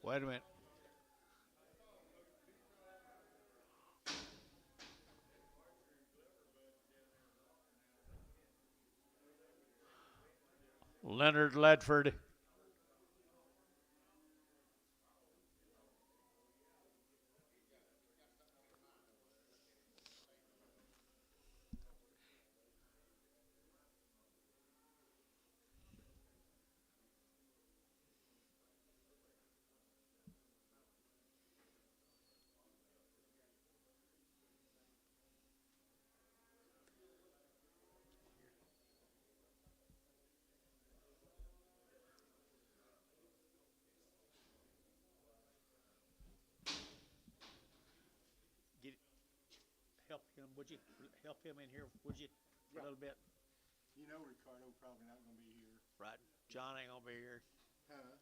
Wait a minute. Leonard Ledford. Help him, would you? Help him in here, would you? A little bit. You know Ricardo probably not going to be here. Right. John ain't going to be here. Huh?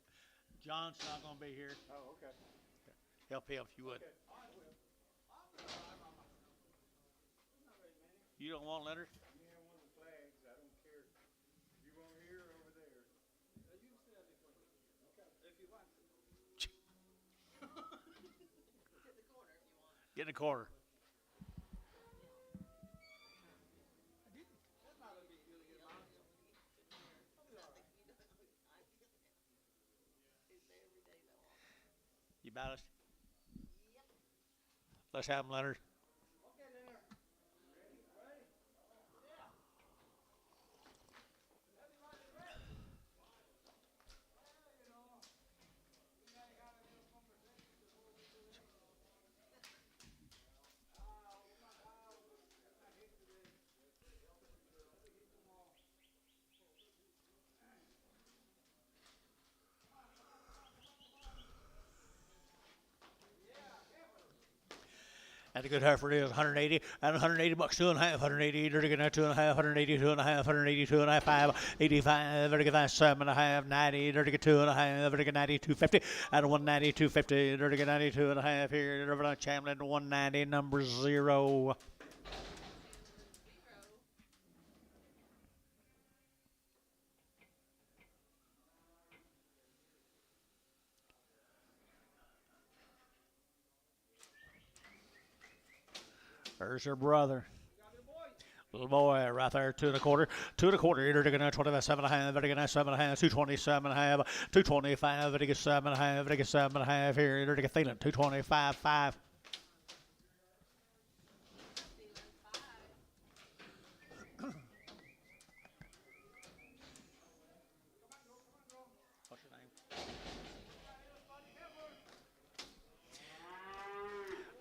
John's not going to be here. Oh, okay. Help him if you would. Okay. I will. You don't want Leonard? You have one of the flags. I don't care. You want here or over there? You can sit on this one. Okay. If you want to. Get in the corner. You balanced? Yep. Let's have him, Leonard. Okay, Leonard. Ready? Ready? Yeah. And the good heifer is 180 and 180 bucks, 2.5, 180, dirty good 2.5, 180, 2.5, 180, 2.5, 5, 85, dirty good 7.5, 90, dirty good 2.5, dirty good 90, 250, and 190, 250, dirty good 92.5 here, over on Chamberlain, 190, number 0. There's your brother. Little boy right there, 2.25, 2.25, you're going to 27.5, very good 7.5, 227.5, 225, very good 7.5, very good 7.5 here, you're going to feeling 225.5.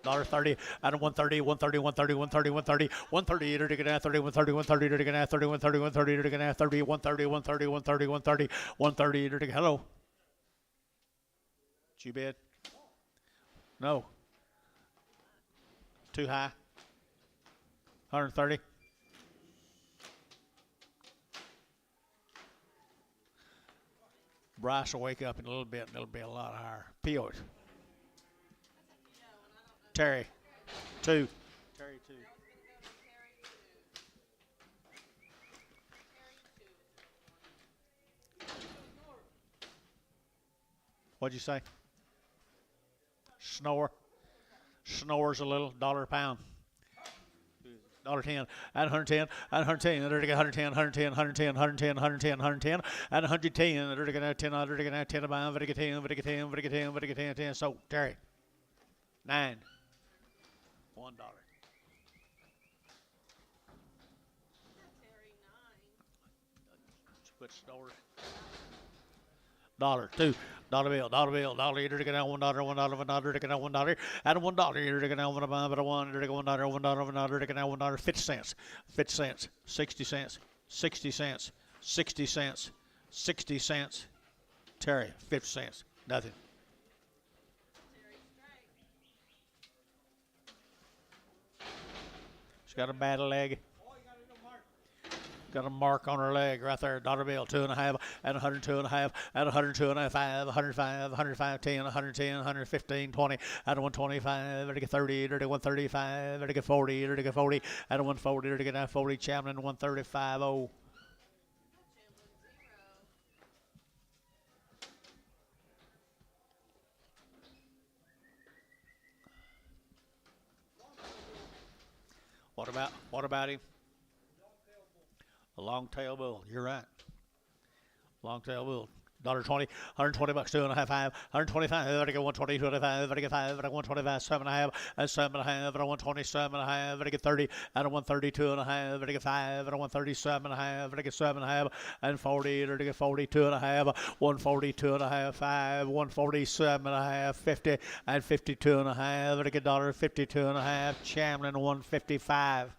$30 and 130, 130, 130, 130, 130, 130, you're going to get 30, 130, 130, you're going to get 30, 130, 130, you're going to get 30, 130, 130, 130, 130, 130, you're going to get, hello. Did you bid? No. Too high. 130. Bryce will wake up in a little bit and it'll be a lot higher. POs. Terry, 2. Terry, 2. What'd you say? Snore. Snores a little. $1 a pound. $1.10 at 110 at 110 at 110 110 110 110 110 110 at 110 at 10 at 10 about 10 10 so Terry 9 $1 put snores $2 dollar bill, you're taking out $1, $1, taking out $1, at $1, you're taking out $1, you're taking $1, taking out $1, 50 cents, 50 cents, 60 cents, 60 cents, 60 cents, 60 cents, Terry, 50 cents, nothing. She's got a bad leg. Got a mark on her leg right there. Dollar bill, 2.5, at 102.5, at 102.5, 105, 105, 10, 110, 115, 20, at 125, at 30, at 135, at 40, at 40, at 140, at 40, Chamberlain 135.0. What about him? A long tail bull. You're right. Long tail bull. $1.20, $120, 2.5, 5, 125, I get 120, 25, I get 5, I get 125, 7.5, and 7.5, I get 127.5, I get 30, and 132.5, I get 5, and 137.5, I get 7.5, and 40, I get 42.5, 142.5, 5, 147.5, 50, and 52.5, I get $1.52.5, Chamlin 155.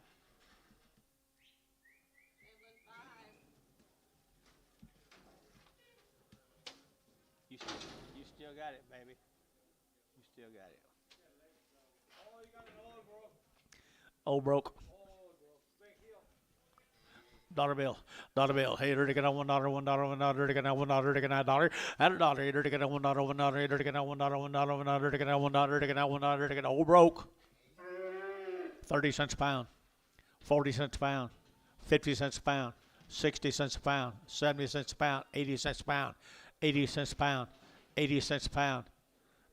You still got it, baby. You still got it. Oh, you got it all, bro. Old broke. Oh, bro. Big hill. Dollar bill. Hey, you're to get $1, $1, to get $1, to get $1, and $1, you're to get $1, $1, you're to get $1, $1, $1, to get $1, to get $1, to get old broke. 30 cents a pound, 40 cents a pound, 50 cents a pound, 60 cents a pound, 70 cents a pound, 80 cents a pound, 80 cents a pound, 80 cents a pound.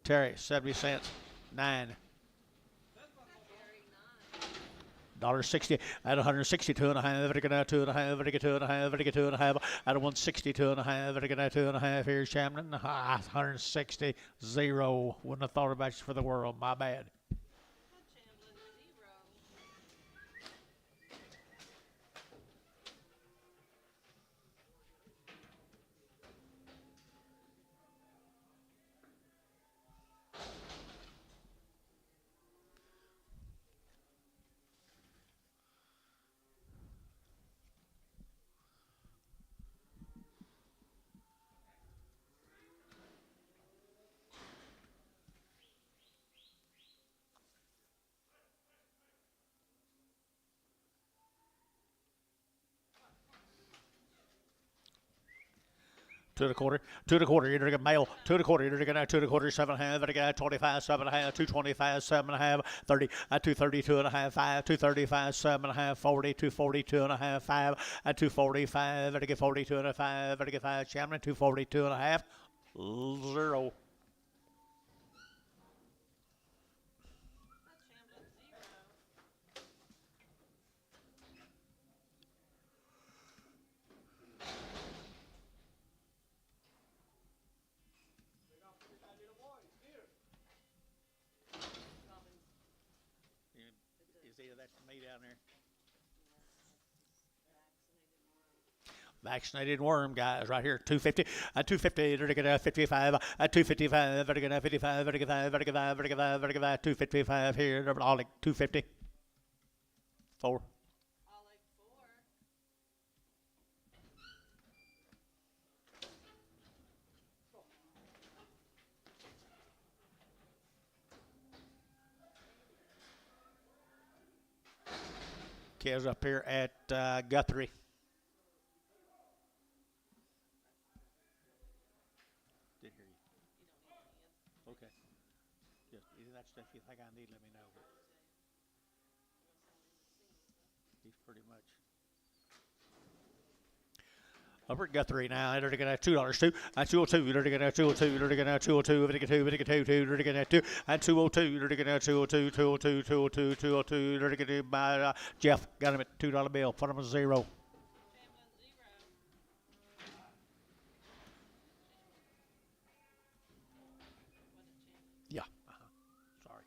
Terry, 70 cents, 9. $1.60 at 162.5, at 2.5, at 2.5, at 2.5, at 162.5, at 2.5. Here's Chamlin, 160, 0. Wouldn't have thought about you for the world. My bad. Two and a quarter, you're gonna get male, two and a quarter, you're gonna get 2 and a quarter, 7.5, at a 25, 7.5, 225, 7.5, 30, at 232 and a half, 5, 235, 7.5, 40, 242 and a half, 5, at 245, at a 42 and a 5, at a 5, Chamlin, 242 and a half, 0. You see that's me down there. Vaccinated worm, guys, right here. 250, at 250, they're going to 55, at 255, they're going to 55, they're going to 55, they're going to 55, they're going to 55, they're going to 255 here, they're all like 250. 4. Kids up here at Guthrie. Did hear you. Okay. Just any of that stuff you think I need, let me know. He's pretty much. Over at Guthrie now, they're going to $2 too. At 202, they're going to 202, they're going to 202, they're going to 2, they're going to 2, at 202, they're going to 202, 202, 202, 202, they're going to buy Jeff. Got him at $2 bill. Put him at 0. Yeah. Sorry.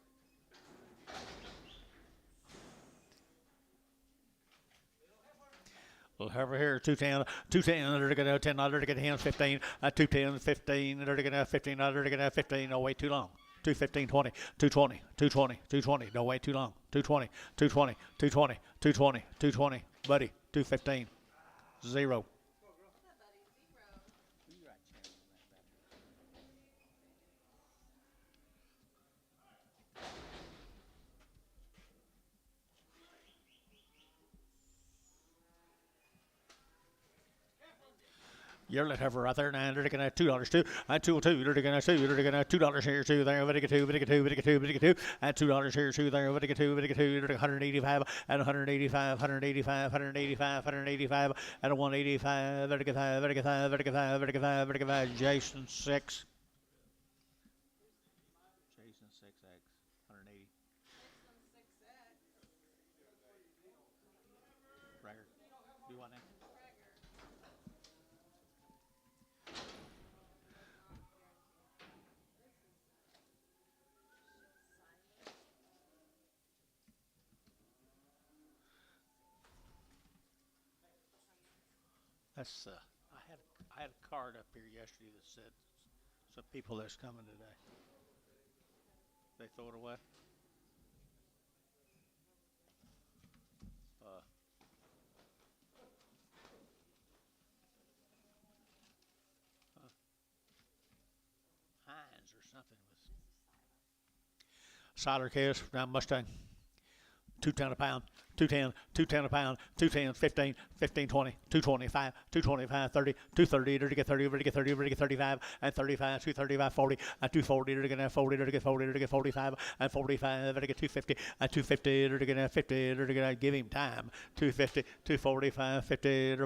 Little heifer here, 210, 210, they're going to $10, they're going to hands 15, at 210, 15, they're going to 15, they're going to 15, no wait too long. 215, 20, 220, 220, 220, don't wait too long. 220, 220, 220, 220, 220, buddy, 215, 0. You're let heifer right there now. They're looking at $2 too. At 202, they're looking at 2. They're looking at $2 here too. There, Vitica 2, Vitica 2, Vitica 2, Vitica 2. At $2 here too. There, Vitica 2, Vitica 2. They're 185 and 185, 185, 185, 185 and a 185. Vitica 5, Vitica 5, Vitica 5, Vitica 5, Vitica 5. Jason 6. Jason 6X, 180. That's I had a card up here yesterday that said some people that's coming today. They throw it away. Uh, Heinz or something with cider case down Mustang. 210 a pound, 210, 210 a pound, 210, 15, 15, 20, 225, 225, 30, 230, to get 30, to get 30, to get 35, and 35, 235, 40, and 240, to get 40, to get 40, to get 45, and 45, to get 250, and 250, to get 50, to get give him time, 250, 245, 50,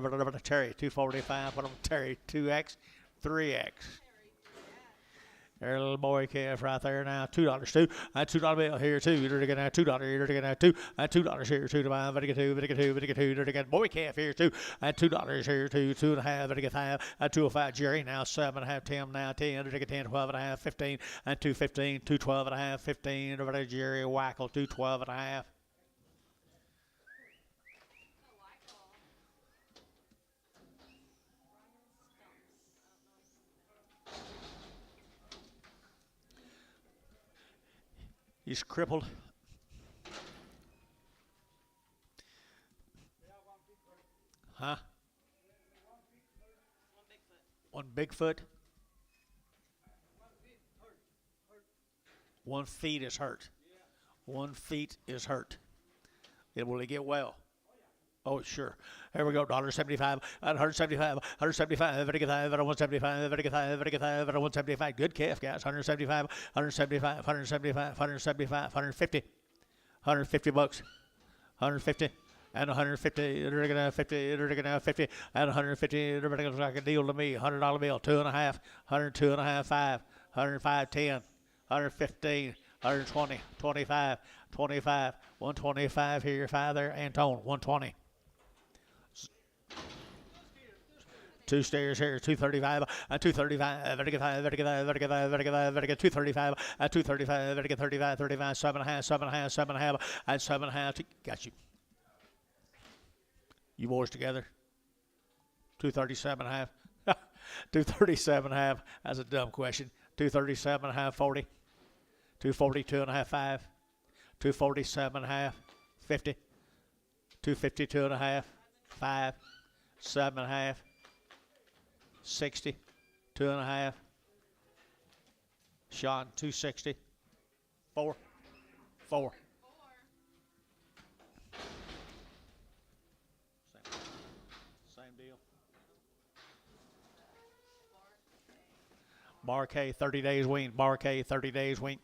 Terry, 245, Terry, 2x, 3x. There's a little boy calf right there now. $2 too. $2 bill here too. You're gonna have $2. You're gonna have $2 here too. To buy. Get two. Get two. You're gonna boy calf here too. $2 here too. 2.5. Get 5. 205. Jerry now 7.5. Tim now 10. To get 10. 12.5. 15. And 215. 212.5. 15. Over there Jerry Wackel 212.5. He's crippled. Huh? One Bigfoot. 1 feet is hurt. 1 feet is hurt. Will he get well? Oh, sure. Here we go. $1.75. 175. 175. 175. 175. 175. Good calf, guys. 175. 175. 175. 175. 150. 150 bucks. 150. And 150, they're gonna 50, they're gonna 50, and 150, they're gonna look like a deal to me. $100 bill, 2.5, 102.5, 5, 105, 10, 115, 120, 25, 25, 125 here, 5 there, Antone, 120. 2 stairs here, 235, 235, 235, 235, 35, 35, 7.5, 7.5, 7.5, and 7.5. Got you. You boys together? 237.5. 237.5. That's a dumb question. 237.5, 40. 242.5, 5. 247.5, 50. 252.5, 5. 7.5. 60. 2.5. Sean, 260. 4. 4. Same deal. Bar K, 30 days weaned. Bar K, 30 days weaned.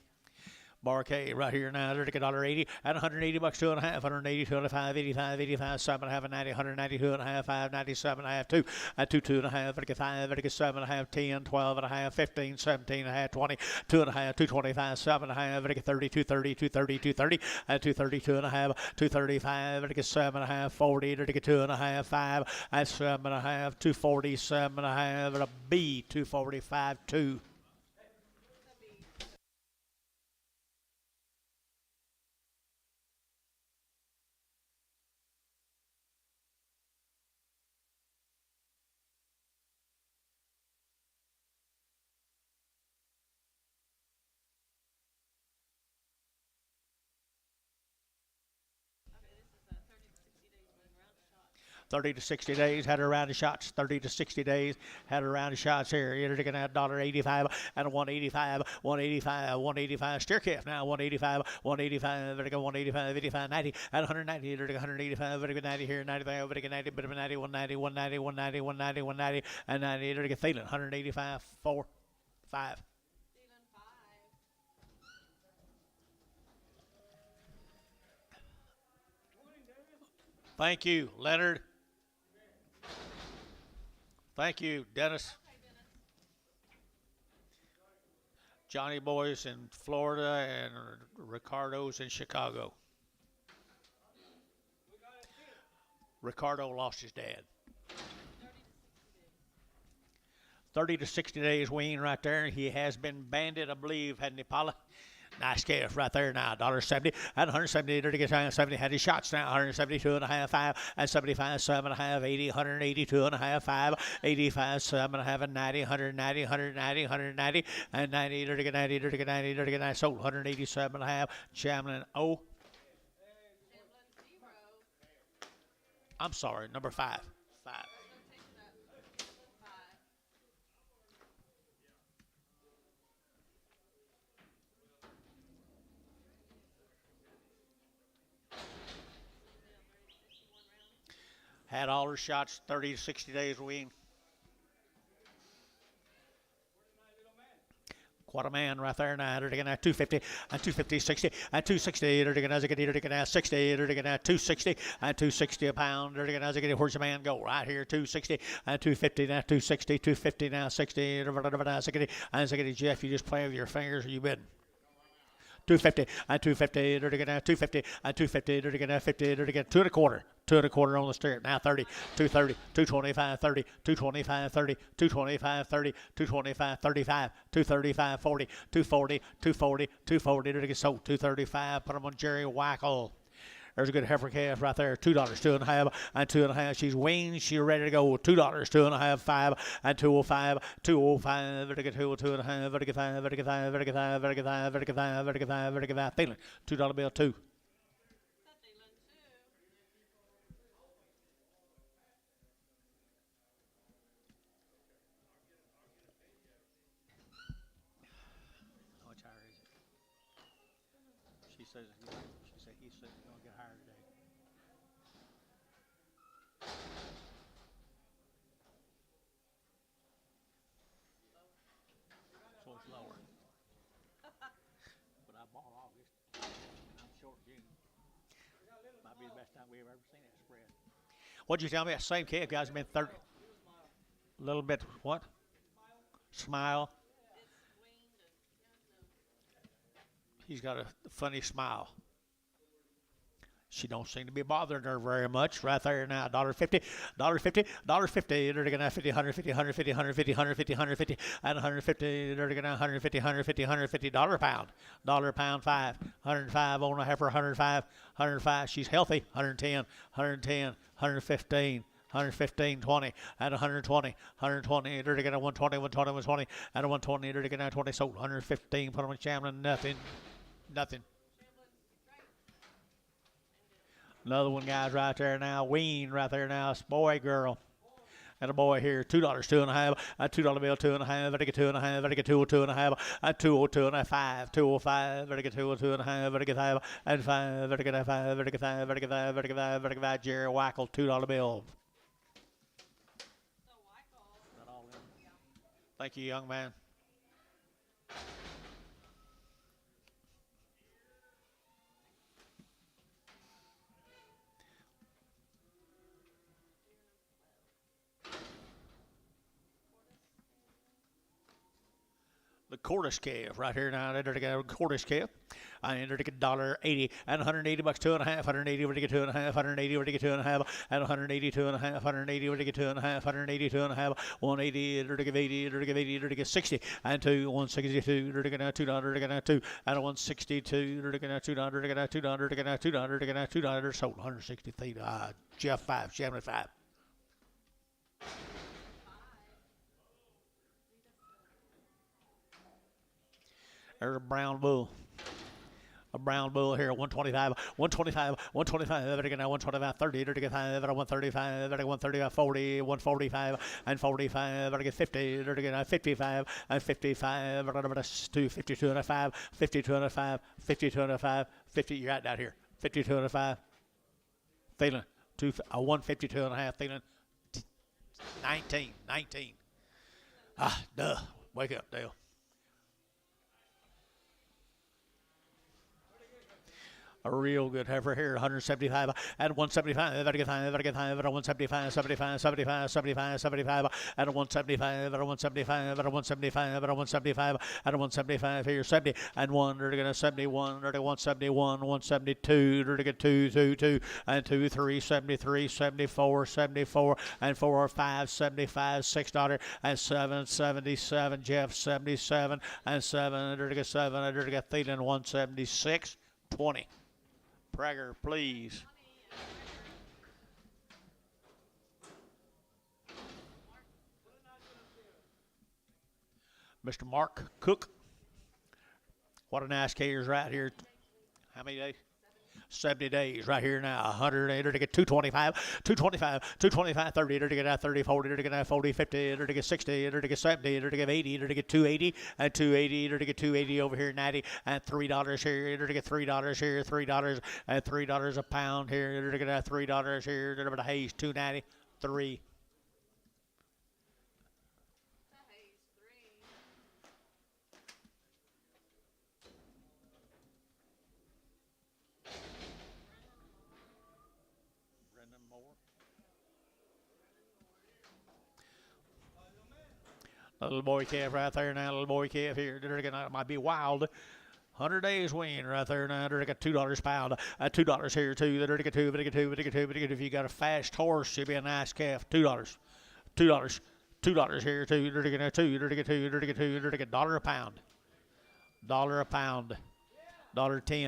Bar K right here now. They're $1.80 at 180 bucks, 2.5, 180, 205, 85, 85, 7.5, 90, 190, 2.5, 5, 97.5, 2, at 2, 2.5, 5, 7.5, 10, 12.5, 15, 17.5, 20, 2.5, 225, 7.5, 30, 230, 230, 230, at 230, 2.5, 235, 7.5, 40, 2.5, 5, at 7.5, 240, 7.5, a B, 245, 2. 30 to 60 days, had a round of shots. 30 to 60 days, had a round of shots here. You're looking at $1.85 and a 185, 185, 185. Steer calf now, 185, 185, 185, 85, 90, and 190. You're looking at 185, 90 here, 95, 90, bit of 90, 190, 190, 190, 190, 190, and 90. You're looking at Thielen, 185, 4, 5. Thank you, Leonard. Thank you, Dennis. Johnny Boy's in Florida and Ricardo's in Chicago. Ricardo lost his dad. 30 to 60 days wean right there. He has been banded, I believe, hadn't he, Paula? Nice calf right there now. $1.70 and 170. Dirty get 70. Had his shots now. 172 and a half, 5 and 75, 7 and a half, 80, 182 and a half, 5, 85, 7 and a half, and 90, 190, 190, 190, and 90. Dirty get 90. Dirty get 90. Dirty get 90. Sold 187 and a half. Chamlin O. I'm sorry, number 5. 5. Had all her shots 30 to 60 days weaned. Quite a man right there now. They're going to 250 and 250, 60 and 260. They're going to 60. They're going to 60. They're going to 260 and 260 a pound. They're going to where's your man go? Right here, 260 and 250 now. 260, 250 now. 60 and 60. Jeff, you just play with your fingers or you bidding? 250 and 250. They're going to 250 and 250. They're going to 50. They're going to 2 1/4. 2 1/4 on the stirrup. Now 30, 230, 225, 30, 225, 30, 225, 30, 225, 35, 235, 40, 240, 240, 240. They're going to sold 235. Put them on Jerry Wackel. There's a good heifer calf right there. $2, 2.5, and 2.5. She's weaned. She's ready to go. $2, 2.5, 5, and 205, 205. Vertical 2.5. Vertical 5. Vertical 5. Vertical 5. Vertical 5. Vertical 5. Vertical 5. Vertical 5. Feeling $2 bill 2. How much higher is it? She said he said he's gonna get higher today. So it's lower. But I bought August. And I'm short June. Might be the best time we've ever seen that spread. What'd you tell me? That same calf guy's been 30. A little bit what? Smile. He's got a funny smile. She don't seem to be bothering her very much right there now. $1.50, $1.50, $1.50. They're going to 50, 150, 150, 150, 150, 150, and 150. They're going to 150, 150, 150. $1 pound. $1 pound 5. 105 on a heifer. 105, 105. She's healthy. 110, 110, 115. 115, 20, and 120, 120. They're going to 120, 120, 120, and 120. They're going to 20. Sold 115. Put them in Chamlin. Nothing. Nothing. Another one, guys, right there now. Weaned right there now. It's boy, girl. And a boy here. $2, 2.5. A $2 bill, 2.5. Vertical 2.5. Vertical 2.5. A 202 and a 5. 205. Vertical 2.5. Vertical 5. And 5. Vertical 5. Vertical 5. Vertical 5. Vertical 5. Vertical 5. Jerry Wackel. $2 bill. Thank you, young man. The Cordish calf right here now. They're going to Cordish calf. And they're going $1.80 and 180 bucks, 2.5, 180, we're to get 2.5, 180, we're to get 2.5, and 182 and a half, 180, we're to get 2.5, 182 and a half, 180, they're to give 80, they're to give 80, they're to get 60, and 2, 162, they're to get $2, they're to get 2, and 162, they're to get $2, they're to get $2, they're to get $2, they're to get $2, sold 160 feet. Jeff 5, 75. There's a brown bull. A brown bull here, 125, 125, 125, they're going to 125, 30, they're going to 5, 135, they're 135, 40, 145, and 45, they're going 50, they're going 55, and 55, 52 and a 5, 52 and a 5, 52 and a 5, 50, you're right down here, 52 and a 5, feeling, 152 and a half, feeling, 19, 19. Duh, wake up, Dale. A real good heifer here, 175 at 175, at 175, 75, 75, 75, 75, at 175, at 175, at 175, at 175, at 175 here, 70, and 1, they're going to 71, they're going to 171, 172, they're going to 2, 2, 2, and 2, 3, 73, 74, 74, and 4, 5, 75, $6, and 7, 77, Jeff, 77, and 7, they're going to 7, they're going to Thielen, 176, 20. Prager, please. Mr. Mark Cook. What a nice carrier's right here. How many days? 70 days right here now. 100, to get 225, 225, 225, 30, to get 30, 40, to get 40, 50, to get 60, to get 70, to get 80, to get 280, and 280, to get 280 over here, 90, and $3 here, to get $3 here, $3, and $3 a pound here, to get $3 here, to Hayes, 290, 3. Little boy calf right there now. Little boy calf here. It might be wild. 100 days weaned right there now. They got $2 a pound. $2 here too. They got two. If you got a fast horse, it'd be a nice calf. $2. $2 here too. They got two. They got two. They got two. They got $1 a pound. $1 a pound. $1.10.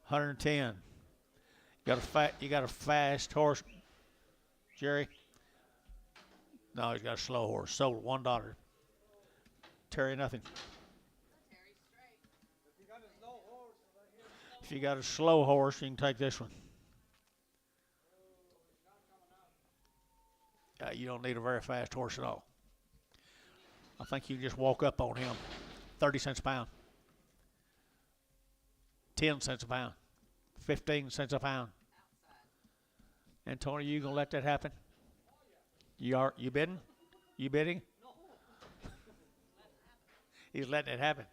110. You got a fast horse, Jerry. No, he's got a slow horse. Sold $1. Terry, nothing. If you got a slow horse, you can take this one. You don't need a very fast horse at all. I think you can just walk up on him. 30 cents a pound. 10 cents a pound. 15 cents a pound. And Tony, you gonna let that happen? You bidding? You bidding? He's letting it happen.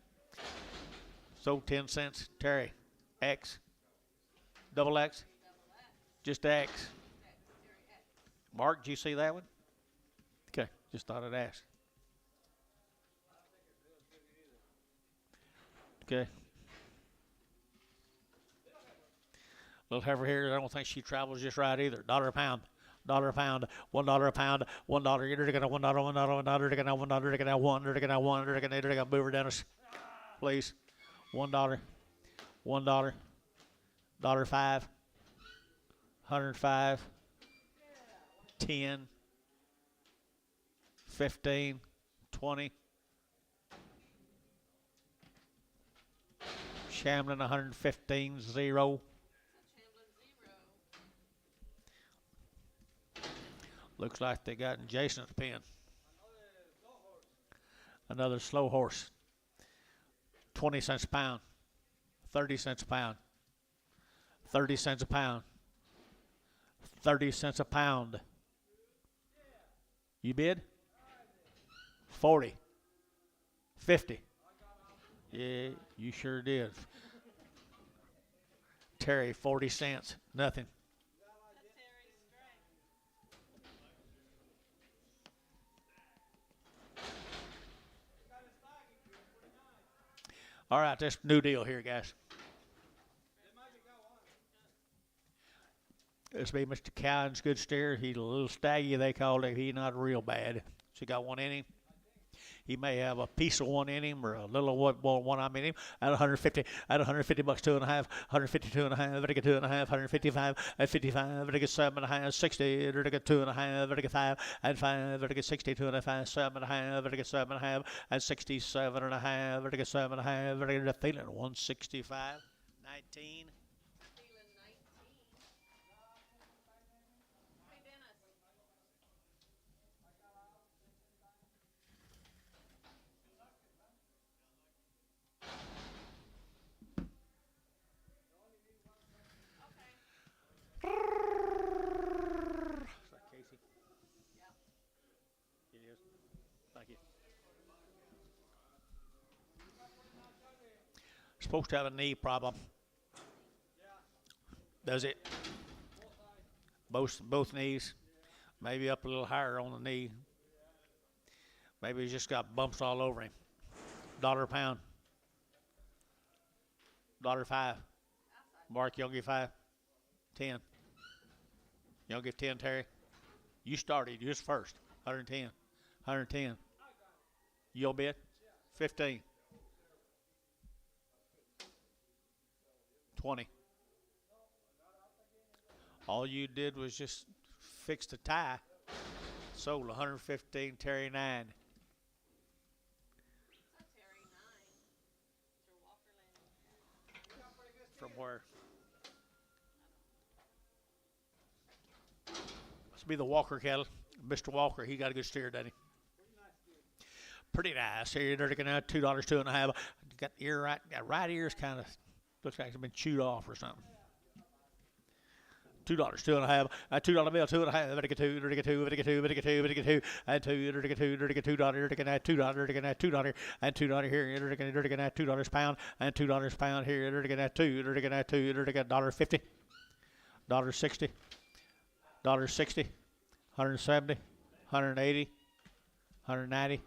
So 10 cents, Terry. X. Double X? Just X. Mark, did you see that one? Okay, just thought I'd ask. Okay. Little heifer here, I don't think she travels just right either. $1 a pound. $1 a pound, $1 a pound, $1. You're gonna $1, $1, you're gonna $1, you're gonna $1, you're gonna $1, you're gonna move her, Dennis, please. $1, $1, $1.05, 105, 10, 15, 20. Shamlin 115, 0. Looks like they got Jason at the pen. Another slow horse. 20 cents a pound. 30 cents a pound. 30 cents a pound. 30 cents a pound. You bid? 40. 50. Yeah, you sure did. Terry, 40 cents. Nothing. All right, this new deal here, guys. This will be Mr. Cowan's good steer. He's a little staggy, they call it. He's not real bad. So he got one in him. He may have a piece of one in him or a little one I'm in him. At 150, at 150 bucks, 2.5, 152 and a half, I get 2.5, 155, at 55, I get 7.5, 60, I get 2.5, I get 5, and 5, I get 62 and a half, 7.5, I get 7.5, and 67 and a half, I get 7.5, I get a Thielen 165, 19. Supposed to have a knee problem. Does it? Both knees. Maybe up a little higher on the knee. Maybe he's just got bumps all over him. Dollar a pound. $5. Mark, you'll give 5. 10. You'll give 10, Terry. You started. You was first. 110. 110. You'll bid? 15. 20. All you did was just fix the tie. Sold 115, Terry 9. From where? Must be the Walker cattle. Mr. Walker, he got a good steer, doesn't he? Pretty nice. Here they're looking at $2, 2.5. Got the ear right ear's kind of looks like it's been chewed off or something. $2, 2.5. $2 bill, 2.5. Better get two. Better get two. Better get two. Better get two. Better get two. And two. Better get two. Better get $2. Better get $2. Better get $2. And $2 here. Better get $2 pound. And $2 pound here. Better get two. Better get two. Better get $1.50. $1.60. $1.60. 170. 180. 190.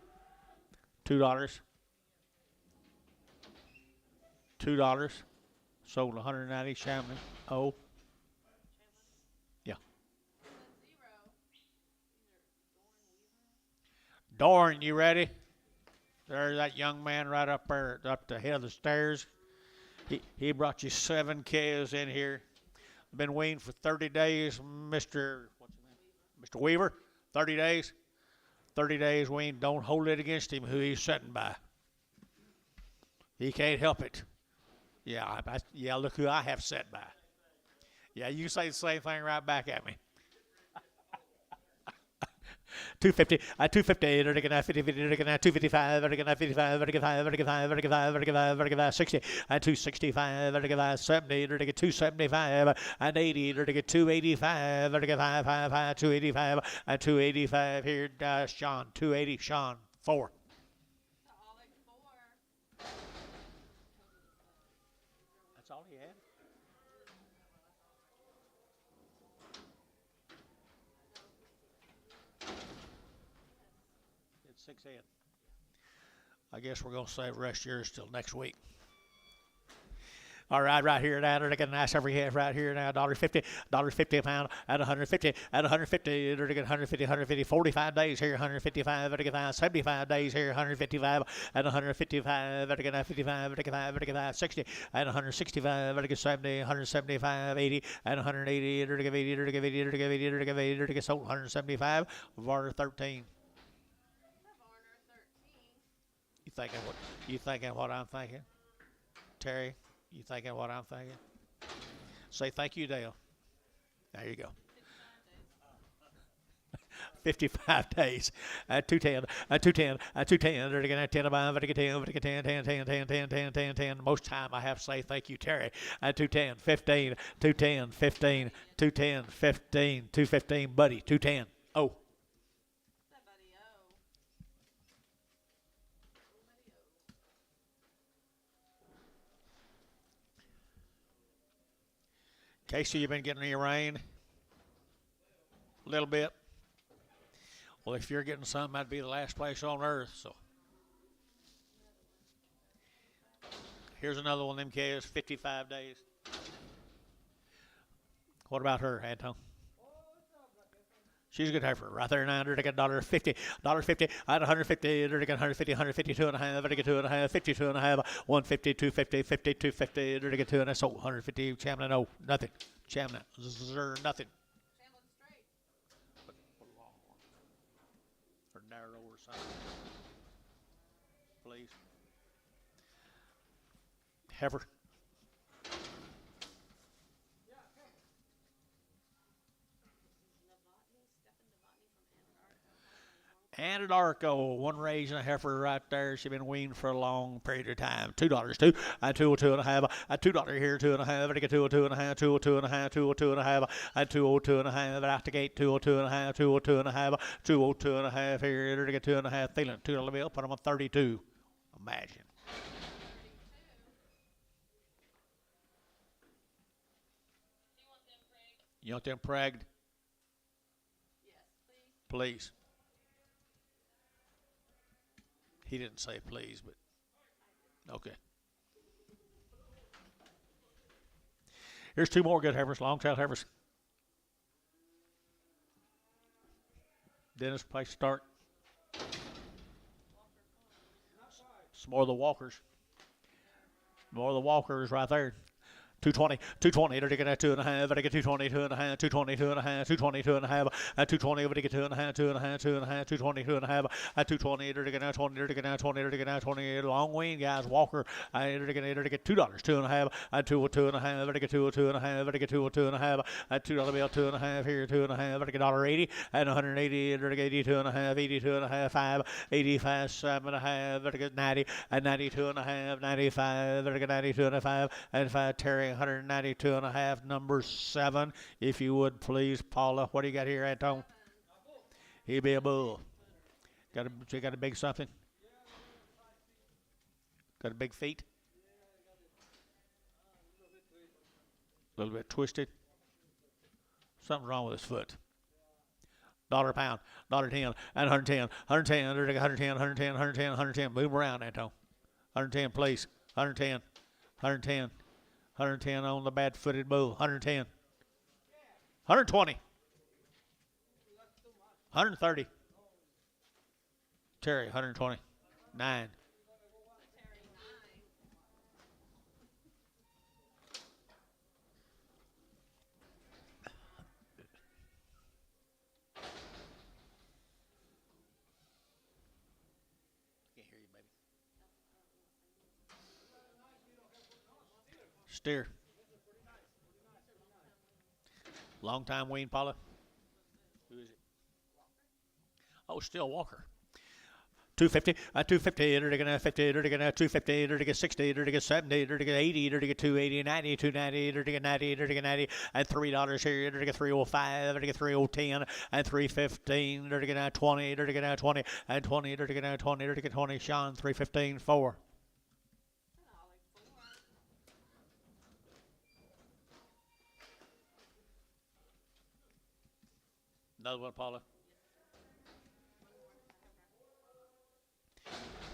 $2. $2. Sold 190. Shamlin. Oh. Yeah. Dorn, you ready? There's that young man right up there, up the head of the stairs. He brought you 7 cows in here. Been weaned for 30 days, Mr. What's his name? Mr. Weaver. 30 days. 30 days weaned. Don't hold it against him who he's sitting by. He can't help it. Yeah, look who I have sat by. Yeah, you say the same thing right back at me. 250, 250, 255, 60, and 265, 70, 275, and 80, 285, 285, and 285. Here, Sean, 280, Sean, 4. That's all he had. It's 6 in. I guess we're gonna save the rest of yours till next week. All right here now, they're getting nice every half right here now. $1.50 a pound at 150, at 150, they're getting 150, 45 days here, 155, they're getting 75 days here, 155, at 155, they're getting 55, they're getting 60, at 165, they're getting 70, 175, 80, at 180, they're getting 80, they're getting 80, they're getting 80, they're getting 80, they're getting sold 175, Varner 13. You thinking what I'm thinking? Terry? You thinking what I'm thinking? Say thank you, Dale. There you go. 55 days. At 210. At 210. At 210. They're going to 10 about. They're going to 10. 10. Most time I have to say thank you, Terry. At 210. 15. 210. 15. 210. 15. 215. Buddy. 210. Oh. Casey, you been getting any rain? A little bit. Well, if you're getting some, that'd be the last place on earth. So here's another one of them calves, 55 days. What about her, Anton? She's a good heifer. Right there now, they're taking $1.50. $1.50 at 150. They're taking 150, 150, 2.5. They're taking 2.5, 50, 2.5, 150, 250, 50, 250. They're taking 2.5. So 150. Chamlin, no, nothing. Chamlin, nothing. Chamlin straight. Put a long one. Or narrow or something. Please. Heifer. Anadarko, one raising a heifer right there. She's been weaned for a long period of time. $2, 2, and 2.5, and $2 here, 2.5, and get 2.5, 2.5, 2.5, and 2.5, out the gate, 2.5, 2.5, 2.5 here, to get 2.5, feeling $2 bill, put them on 32. Imagine. You want them pragged? Please. He didn't say please, but okay. Here's two more good heifers, long-tailed heifers. Dennis, place to start. Some more of the walkers. More of the walkers right there. 220, they're taking at 2.5, they get 220, 2.5, 220, 2.5, 220, 2.5, at 220, they get 2.5, 2.5, 2.5, 220, 2.5, at 220, they're taking out 20, they're taking out 20, they're taking out 20, long weaned guys, walker, they're taking $2, 2.5, at 2.5, they get 2.5, they get 2.5, at $2 bill, 2.5 here, 2.5, they get $1.80, and 180, they're taking 82.5, 82.5, 5, 85, 7.5, they get 90, and 92.5, 95, they get 92.5, and 5, Terry. 192.5, number 7, if you would please, Paula. What do you got here, Anton? He be a bull. Got a big something? Got a big feet? A little bit twisted. Something wrong with his foot. $1 a pound, $1.10, and 110, 110, 110, 110, 110, 110. Move around, Anton. 110, please. 110, 110. 110 on the bad-footed bull. 110. 120. 130. Terry, 120. 9. Can't hear you, baby. Steer. Long time weaned, Paula. Who is it? Oh, still Walker. 250, 250, they're going to 50, they're going to 250, they're going to 60, they're going to 70, they're going to 80, they're going to 280, 90, 290, they're going to 90, they're going to 90, and $3 here, they're going to 305, they're going to 3010, and 315, they're going to 20, they're going to 20, and 20, they're going to 20, they're going to 20, Sean, 315, 4. Another one, Paula.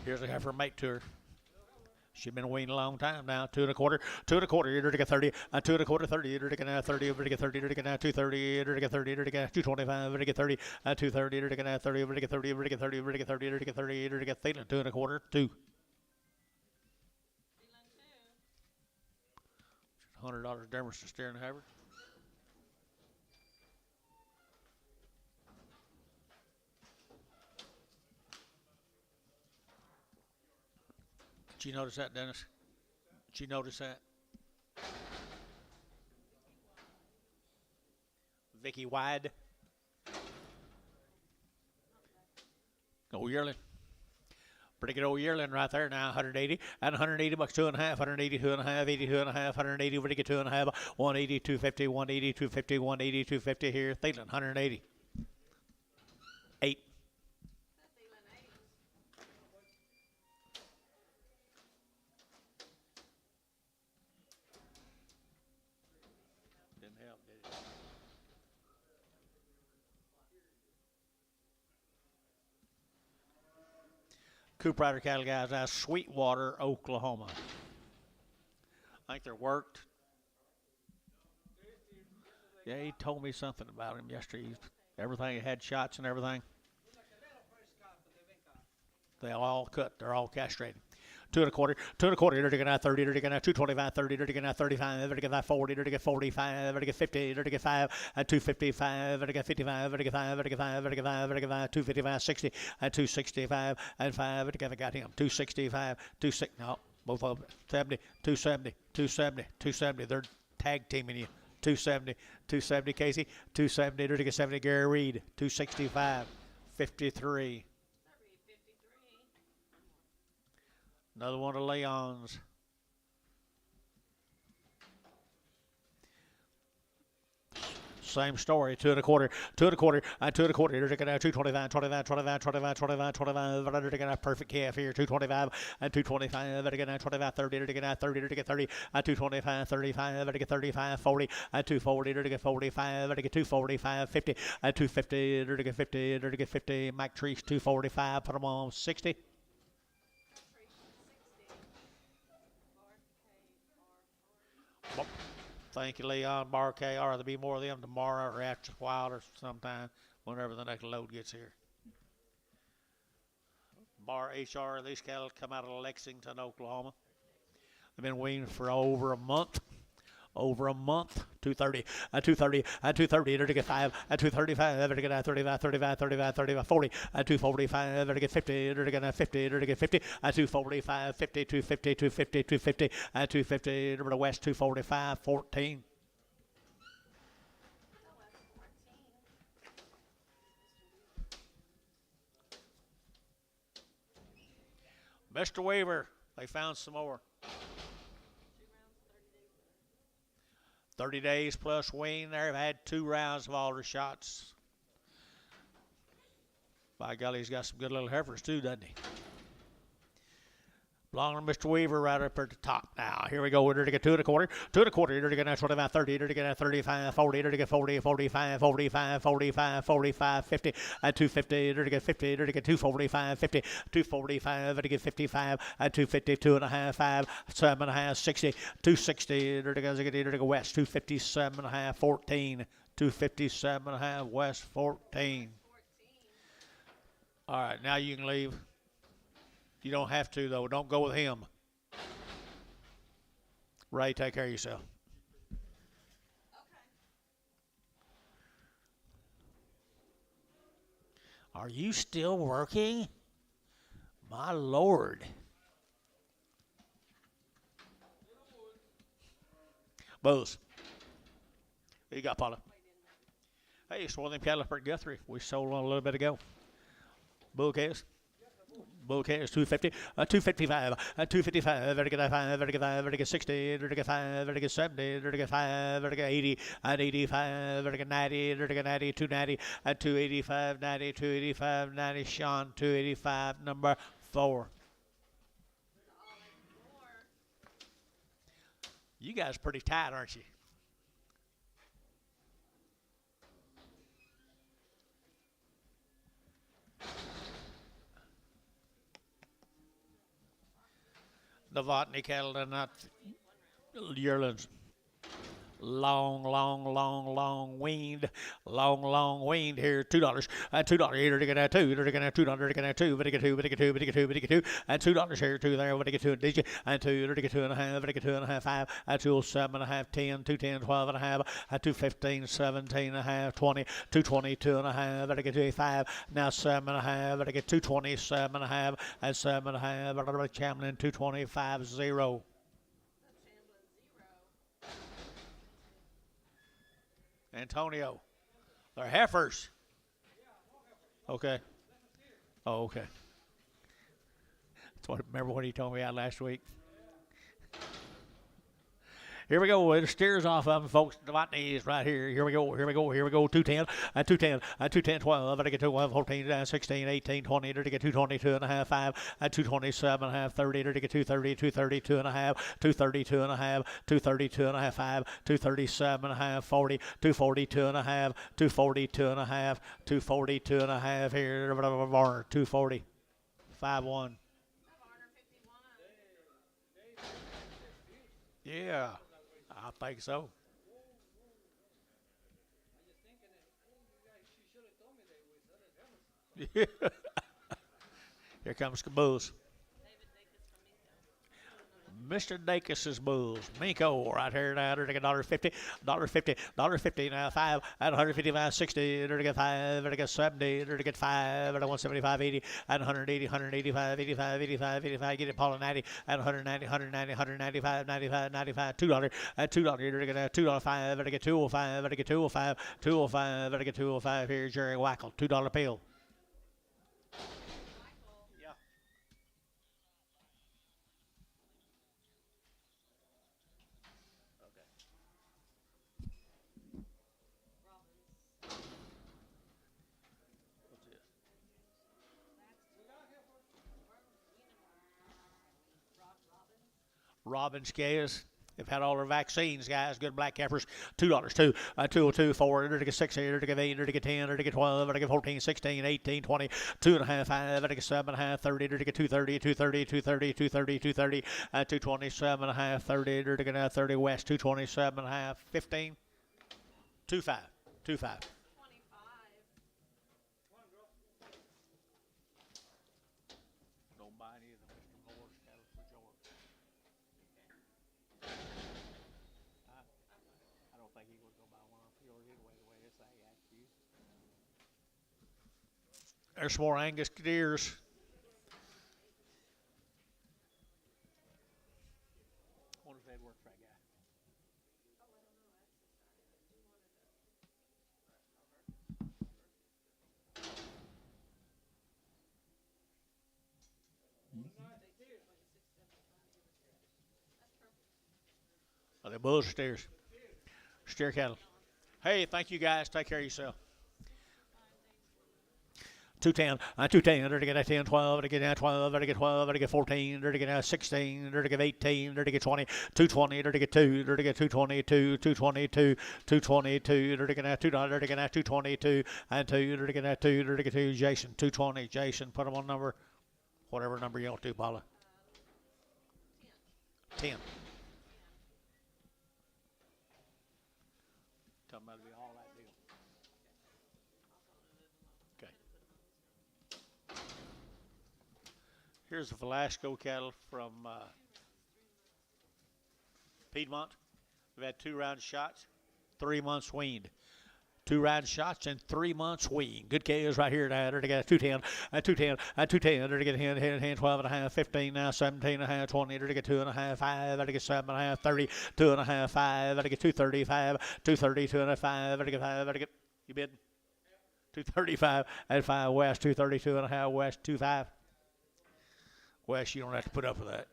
Here's a heifer mate to her. She's been weaned a long time now. 2 1/4, 2 1/4. You're to get 30, 2 1/4, 30. You're to get 30. You're to get 30. You're to get 230. You're to get 30. You're to get 225. You're to get 30. 230. You're to get 30. You're to get 30. You're to get 30. You're to get 30. You're to get 30. You're to get 30. 2 1/4, 2. $100 difference to steering the heifer. Did you notice that, Dennis? Did you notice that? Vicky Wide. Old yearling. Pretty good old yearling right there now. 180 and 180 bucks, 2.5, 180, 2.5, 82 and a half, 180, pretty good 2.5, 180, 250, 180, 250, 180, 250 here. Thielen, 180. 8. Didn't help, did it? Coop Rider cattle guys out of Sweetwater, Oklahoma. I think they're worked. Yeah, he told me something about him yesterday. Everything, he had shots and everything. They all cut. They're all castrated. 2 1/4, 2 1/4. They're taking out 30. They're taking out 225, 30. They're taking out 35. They're taking out 40. They're taking 45. They're taking 50. They're taking 5 and 255. They're taking 55. They're taking 5. They're taking 5. They're taking 5. They're taking 5. 255, 60 and 265 and 5. They're got him. 265, 26. No, both of them. 70, 270, 270, 270. They're tag teaming you. 270, 270. Casey. 270. They're taking 70. Gary Reed. 265, 53. Another one of Leon's. Same story. 2 1/4, 2 1/4, 2 1/4. You're looking at 225, 25, 25, 25, 25, 25. You're looking at perfect calf here. 225 and 225. You're looking at 25, 30. You're looking at 30. You're looking at 30. 225, 35. You're looking at 35, 40. 240. You're looking at 45. You're looking at 245, 50. 250. You're looking at 50. You're looking at 50. Mike Treese 245. Put them on 60. Thank you, Leon. Bar KR. There'll be more of them tomorrow or after a while or sometime, whenever the next load gets here. Bar HR. These cattle come out of Lexington, Oklahoma. They've been weaned for over a month. Over a month. 230, 230, 230, to get 5, 235, to get 35, 35, 35, 35, 40, 245, to get 50, to get 50, to get 50, 245, 50, 250, 250, 250, 250, to the West, 245, 14. Mr. Weaver, they found some more. 30 days plus wean. They've had 2 rounds of all the shots. By golly, he's got some good little heifers too, doesn't he? Belonging to Mr. Weaver right up at the top. Now, here we go. We're to get 2 1/4, 2 1/4. You're to get 25, 30. You're to get 35, 40. You're to get 40, 45, 45, 45, 45, 50. 250. You're to get 50. You're to get 245, 50. 245. You're to get 55. 250, 2.5, 5, 7.5, 60. 260. You're to get West. 257.5, 14. 257.5 West, 14. All right, now you can leave. You don't have to, though. Don't go with him. Ray, take care of yourself. Are you still working? My Lord. Buzz. What you got, Paula? Hey, it's one of them cattle up at Guthrie. We sold one a little bit ago. Bull case. Bull case 250, 255, 255, vertical 5, vertical 5, vertical 60, vertical 5, vertical 70, vertical 5, vertical 80, at 85, vertical 90, vertical 90, 290, at 285, 90, 285, 90, Sean, 285, number 4. You guys are pretty tight, aren't you? Novotny cattle are not yearlings. Long weaned. Long weaned here. $2. $2 here to get that 2. To get that $2 to get that 2. But to get 2, but to get 2, but to get 2, but to get 2. And $2 here, 2 there. But to get 2, did you? And 2 to get 2.5. But to get 2.5, 5. 207.5, 10, 210, 12.5. 215, 17.5, 20, 220, 2.5. But to get 2.5. Now 7.5. But to get 227.5 and 7.5. But to Chamberlain 225, 0. Antonio. They're heifers. Okay. Oh, okay. Remember what he told me out last week? Here we go. It steers off of them, folks. My knees right here. Here we go. 210, 210, 210, 12. I get 12, 14, 16, 18, 20. To get 222.5, 5. 227.5, 30. To get 230, 232.5, 232.5, 232.5, 5. 237.5, 40. 242.5, 242.5, 242.5 here. 240, 5-1. Yeah. I think so. Here comes Caboose. Mr. Dacus's bulls. Minko right here now. They're $1.50, $1.50, $1.50 now. 5 at 155, 60. They're get 5. They're get 70. They're get 5 at 175, 80 at 180, 185, 85, 85, 85. Get it, Paula 90 at 190, 190, 195, 95, 95. $2 at $2. They're get $2.05. They're get 205. They're get 205, 205. They're get 205. Here's Jerry Wackel. $2 pill. Robin scales. They've had all their vaccines, guys. Good black heifers. $2. 202, 4, 6, 8, 8, 10, 12, 14, 16, 18, 20, 2.5, 5, 7.5, 30, 230, 230, 230, 230, 230, 227.5, 30, 30 West, 227.5, 15, 25, 25. Don't buy any of the Mr. Moore's cattle for George. I don't think he would go buy one for yours anyway, the way this thing acts you. There's some more Angus steers. I wonder if they'd work for that guy. Are they bulls or steers? Steer cattle. Hey, thank you guys. Take care of yourself. 210, 210, to get 10, 12, to get 12, to get 12, to get 14, to get 16, to get 18, to get 20, 220, to get 2, to get 222, 222, 222, to get $2, to get 222, and 2, to get 2, to get 2, Jason, 220, Jason, put them on number, whatever number you want to, Paula. 10. Tell them that'll be all that deal. Okay. Here's the Velasco cattle from Piedmont. We've had 2 round shots, 3 months weaned. 2 round shots and 3 months weaned. Good KOs right here now. They got 210, 210, 210. They get 10, 12 and a half, 15 now, 17 and a half, 20. They get 2.5, 5. They get 7 and a half, 30, 2.5, 5. They get 235, 230, 2.5. They get 5. They get, you bidding? 235 and 5 West, 232 and a half West, 25. West, you don't have to put up with that.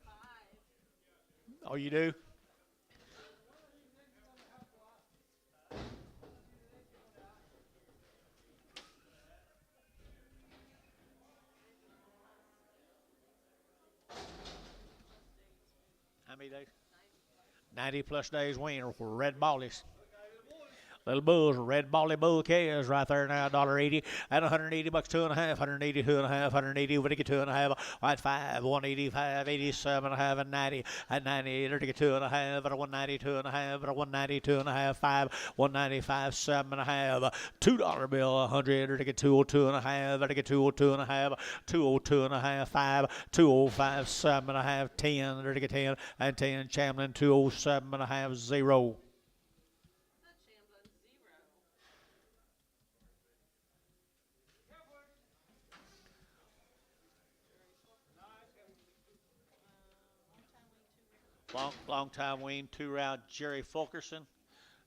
Oh, you do? How many days? 90 plus days weaned for red ballies. Little bulls, red bally bull calves right there now, $1.80 at $180, $2.5, 180, 2.5, 180, we get 2.5, at 5, 185, 87 and a half, and 90 at 90, they get 2.5 at 190, 2.5 at 190, 2.5, 5, 195, 7 and a half, $2 bill, 100, they get 202 and a half, they get 202 and a half, 202 and a half, 5, 205, 7 and a half, 10, they get 10, and 10, Chamberlain, 207 and a half, 0. Long time weaned, 2 round Jerry Fulkerson.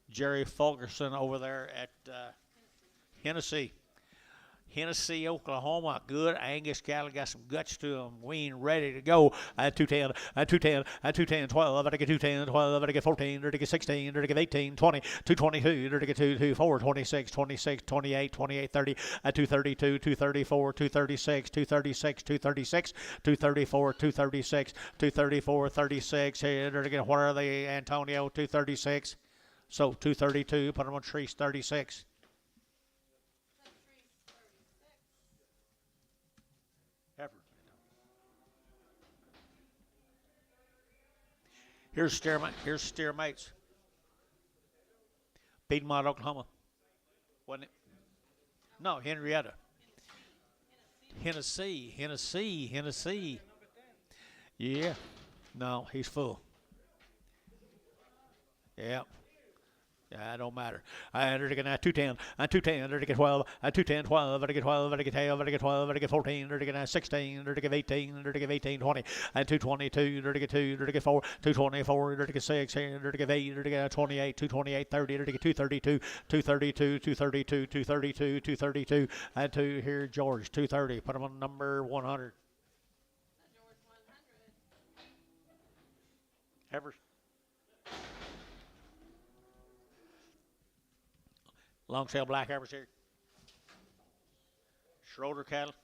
Jerry Fulkerson over there at Hennessy. Hennessy, Oklahoma. Good Angus cattle, got some guts to them. Weaned, ready to go. At 210, at 210, at 210, 12, at 210, 12, at 14, at 16, at 18, 20, 222, at 224, 26, 26, 28, 28, 30, at 232, 234, 236, 236, 236, 234, 236, 234, 36. Here, what are they, Antonio? 236. So 232, put them on trees, 36. Here's steer mates. Piedmont, Oklahoma. Wasn't it? No, Henrietta. Hennessy. Yeah. No, he's full. Yep. Yeah, it don't matter. I get 210, 210, get 12, 210, 12, get 12, get 12, get 12, get 14, get 16, get 18, get 18, 20, and 222, get 2, get 4, 224, get 6, get 8, get 28, 228, 30, get 232, 232, 232, 232, 232, and 2 here, George, 230. Put him on number 100. Heifers. Long tail black heifers here. Schroeder cattle.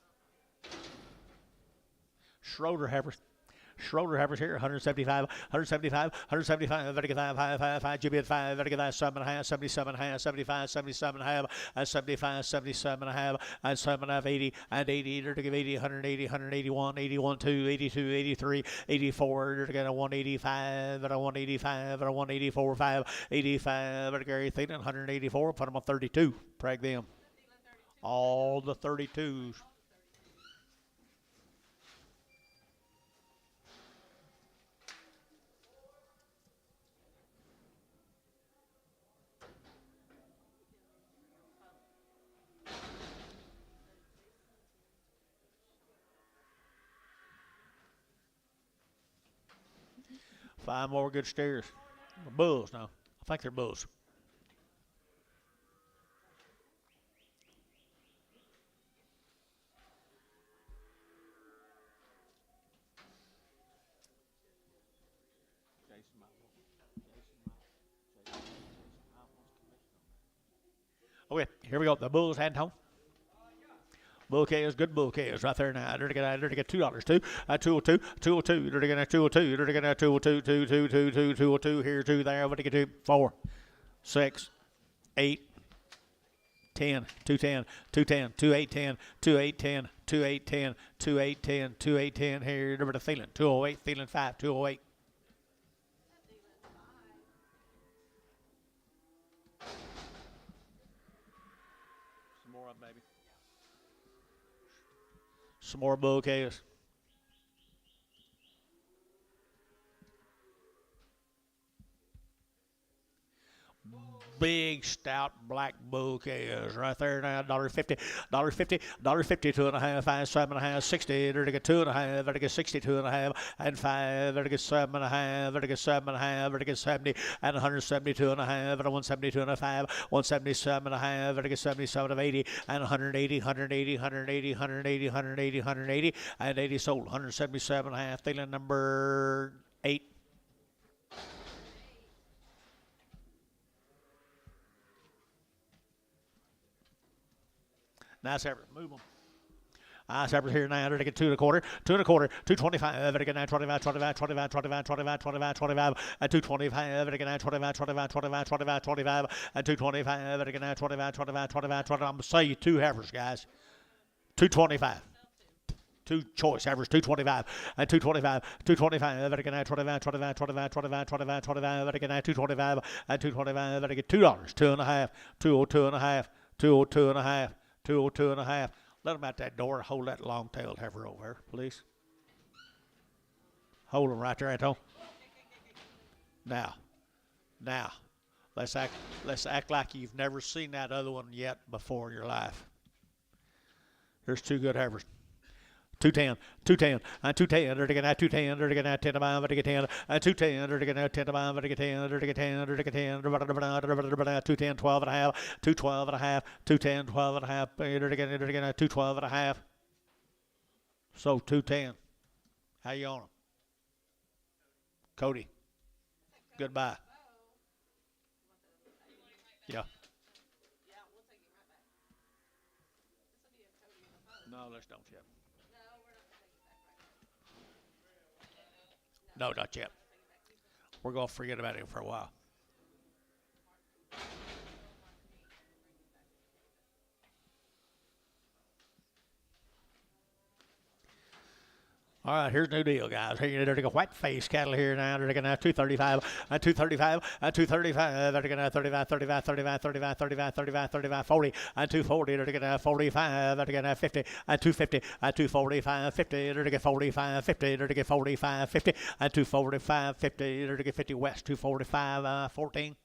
Schroeder heifers. shoulder heifers here, 175, 175, 175, vertical 5, 5, 5, 5, GB at 5, vertical 5, 7.5, 77.5, 75, 77.5, and 75, 77.5, and 7.5, 80, and 80, vertical 80, 180, 181, 81, 2, 82, 83, 84, vertical 185, and 185, and 184, 5, 85, vertical everything, 184, put them on 32, preg them. All the 32s. Five more good steers. Bulls now. I think they're bulls. Okay, here we go. The bulls hand home. Bull calves, good bull calves right there now. They're gonna get $2 too. 202, 202. They're gonna 202. They're gonna 202, 202, 202. Here, 2 there. What do you get? 2, 4, 6, 8, 10, 210, 210, 2810, 2810, 2810, 2810, 2810. Here, number to Thielen. 208, Thielen 5, 208. Some more up, baby. Some more bull calves. Big stout black bull calves right there now. $1.50, $1.50, $1.50, 2.5, 5, 7.5, 60. They're to get 2.5. They're to get 62.5 and 5. They're to get 7.5. They're to get 7.5. They're to get 70 and 172.5 and 172.5, 177.5. They're to get 77 of 80 and 180, 180, 180, 180, 180, 180, and 80 sold. 177.5. Thielen number 8. Nice effort. Move them. Nice effort here now. They're to get 2 1/4, 2 1/4, 225. They're to get 25, 25, 25, 25, 25, 25, 25, and 225. They're to get 25, 25, 25, 25, 25, and 225. They're to get 25, 25, 25, 25. I'm going to say you 2 heifers, guys. 225. 2 choice heifers, 225 and 225, 225. They're get 25, 25, 25, 25, 25, 25. They're get 225 and 225. They're get $2, 2.5, 202.5, 202.5. 202.5. Let them out that door. Hold that long-tailed heifer over there, please. Hold them right there, Anton. Now, let's act like you've never seen that other one yet before in your life. Here's 2 good heifers. 210, 210, and 210. They're to get 210. They're to get 10 to 5. They're to get 10, and 210. They're to get 10 to 5. They're to get 10. They're to get 10. They're to get 10. 210, 12 and a half. 212 and a half. 210, 12 and a half. They're to get 212 and a half. So 210. How you on them? Cody. Goodbye. Yeah. No, let's don't yet. No, not yet. We're going to forget about him for a while. All right, here's the new deal, guys. Here, they're going to white face cattle here now. They're going to have 235, and 235, and 235. They're going to have 35, 35, 35, 35, 35, 35, 35, 40, and 240. They're going to have 45. They're going to have 50, and 250, and 245, 50. They're going to get 45, 50. They're going to get 45, 50, and 245, 50. They're going to get 50 West, 245, 14.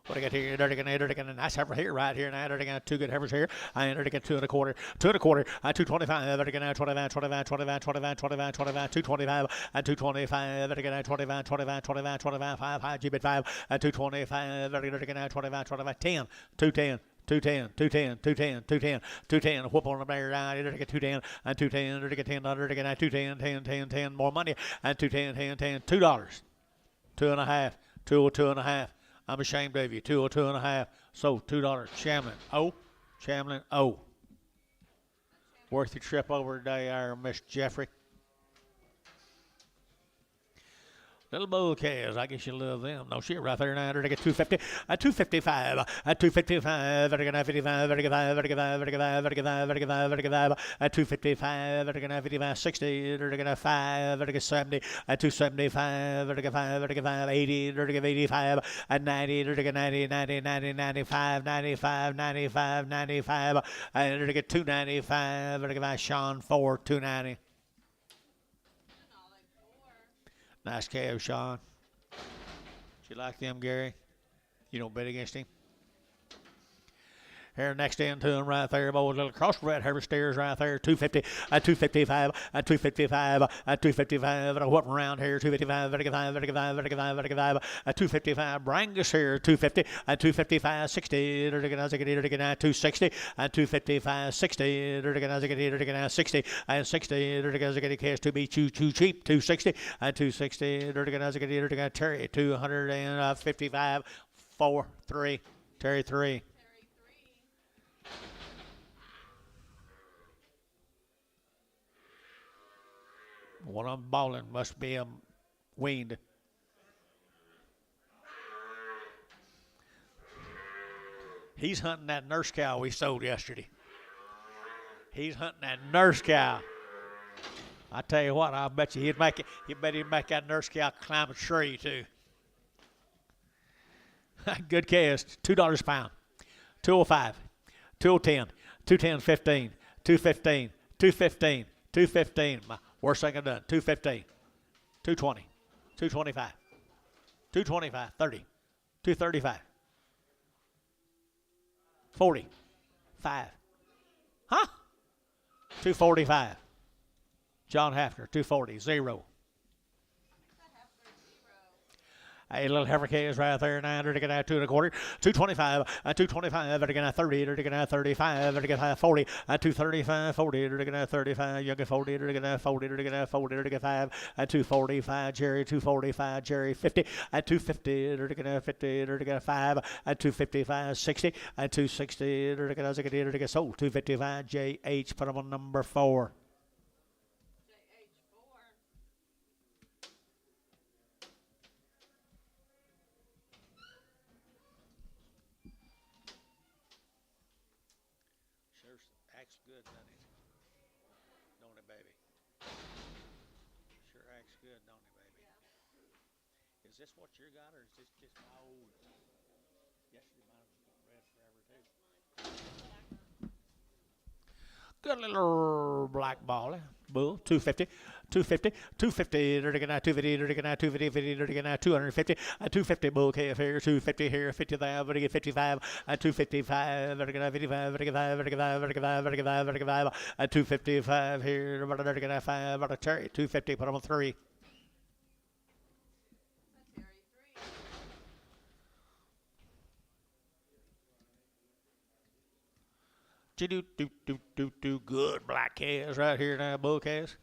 What I got here? They're going to a nice heifer here, right here now. They're going to 2 good heifers here. And they're going to 2 1/4, 2 1/4, 225. They're going to 25, 25, 25, 25, 25, 25, 225, and 225. They're going to 25, 25, 25, 25, 5, high, GB 5, and 225. They're going to 25, 25, 10, 210, 210, 210, 210, 210, 210. Whoop on the bear right. It'll get 210 and 210. It'll get $10. It'll get 210, 10, 10, 10. More money and 210, 10, 10. $2. 2.5. 202.5. I'm ashamed of you. 202.5. So $2. Chamlin. Oh. Chamlin. Oh. Worth your trip over today, there, Miss Jeffrey. Little bull calves, I guess you love them. No shit, right there now. They get 250, at 255, at 255, at 55, at 55, at 55, at 55, at 55, at 55, at 55, at 255, at 55, 60, at 5, at 70, at 275, at 5, at 55, 80, at 85, at 90, at 90, 90, 90, 95, 95, 95, 95, and at 295, at Sean 4, 290. Nice calf, Sean. Do you like them, Gary? You don't bet against him? Here next in to him right there, boys. Little crossbred heifer steers right there. 250, at 255, at 255, at 255. And a whoop around here. 255, at 55, at 55, at 55, at 55, at 255. Brangus here. 250, at 255, 60. 260, at 255, 60. 60, and 60. Cash to be too cheap. 260, at 260. Terry, 255, 4, 3. Terry, 3. One of them balling must be a weaned. He's hunting that nurse cow we sold yesterday. He's hunting that nurse cow. I tell you what, I bet you he'd make it. He bet he'd make that nurse cow climb a tree too. Good cast. $2 a pound. 205, 210, 210, 15, 215, 215, 215. Worst thing I've done. 215, 220, 225, 225, 30, 235, 40, 5. Huh? 245. John Hafner, 240, 0. A little heifer calves right there now. They're going to have 2 1/4, 225, 225. They're going to have 30. They're going to have 35. They're going to have 40, 235, 40. They're going to have 35. Younger 40. They're going to have 40. They're going to have 40. They're going to have 5 at 245. Jerry 245. Jerry 50 at 250. They're going to have 50. They're going to have 5 at 255. 60 at 260. They're going to get sold 255. JH put them on number 4. Acts good, doesn't it? Don't it, baby? Sure acts good, don't it, baby? Yeah. Is this what you got, or is this just my old? Yesterday mine was red forever too. Good little black ball, bull, 250. 250, 250, they're going to 250, they're going to 250, they're going to 250, 250 bull calf here, 250 here, 50 there, but 55, 255, they're going to 55, 55, 55, 55, 55, 55, 255 here, but they're going to 5, but a Terry, 250, put them on 3. Do good black calves right here now, bull calves.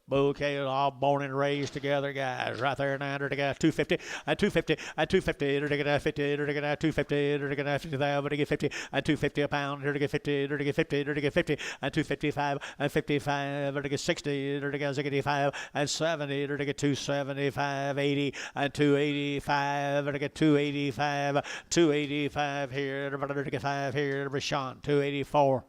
Bull calves all born and raised together, guys. Right there now, they're going to 250, at 250, at 250, they're going to 50, they're going to 250, they're going to 50, they're going to get 50, at 250 a pound, they're going to get 50, they're going to get 50, they're going to get 50, at 255, at 55, they're going to get 60, they're going to get 85, at 70, they're going to get 275, 80, at 285, they're going to get 285, 285 here, they're going to get 5 here, Rashawn, 284.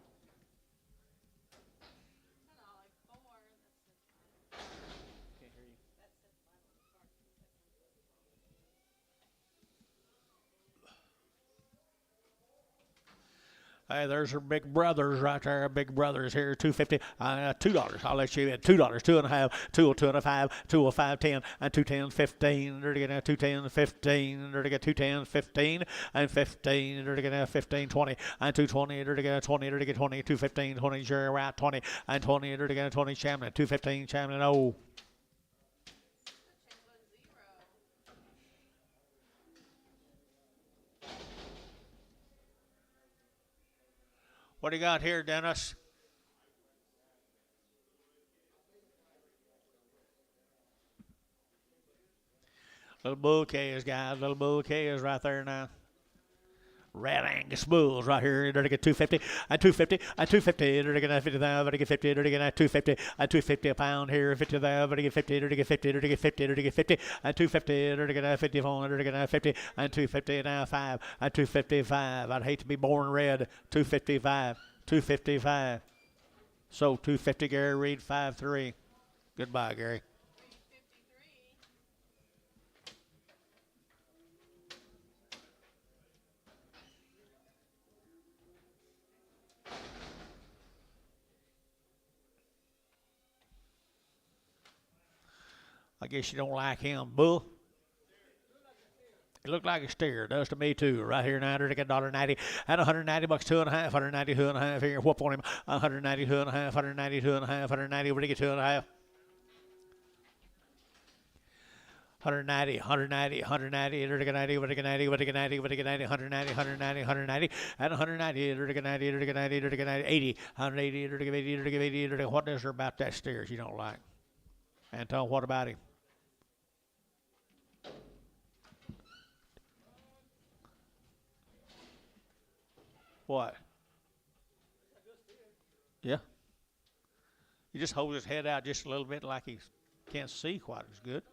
Hey, there's her big brothers right there. Big brothers here, $250, $2. I'll let you in. $2, 2.5, 2.25, 205, 10, and 210, 15. They're going to 210, 15. They're going to 210, 15, and 15. They're going to 15, 20, and 220. They're going to 20. They're going to 20, 215, 20. Jerry Wright, 20, and 20. They're going to 20. Chamlin, 215. Chamlin, oh. What do you got here, Dennis? Little bouquets, guys. Little bouquets right there now. Red Angus bulls right here. They're to get 250, at 250, at 250. They're to get 50. They're to get 50. They're to get 250, at 250 a pound here. 50. They're to get 50. They're to get 50. They're to get 50. They're to get 50, at 250. They're to get 50 phone. They're to get 50, and 250 now 5, at 255. I'd hate to be born red. 255, 255. So 250. Gary Reed 5-3. Goodbye, Gary. I guess you don't like him, bull. It looked like a steer. Does to me too. Right here now, to get $1.90 at 190 bucks, 2.5, 190, 2.5 here. Whoop on him. 190, 2.5, 190, 2.5, 190. Where do you get 2.5? 190, 190, 190, 190, 190, 190, 190, 190, 190, 190, and 190, 190, 190, 180, 180, 180, 180. What is there about that steers you don't like? Anton, what about him? What? Yeah. He just holds his head out just a little bit like he can't see quite as good.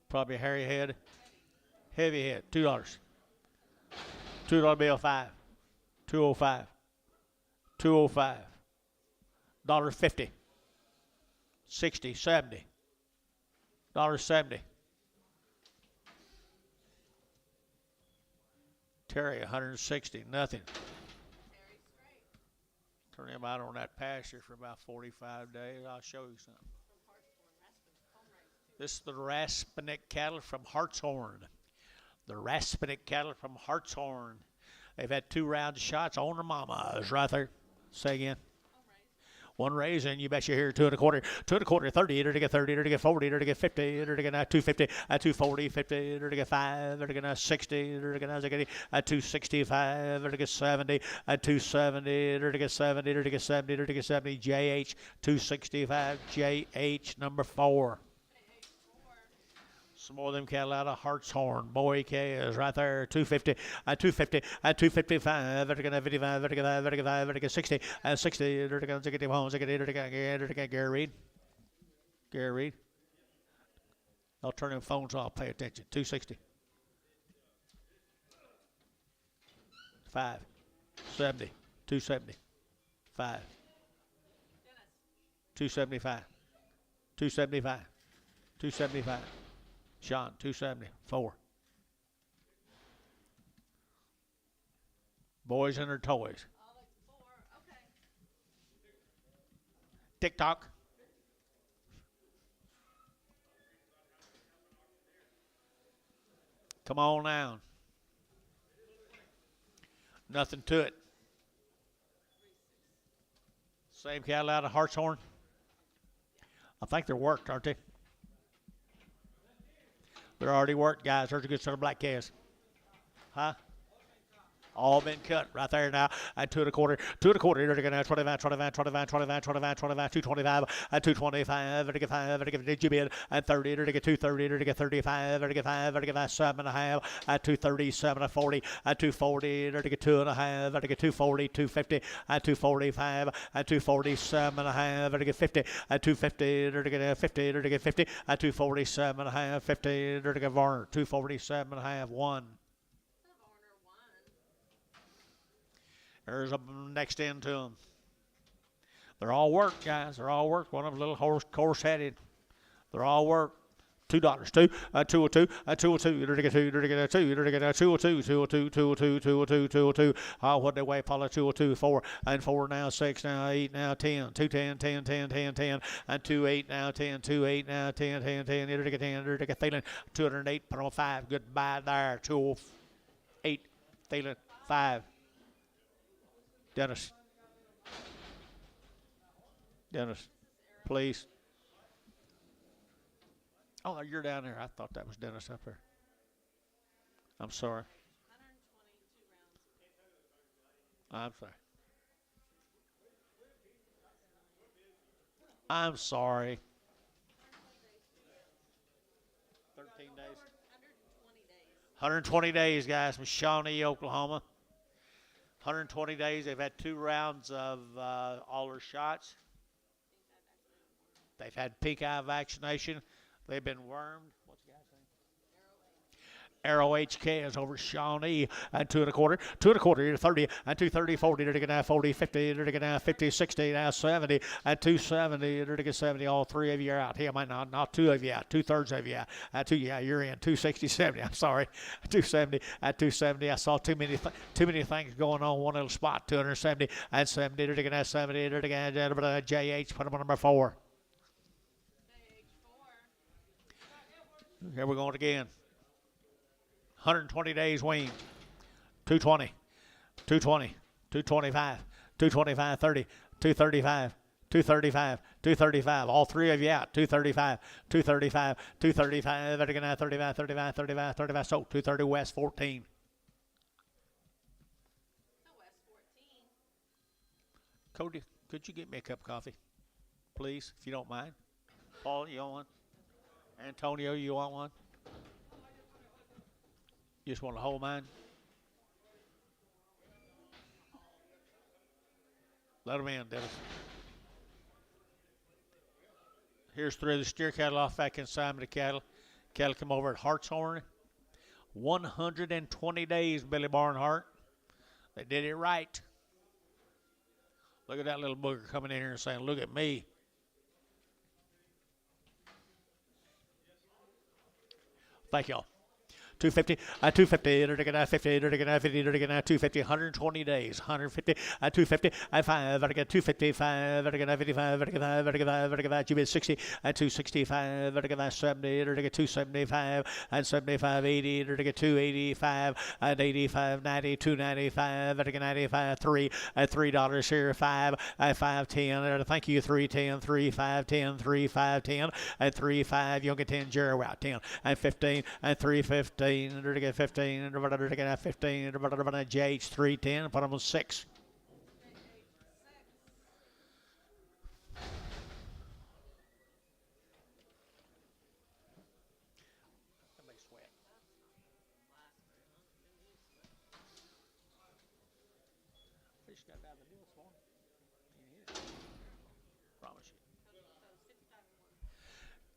Probably a hairy head. Heavy head. $2. $2 bill 5. 205. 205. $1.50. 60, 70. $1.70. Terry, 160, nothing. Turn him out on that pasture for about 45 days. I'll show you something. This is the Raspinick cattle from Hartshorn. The Raspinick cattle from Hartshorn. They've had 2 round shots on their mamas right there. Say again. One raise, and you bet you hear 2 1/4, 2 1/4, 30, to get 30, to get 40, to get 50, to get 250, at 240, 50, to get 5, to get 60, to get 265, to get 70, at 270, to get 70, to get 70, to get 70, JH 265, JH number 4. Some more of them cattle out of Hartshorn. Boy K is right there. 250, at 250, at 255, vertical 55, vertical 5, vertical 5, vertical 60, at 60, vertical 60 pounds, Gary Reed. Gary Reed. I'll turn them phones off. Pay attention. 260. 5. 70. 270. 5. 275. 275. 275. Sean, 270. 4. Boys and their toys. Okay. TikTok. Come on down. Nothing to it. Same cattle out of Hartshorn. I think they're worked, aren't they? They're already worked, guys. There's a good set of black calves. Huh? All been cut right there now at 2 1/4, 2 1/4. They're going to 25, 25, 25, 25, 25, 25, 225, at 225, they're going to 5, they're going to get bid at 30, they're going to get 230, they're going to get 35, they're going to get 5, they're going to get 7.5, at 237, at 40, at 240, they're going to get 2.5, they're going to get 240, 250, at 245, at 247.5, they're going to get 50, at 250, they're going to get 50, they're going to get 50, at 247.5, 50, they're going to get Varner, 247.5, 1. There's a next end to them. They're all worked, guys. They're all worked. One of them a little coarse-headed. They're all worked. $2. 202. 202. You're to get 2. You're to get 2. You're to get 202. 202. 202. 202. 202. What they weigh? Paula 202. 4 and 4 now. 6 now. 8 now. 10. 210. 10. 10. 10. 10 and 28 now. 10. 28 now. 10. 10. 10. You're to get 10. You're to get Thielen. 208.5. Goodbye there. 208. Thielen 5. Dennis. Dennis, please. Oh, you're down there. I thought that was Dennis up there. I'm sorry. 122 rounds. I'm sorry. I'm sorry. 13 days. 120 days, guys, from Shawnee, Oklahoma. 120 days. They've had 2 rounds of all their shots. They've had pink eye vaccination. They've been wormed. What's the guy's name? Arrow HK is over Shawnee and 2 1/4, 2 1/4 to 30 and 230, 40, they're now 40, 50, they're now 50, 60, now 70 and 270, they're going 70. All 3 of you are out. Here, might not 2 of you out, 2/3 of you out. 2, yeah, you're in 260, 70. I'm sorry, 270 at 270. I saw too many things going on one little spot. 270 and 70, they're going 70, they're going JH. Put them on number 4. Here we're going again. 120 days weaned. 220, 220, 225, 225, 30, 235, 235, 235. All 3 of you out. 235, 235, 235. They're going 35, 35, 35, 35. So 230 West 14. Cody, could you get me a cup of coffee, please, if you don't mind? Paul, you want one? Antonio, you want one? You just want to hold mine? Let them in, Dennis. Here's 3 of the steer cattle off that consignment of cattle. Cattle come over at Hartshorn. 120 days, Billy Barnhart. They did it right. Look at that little booger coming in here and saying, look at me. Thank y'all. 250, 250, they're going 50, they're going 50, they're going 250, 120 days, 150, 250, 5, they're going 255, they're going 55, they're going 5, they're going 5, they're going 5, 60, 265, they're going 70, they're going 275, 75, 80, they're going 285, 85, 90, 295, they're going 95, 3, $3 here, 5, 5, 10, thank you, 3, 10, 3, 5, 10, 3, 5, 10, 3, 5, you'll get 10, zero out, 10, 15, 3, 15, they're to get 15, they're to get 15, they're to JH 310, put them on 6. Fish got out of the deal this morning. Promise you.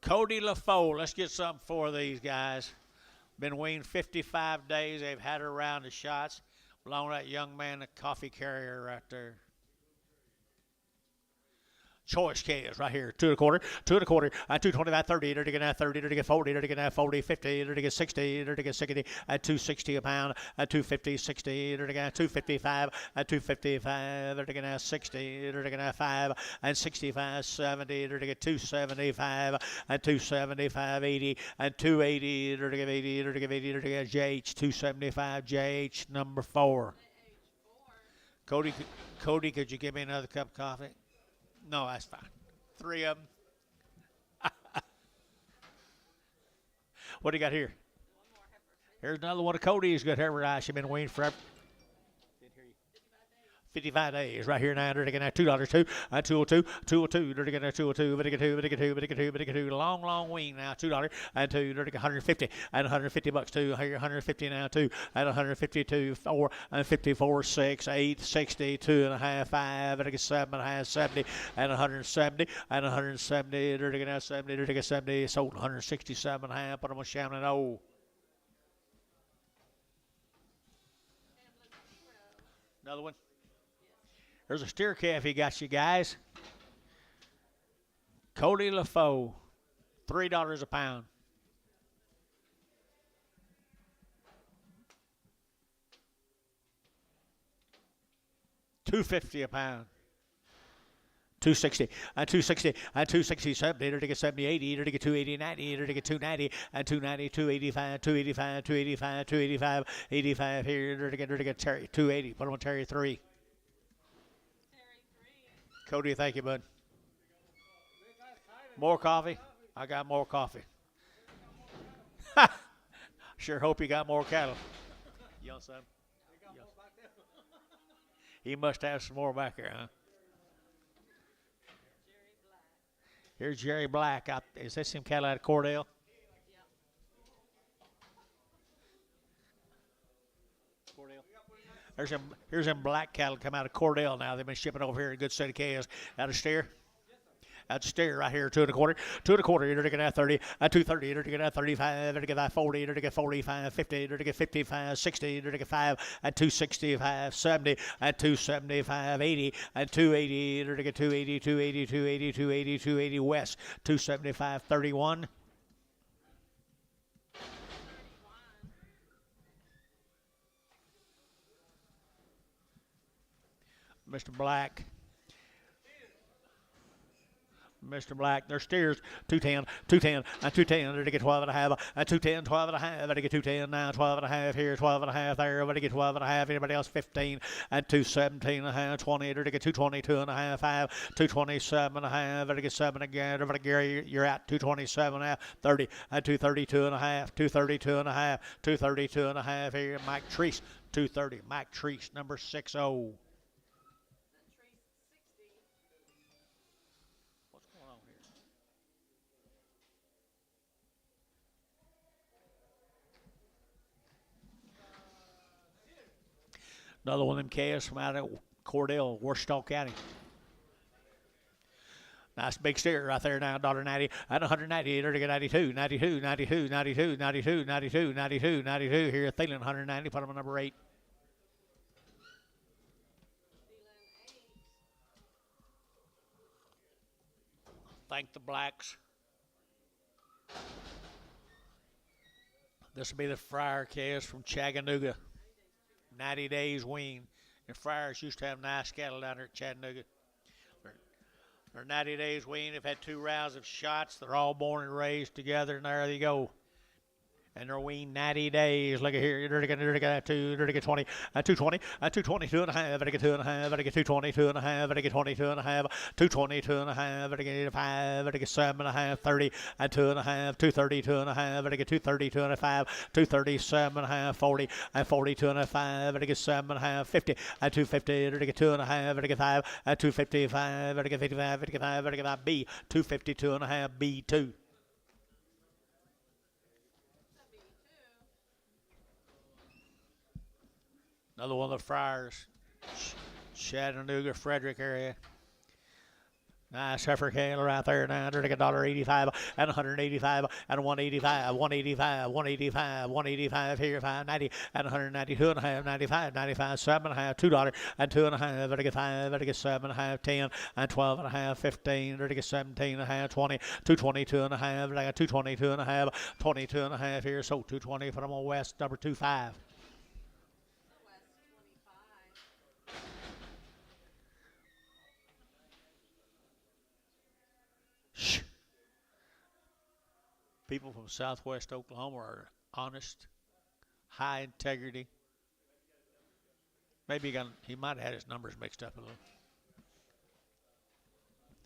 Cody LaFoe, let's get something for these guys. Been weaned 55 days. They've had her around the shots. Belong to that young man, the coffee carrier right there. Choice case right here. 2 1/4, 2 1/4, 225, 30, they're to get 30, they're to get 40, they're to get 40, 50, they're to get 60, they're to get 60, at 260 a pound, at 250, 60, they're to get 255, at 255, they're to get 60, they're to get 5, and 65, 70, they're to get 275, at 275, 80, and 280, they're to get 80, they're to get 80, they're to get JH 275, JH number 4. Cody, could you give me another cup of coffee? No, that's fine. 3 of them. What do you got here? Here's another one of Cody's good heifer eyes. She's been weaned forever. 55 days right here now. They're taking $2, 202, 202. They're taking 202, but they get 2, long wean now. $2 and 2. They're taking 150 and $150 too. Here 150 now too. At 152, 4 and 54, 6, 8, 60, 2.5, 5. They're taking 7.5, 70 and 170 and 170. They're taking 70. They're taking 70. Sold 167.5. Put them on Shannon O. Another one. There's a steer calf he got you guys. Cody LaFoe, $3 a pound. $2.50 a pound. 260 and 260 and 260 70 to get 70 80 to get 280 90 to get 290 and 290 285 285 285 285 85 here to get Terry 280. Put him on Terry 3. Cody, thank you, bud. More coffee? I got more coffee. Sure hope you got more cattle. You want some? He must have some more back there, huh? Here's Jerry Black. Is this him cattle out of Cordell? Here's them black cattle come out of Cordell now. They've been shipping over here in good steady calves. Out of steer. Out of steer right here, 2 1/4. 2 1/4, you're looking at 30. At 230, you're looking at 35. You're looking at 40. You're looking at 45, 50. You're looking at 55, 60. You're looking at 5. At 265, 70. At 275, 80. At 280, you're looking at 280, 280, 280, 280, 280 West. 275, 31. Mr. Black. Mr. Black, their steers, 210, 210, and 210, they're to get 12 and a half, and 210, 12 and a half, they're to get 210 now, 12 and a half here, 12 and a half there, they're to get 12 and a half, anybody else 15, and 217 and a half, 20, they're to get 222 and a half, 5, 227 and a half, they're to get 7 again, everybody, Gary, you're at 227 and a half, 30, and 232 and a half, 232 and a half, 232 and a half here, Mike Treese, 230, Mike Treese, number 60. Another one of them calves from out of Cordell, Wichita County. Nice big steer right there now, $1.90 and 190. They're to get 92, 92, 92, 92, 92, 92, 92, 92. Here, Thielen, 190. Put him on number 8. Thank the blacks. This will be the Friar calves from Chattanooga. 90 days weaned. And Friars used to have nice cattle down there at Chattanooga. They're 90 days weaned. They've had 2 rounds of shots. They're all born and raised together, and there they go. And they're weaned 90 days. Look at here. They're going to get 2, they're going to get 20, 220, 222 and a half, they're going to get 2 and a half, they're going to get 222 and a half, they're going to get 22 and a half, 222 and a half, they're going to get 5, they're going to get 7 and a half, 30, and 2 and a half, 232 and a half, they're going to get 232 and a 5, 237 and a half, 40, and 42 and a 5, they're going to get 7 and a half, 50, and 250, they're going to get 2 and a half, they're going to get 5, and 255, they're going to get 55, 55, they're going to get B, 252 and a half, B2. Another one of the Friars, Chattanooga, Frederick area. Nice heifer cattle right there now. They're like $1.85 and 185 and 185, 185, 185, 185 here, 590 and 192 and a half, 95, 95, 7 and a half, $2 and 2 and a half. They're like 5, they're like 7 and a half, 10 and 12 and a half, 15. They're like 17 and a half, 20, 222 and a half. They're like 222 and a half, 22 and a half here. So 220 for them on West, number 25. People from southwest Oklahoma are honest, high integrity. Maybe he might have had his numbers mixed up a little.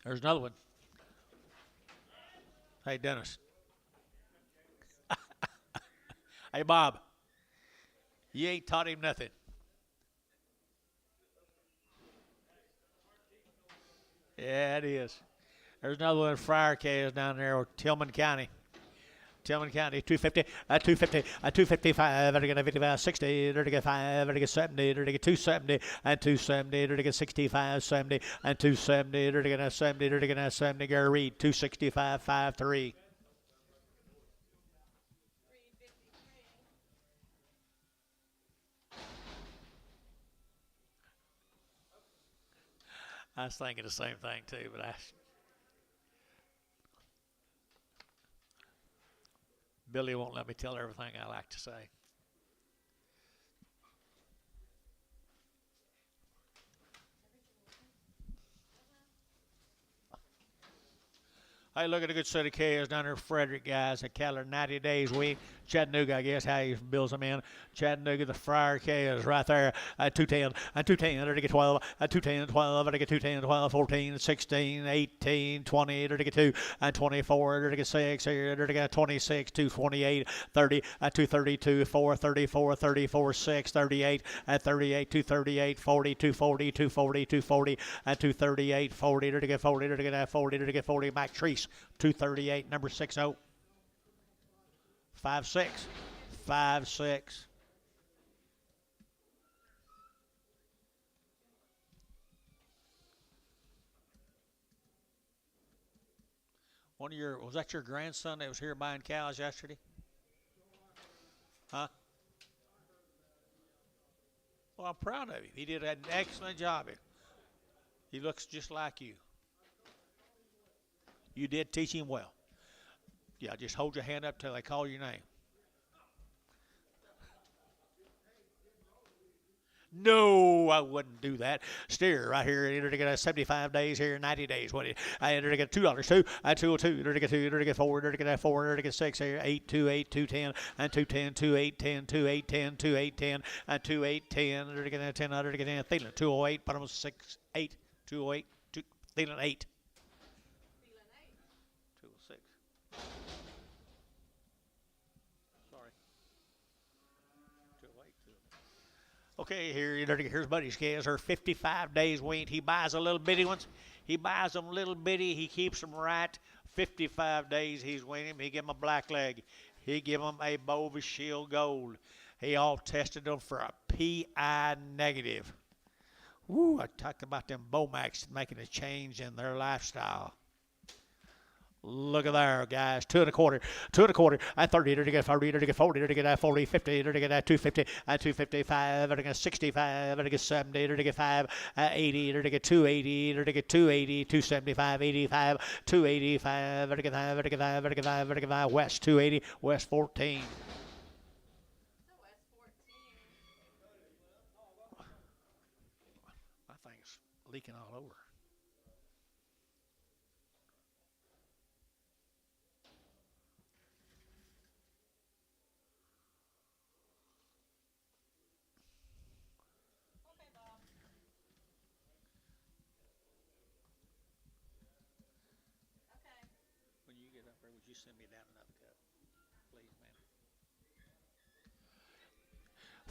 There's another one. Hey, Dennis. Hey, Bob. You ain't taught him nothing. Yeah, it is. There's another one of Friar calves down there, or Tillman County. Tillman County, 250, 250, 255, they're going to 55, 60, they're to get 5, they're to get 70, they're to get 270, and 270, they're to get 65, 70, and 270, they're to get 70, they're to get 70, Gary Reed, 265, 53. I was thinking the same thing too, but Billy won't let me tell everything I like to say. Hey, look at a good set of calves down there, Frederick, guys. A cattle 90 days weaned. Chattanooga, I guess, how he builds them in. Chattanooga, the Friar K is right there at 210, at 210, to get 12, at 210, 12, to get 210, 12, 14, 16, 18, 20, to get 2, at 24, to get 6, to get 26, 228, 30, at 232, 4, 34, 34, 6, 38, at 38, 238, 40, 240, 240, 240, at 238, 40, to get 40, to get 40, to get 40, Mac Treese, 238, number 60. 5-6. 5-6. Was that your grandson that was here buying cows yesterday? Huh? Well, I'm proud of him. He did an excellent job. He looks just like you. You did teach him well. Yeah, just hold your hand up till they call your name. No, I wouldn't do that. Steer right here. Enter to get 75 days here, 90 days. What? I enter to get $2. 2. I 202. Enter to get 2. Enter to get 4. Enter to get 4. Enter to get 6 here. 8, 2, 8, 210. And 210, 2, 8, 10, 2, 8, 10, 2, 8, 10. And 2, 8, 10. Enter to get 10. Enter to get 10. Thielen 208. Bottom 6, 8, 208. Thielen 8. 206. Sorry. 208. Okay, here's Buddy's calves. Her 55 days weaned. He buys a little bitty ones. He buys them little bitty. He keeps them right. 55 days he's weaned him. He give him a black leg. He give him a Bova Shield Gold. He all tested them for a PI negative. Woo, I talked about them Bomacs making a change in their lifestyle. Look at there, guys. 2 1/4, 2 1/4. At 30, to get 40, to get 40, to get 40, 50, to get 250, at 255, to get 65, to get 70, to get 5, 80, to get 280, to get 280, 275, 85, 285, to get 5, to get 5, to get 5, to get 5. West 280, West 14. My thing's leaking all over. When you get up there, would you send me down another cup, please, man?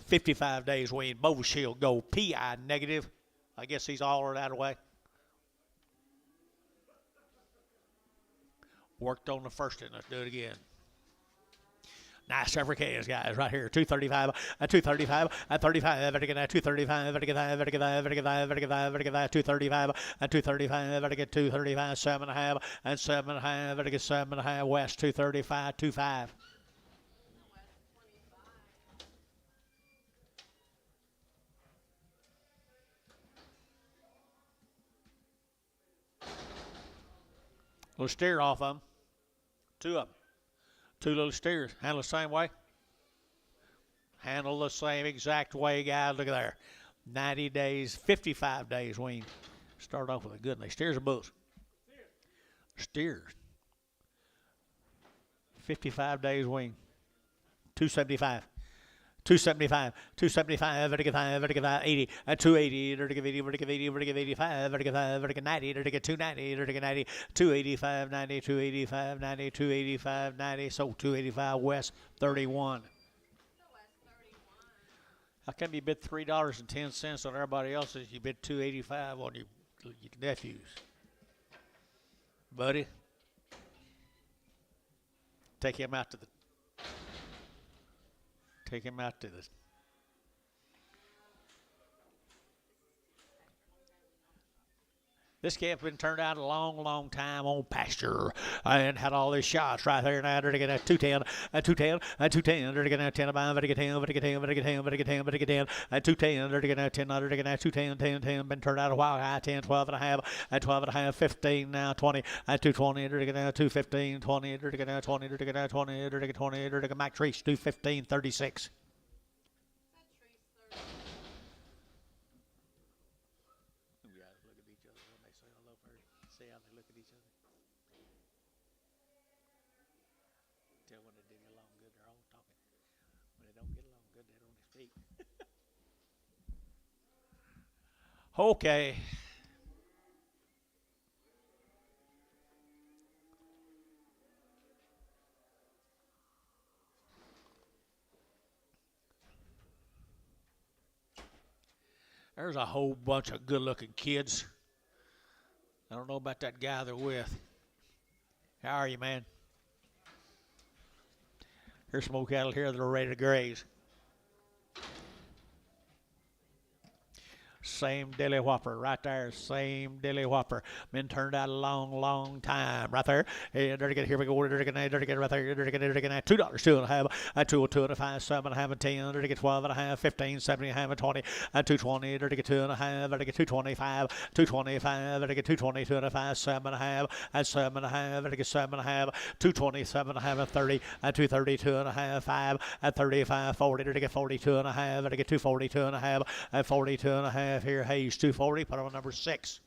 55 days weaned. Bova Shield Gold. PI negative. I guess he's all that away. Worked on the first one. Let's do it again. Nice every case, guys, right here. 235, 235, 35, 235, 235, 235, 7.5, and 7.5, 7.5, West 235, 25. Little steer off of them. 2 of them. 2 little steers. Handle the same way. Handle the same exact way, guys. Look at there. 90 days, 55 days weaned. Start off with a good one. Steers or bulls? Steers. 55 days weaned. 275. 275, 275, 80, 280, 85, 90, 290, 90, 285, 90, 285, 90, 285, 90, so 285 West 31. How come you bid $3.10 on everybody else's? You bid $2.85 on your nephews, buddy. Take him out to the. Take him out to the. This calf's been turned out a long, long time on pasture and had all these shots right there. Now to get a 210, a 210, a 210, to get a 10, about to get 10, to get 10, to get 10, to get 10, to get 10, a 210, to get a 10, to get a 210, 10, 10, been turned out a while. High 10, 12 and a half, at 12 and a half, 15 now, 20, at 220, to get a 215, 20, to get a 20, to get a 20, to get 20, to get Mac Treese, 215, 36. See how they look at each other. Tell when they dig along good, they're all talking. don't get along good. They don't speak. Okay. There's a whole bunch of good-looking kids. I don't know about that guy they're with. How are you, man? Here's some old cattle here that are ready to graze. Same dilly whopper right there. Same dilly whopper. Been turned out a long, long time right there. And here we go. Dirty get right there. Dirty get $2, 2.5, and 2.25, 7.5, and 10. Dirty get 12.5, 15, 17.5, and 20, and 2.20. Dirty get 2.5. Dirty get 2.25, 2.25. Dirty get 2.20, 2.5, 7.5, and 7.5. Dirty get 7.5, 2.20, 7.5, and 30, and 2.30, 2.5, 5, and 35, 40. Dirty get 42.5. Dirty get 2.40, 2.5, and 42.5. Here, Hayes 240, put on number 6.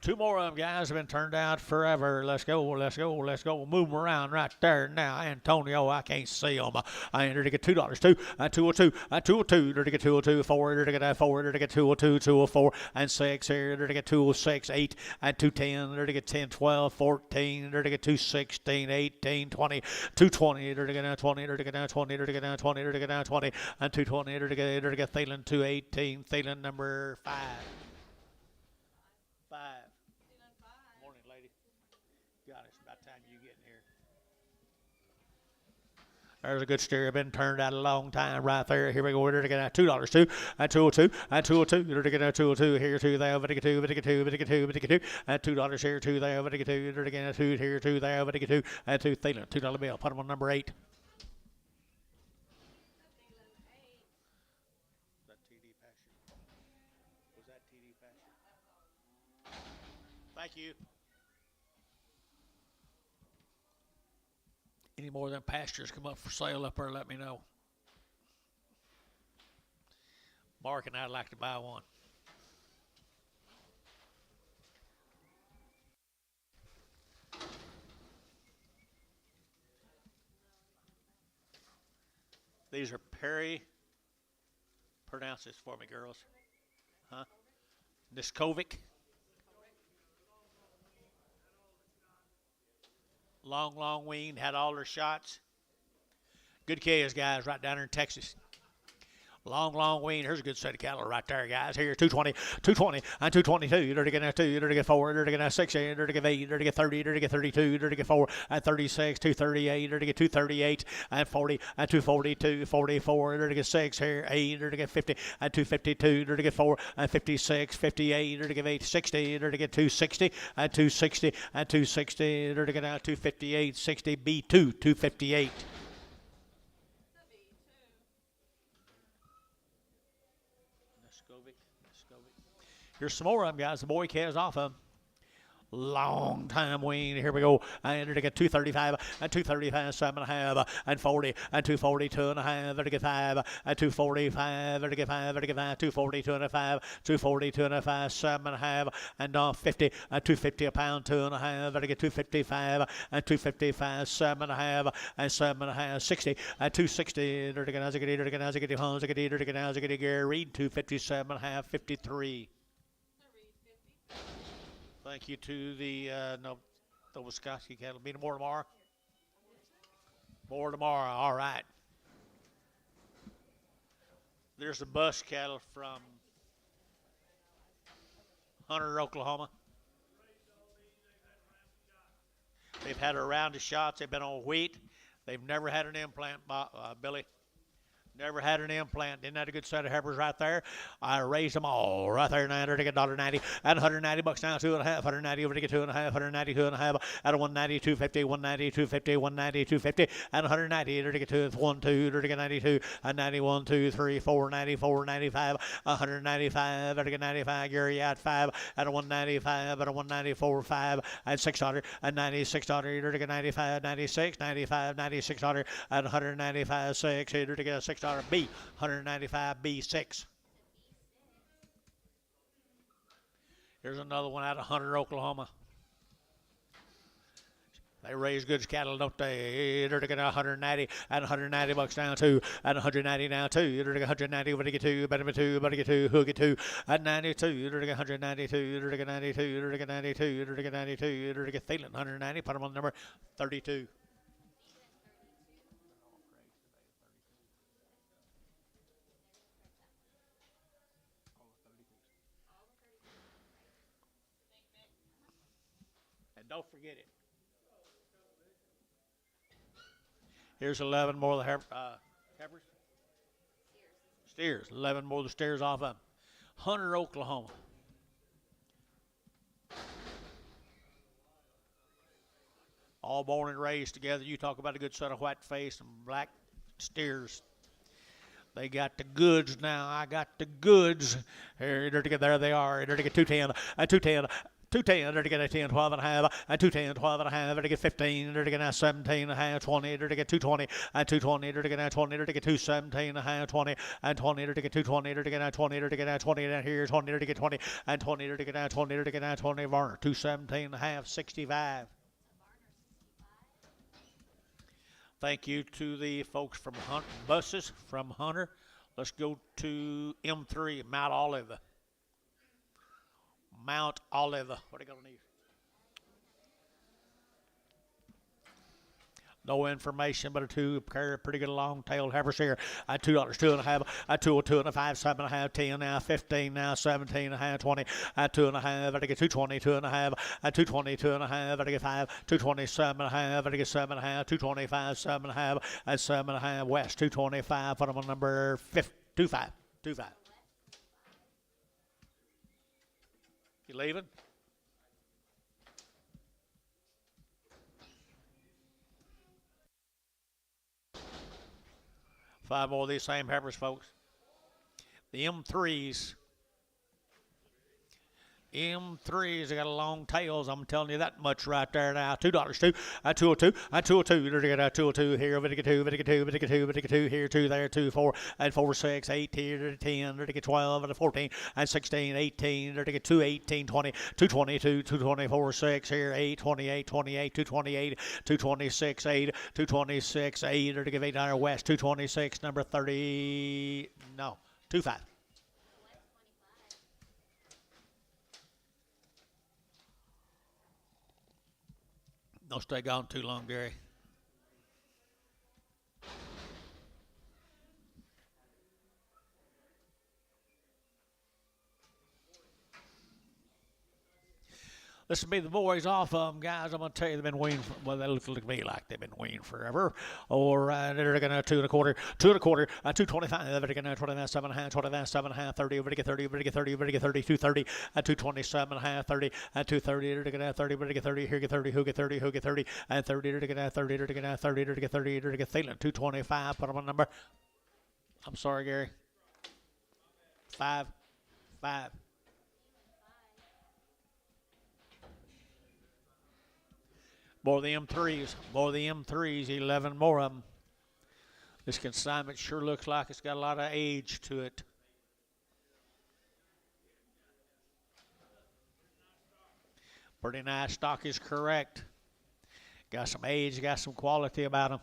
Two more of them guys have been turned out forever. Let's go, let's go, let's go. Move them around right there now. Antonio, I can't see them. I entered to get $2, 2, and 202, and 202, to get 202, 4, to get 4, to get 202, 204, and 6 here, to get 206, 8, and 210, to get 10, 12, 14, to get 216, 18, 20, 220, to get 20, to get 20, to get 20, to get 20, and 220, to get Thielen 218, Thielen number 5. 5. Morning, lady. God, it's about time you get in here. There's a good steer. Been turned out a long time right there. Here we go. We're to get $2, 2, and 202, and 202. We're to get 202 here, 2 there, over to get 2, over to get 2, over to get 2, over to get 2, and $2 here, 2 there, over to get 2, over to get 2 here, 2 there, over to get 2, and 2 Thielen, $2 bill. Put them on number 8. Was that TD Pasture? Was that TD Pasture? Thank you. Any more of them pastures come up for sale up there, let me know. Mark and I'd like to buy one. These are Perry. Pronounce this for me, girls. Huh? Niskovic. Long weaned, had all their shots. Good calves, guys, right down there in Texas. Long weaned. Here's a good set of cattle right there, guys. Here, 220, and 222. You're to get 2, you're to get 4, you're to get 6, you're to get 8, you're to get 30, you're to get 32, you're to get 4, and 36, 238, you're to get 238, and 40, and 242, 44, you're to get 6 here, 8, you're to get 50, and 252, you're to get 4, and 56, 58, you're to get 8, 60, you're to get 260, and 260, and 260, you're to get 258, 60, B2, 258. Here's some more of them, guys. The boy calves off of them. Long time weaned. Here we go. I entered to get 235, and 235, 7.5, and 40, and 240, 2.5, to get 5, and 245, to get 5, to get 5, 240, 2.5, 240, 2.5, 7.5, and 50, and 250 a pound, 2.5, to get 255, and 255, 7.5, and 7.5, 60, and 260, to get Gary, 257.5, 53. Thank you to the Wisconsin cattle. Be more tomorrow. More tomorrow. All right. There's the bus cattle from Hunter, Oklahoma. They've had a round of shots. They've been on wheat. They've never had an implant, Billy. Never had an implant. Isn't that a good set of heifers right there? I raised them all right there. $9 to get $1.90 and $190 now. 2.5, $190 over to get 2.5, $190, 2.5 at a $190, $250, $190, $250, $190, $250, and $190 to get 2, 1, 2 to get 92, and 91, 2, 3, 4, 94, 95, $195 to get 95. Gary at 5 at a $195 at a $194, 5 and $600 and $96 to get 95, 96, 95, $96 at $195, 6 to get a $6 B, 195 B6. Here's another one out of Hunter, Oklahoma. They raise goods cattle, don't they? They're taking 190 and 190 bucks down two, and 190 now two. They're taking 190 over to get two, better two, better get two, hook it two, and 92. They're taking 192. They're taking 92. They're taking 92. They're taking 92. They're taking Thielen 190. Put them on number 32. And don't forget it. Here's 11 more of the heifers. Steers. 11 more of the steers off of them. Hunter, Oklahoma. All born and raised together. You talk about a good set of white face and black steers. They got the goods now. I got the goods. Here they are. They're to get 210, 210. 210, they're to get a 10, 12 and a half, and 210, 12 and a half, they're to get 15, they're to get 17 and a half, 20, they're to get 220, and 220, they're to get 20, they're to get 217 and a half, 20, and 20, they're to get 220, they're to get 20, they're to get 20 down here, 20, they're to get 20, and 20, they're to get 20, they're to get 20, Varner, 217 and a half, 65. Thank you to the folks from buses from Hunter. Let's go to M3, Mount Olive. Mount Olive. What are you going to need? No information, but a pretty good long-tailed heifers here. At $2, 2.5, at 202 and a 5, 7.5, 10 now, 15 now, 17 and a half, 20, at 2.5, I get 220, 2.5, at 220, 2.5, I get 5, 227 and a half, I get 7.5, 225, 7.5, at 7.5, West, 225, put them on number 25. You leaving? Five more of these same heifers, folks. The M3s. M3s, they got long tails. I'm telling you that much right there now. $2, two. At 202, at 202. They're going to get 202 here, Vitica 2, Vitica 2, Vitica 2, Vitica 2 here, 2 there, 2, 4, and 4, 6, 8 here, 10, they're going to get 12, and 14, and 16, 18, they're going to get 2, 18, 20, 222, 224, 6 here, 8, 28, 28, 228, 226, 8, 226, 8, they're going to give 8 down West, 226, number 30, no, 25. Don't stay gone too long, Gary. This will be the boys off of them, guys. I'm going to tell you, they've been weaned. Well, they look to me like they've been weaned forever. Or they're going to 2 1/4, 2 1/4, 225. They're going to 27 and a half, 27 and a half, 30. Over to get 30, over to get 30, over to get 30, 230, 227 and a half, 30, 230. They're going to 30, over to get 30. Here get 30, who get 30, who get 30, and 30. They're going to 30, they're going to 30, they're going to get 30, they're going to get Thielen, 225. Put them on number. I'm sorry, Gary. 5. More of the M3s, 11 more of them. This consignment sure looks like it's got a lot of age to it. Pretty nice stock is correct. Got some age, got some quality about them.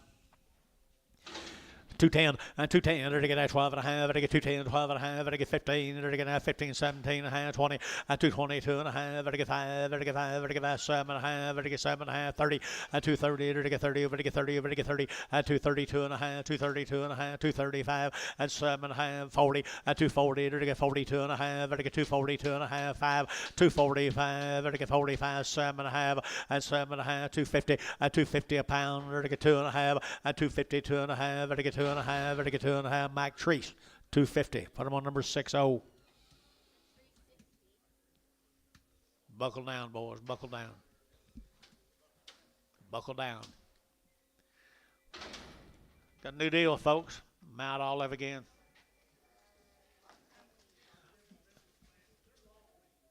210, and 210, they're to get 12 and a half, they're to get 210, 12 and a half, they're to get 15, they're to get 15, 17 and a half, 20, and 222 and a half, they're to get 5, they're to get 5, they're to get 7 and a half, they're to get 7 and a half, 30, and 230, they're to get 30, over to get 30, over to get 30, and 232 and a half, 232 and a half, 235, and 7 and a half, 40, and 240, they're to get 42 and a half, they're to get 242 and a half, 5, 245, they're to get 45, 7 and a half, and 7 and a half, 250, and 250 a pound, they're to get 2 and a half, and 252 and a half, they're to get 2 and a half, they're to get 2 and a half, Mike Treese, 250. Put him on number 60. Buckle down, boys. Buckle down. Buckle down. Got a new deal, folks. Mount Olive again.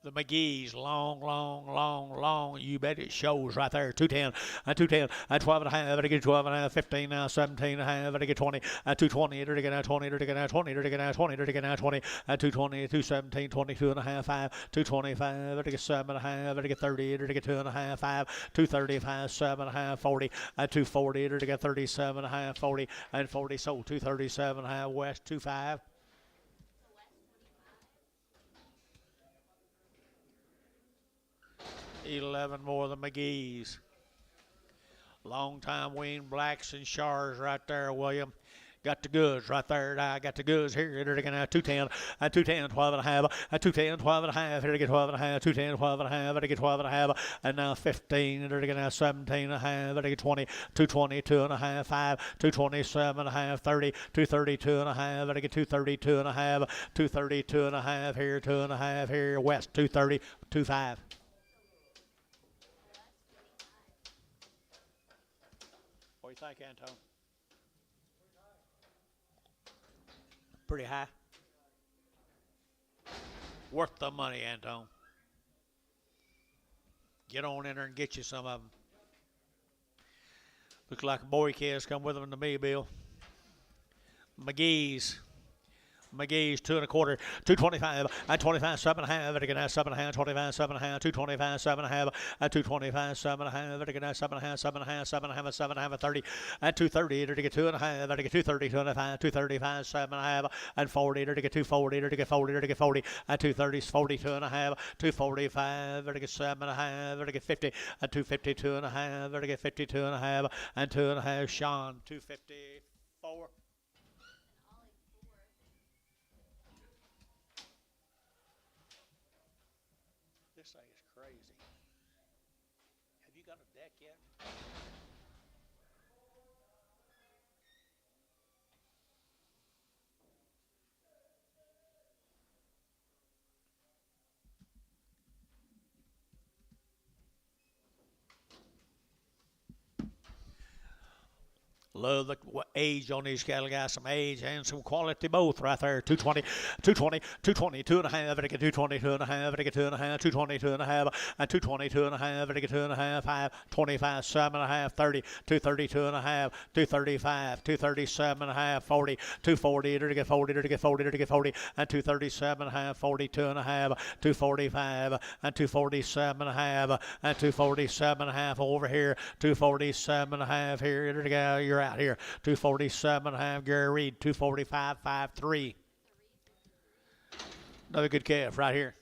The McGee's long, long, long, long. You bet it shows right there. 210, 210, 12 and a half. Better get 12 and a half. 15 now, 17 and a half. Better get 20, 220. Better get now 20. Better get now 20. Better get now 20. Better get now 20. 220, 217, 22 and a half. 5, 225. Better get 7 and a half. Better get 30. Better get 2 and a half. 5, 235, 7 and a half. 40, 240. Better get 37 and a half. 40 and 40. Sold 237 and a half. West 25. 11 more than McGee's. Long time Weaned blacks and Shars right there, William. Got the goods right there. I got the goods here. They're going to 210, 210, 12 and a half, 210, 12 and a half. Here to get 12 and a half, 210, 12 and a half. Here to get 12 and a half, and now 15. They're going to 17 and a half. Here to get 20, 220, 2 and a half, 5, 227 and a half, 30, 232 and a half. Here to get 232 and a half, 232 and a half. Here 2 and a half. Here West 230, 25. What do you think, Anton? Pretty high. Worth the money, Anton. Get on in there and get you some of them. Looks like a boy kid's come with them to me, Bill. McGee's 2 and a quarter, 225, 25, 7 and a half, again, 7 and a half, 25, 7 and a half, 225, 7 and a half, 225, 7 and a half, again, 7 and a half, 7 and a half, 7 and a half, 7 and a half, 30, 230, to get 2 and a half, to get 230, 25, 235, 7 and a half, and 40, to get 240, to get 40, to get 40, 230, 42 and a half, 245, to get 7 and a half, to get 50, 252 and a half, to get 52 and a half, and 2 and a half, Sean, 254. This thing is crazy. Have you got a deck yet? Love the age on these cattle, guys. Some age and some quality both right there. 220, 220, 220, 2 and a half. I get 220, 2 and a half. I get 2 and a half. 220, 2 and a half. And 220, 2 and a half. I get 2 and a half. 5, 25, 7 and a half. 30, 232 and a half. 235, 237 and a half. 40, 240. To get 40. To get 40. To get 40. And 237 and a half. 42 and a half. 245 and 247 and a half. And 247 and a half over here. 247 and a half here. You're out here. 247 and a half. Gary Reed. 245, 5-3. Another good calf right here.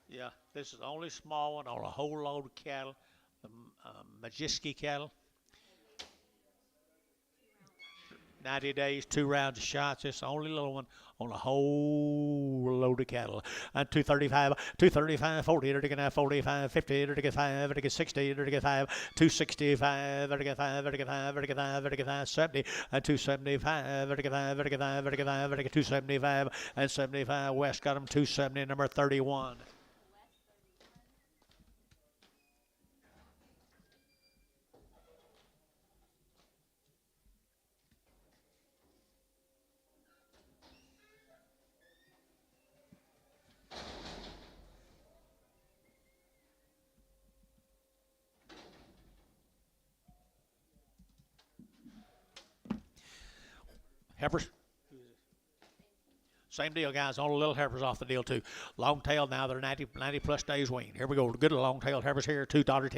Yeah, this is the only small one on a whole load of cattle. The Majiski cattle. 90 days, 2 rounds of shots. It's the only little one on a whole load of cattle. And 235, 40, to get 45, 50, to get 5, to get 60, to get 5, 265, to get 5, to get 5, to get 5, to get 5, 70, and 275, to get 5, to get 5, to get 5, to get 275, and 75. West got them 270, number 31. Heifers. Same deal, guys. All the little heifers off the deal, too. Long tail now, they're 90 plus days weaned. Here we go. Good long tailed heifers here. $2.10,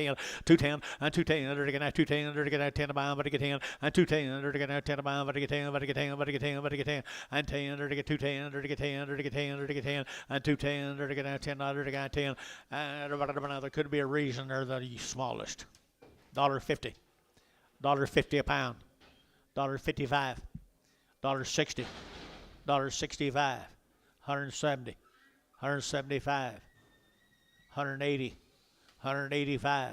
210, and 210. They're getting 210. They're getting 10 a pound, but to get 10, and 210. They're getting 10 a pound, but to get 10, but to get 10, but to get 10, but to get 10, and 10. They're to get 210. They're to get 10. They're to get 10. They're to get 10, and 210. They're to get 10. They're to get 10. And there could be a reason they're the smallest. $1.50. $1.50 a pound. $1.55. $1.60. $1.65, 170, 175, 180, 185,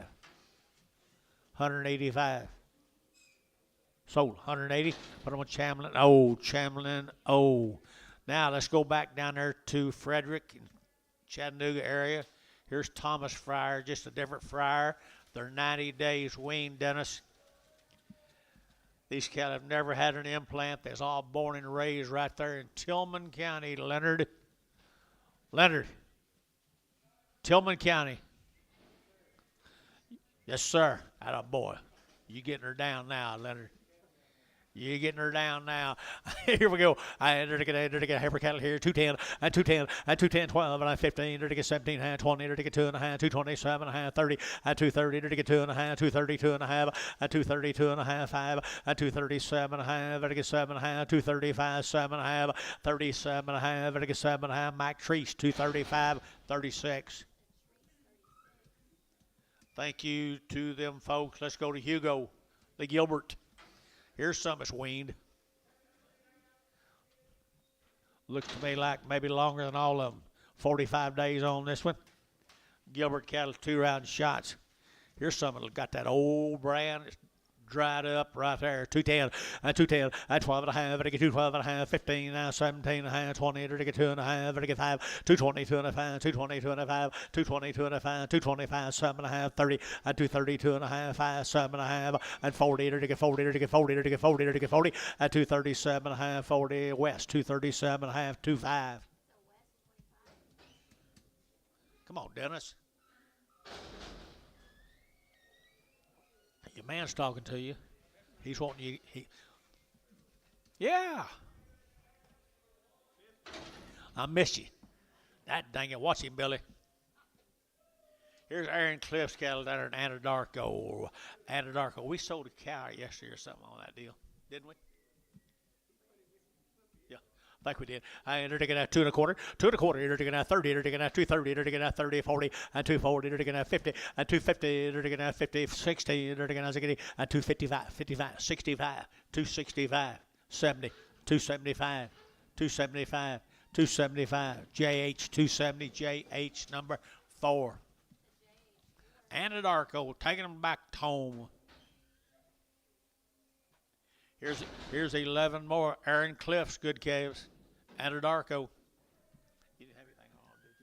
185. Sold 180. Put them on Chamlin. Oh, Chamlin. Oh. Now let's go back down there to Frederick, Chattanooga area. Here's Thomas Fryer, just a different Fryer. They're 90 days weaned, Dennis. These cattle have never had an implant. They're all born and raised right there in Tillman County, Leonard. Leonard. Tillman County. Yes, sir. Atta boy. You getting her down now, Leonard. You're getting her down now. Here we go. I enter to get heifer cattle here. 210 and 210 and 210, 12 and 15. To get 17 and 20. To get 2 and a half, 227 and a half, 30 and 230. To get 2 and a half, 232 and a half, and 232 and a half, 5 and 237 and a half. To get 7 and a half, 235, 7 and a half, 37 and a half. To get 7 and a half. Mike Treese, 235, 36. Thank you to them folks. Let's go to Hugo, the Gilbert. Here's some that's weaned. Looks to me like maybe longer than all of them. 45 days on this one. Gilbert cattle, 2-round shots. Here's some that got that old brand. It's dried up right there. 210 and 210 and 12 and a half. To get 12 and a half, 15 now, 17 and a half, 20. To get 2 and a half. To get 5, 222 and a half, 222 and a half, 222 and a half, 225, 7 and a half, 30 and 232 and a half, 5, 7 and a half, and 40. To get 40. To get 40. To get 40. To get 40 and 237 and a half, 40. West 237 and a half, 25. Come on, Dennis. Your man's talking to you. He's wanting you. Yeah. I miss you. That dang it. Watch him, Billy. Here's Aaron Cliff's cattle down there in Anadarko. Anadarko. We sold a cow yesterday or something on that deal, didn't we? I think we did. I entered to get at 2 1/4, 2 1/4, entered to get at 30, entered to get at 230, entered to get at 30, 40, and 240, entered to get at 50, and 250, entered to get at 50, 60, entered to get at 255, 55, 65, 265, 70, 275, 275, 275, JH 270, JH number 4. Anadarko, taking them back home. Here's 11 more. Aaron Cliff's good calves. Anadarko. You didn't have anything on, did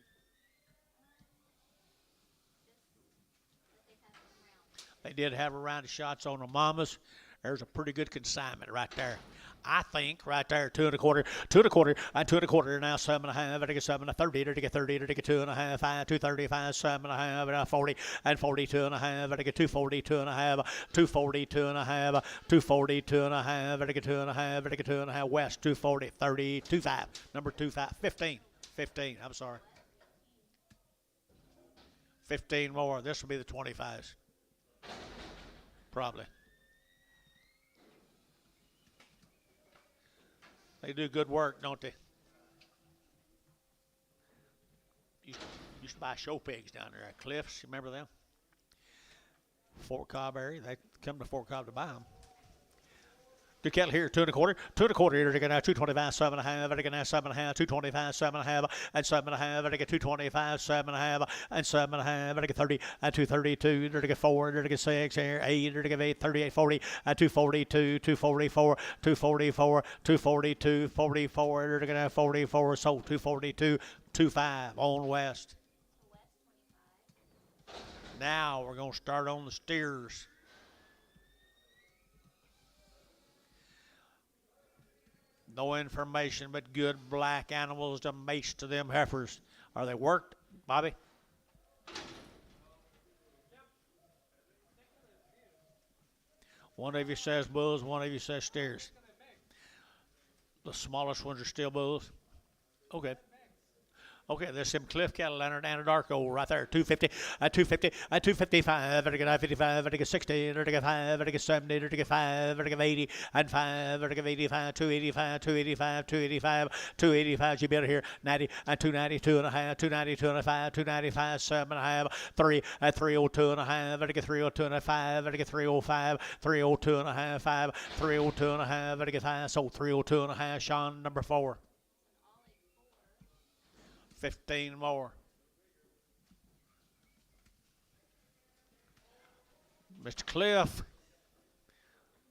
you? They did have a round of shots on the mamas. There's a pretty good consignment right there. I think right there, 2 1/4, 2 1/4, and 2 1/4. Now 7 and a half. To get 7 and 30. To get 30. To get 2 and a half. 5, 235, 7 and a half. And 40 and 42 and a half. To get 242 and a half. 242 and a half. 242 and a half. To get 2 and a half. To get 2 and a half. West 240, 30, 25. Number 25, 15, 15. I'm sorry. 15 more. This will be the 25s. Probably. They do good work, don't they? Used to buy show pigs down there at Cliffs. You remember them? Fort Cobb area. They come to Fort Cobb to buy them. The cattle here, 2 1/4, 2 1/4. Here to get now 225, 7 and a half. To get now 7 and a half, 225, 7 and a half, and 7 and a half. To get 225, 7 and a half, and 7 and a half. To get 30 and 232. To get 4. To get 6 here, 8. To get 8, 38, 40, and 242, 244, 244, 242, 44. To get now 44. Sold 242, 25 on West. Now we're going to start on the steers. No information but good black animals to mace to them heifers. Are they worked, Bobby? One of you says bulls, one of you says steers. The smallest ones are still bulls. Okay. Okay, there's some Cliff cattle down there, Anadarko right there, 250, 250, 255, to get 55, to get 60, to get 5, to get 70, to get 5, to get 80, and 5, to get 85, 285, 285, 285, 285, you better hear 90, and 292 and a half, 292 and a 5, 295, 7 and a half, 3, and 302 and a half, to get 302 and a 5, to get 305, 302 and a half, 5, 302 and a half, to get 5, so 302 and a half, Sean, number 4. 15 more. Mr. Cliff,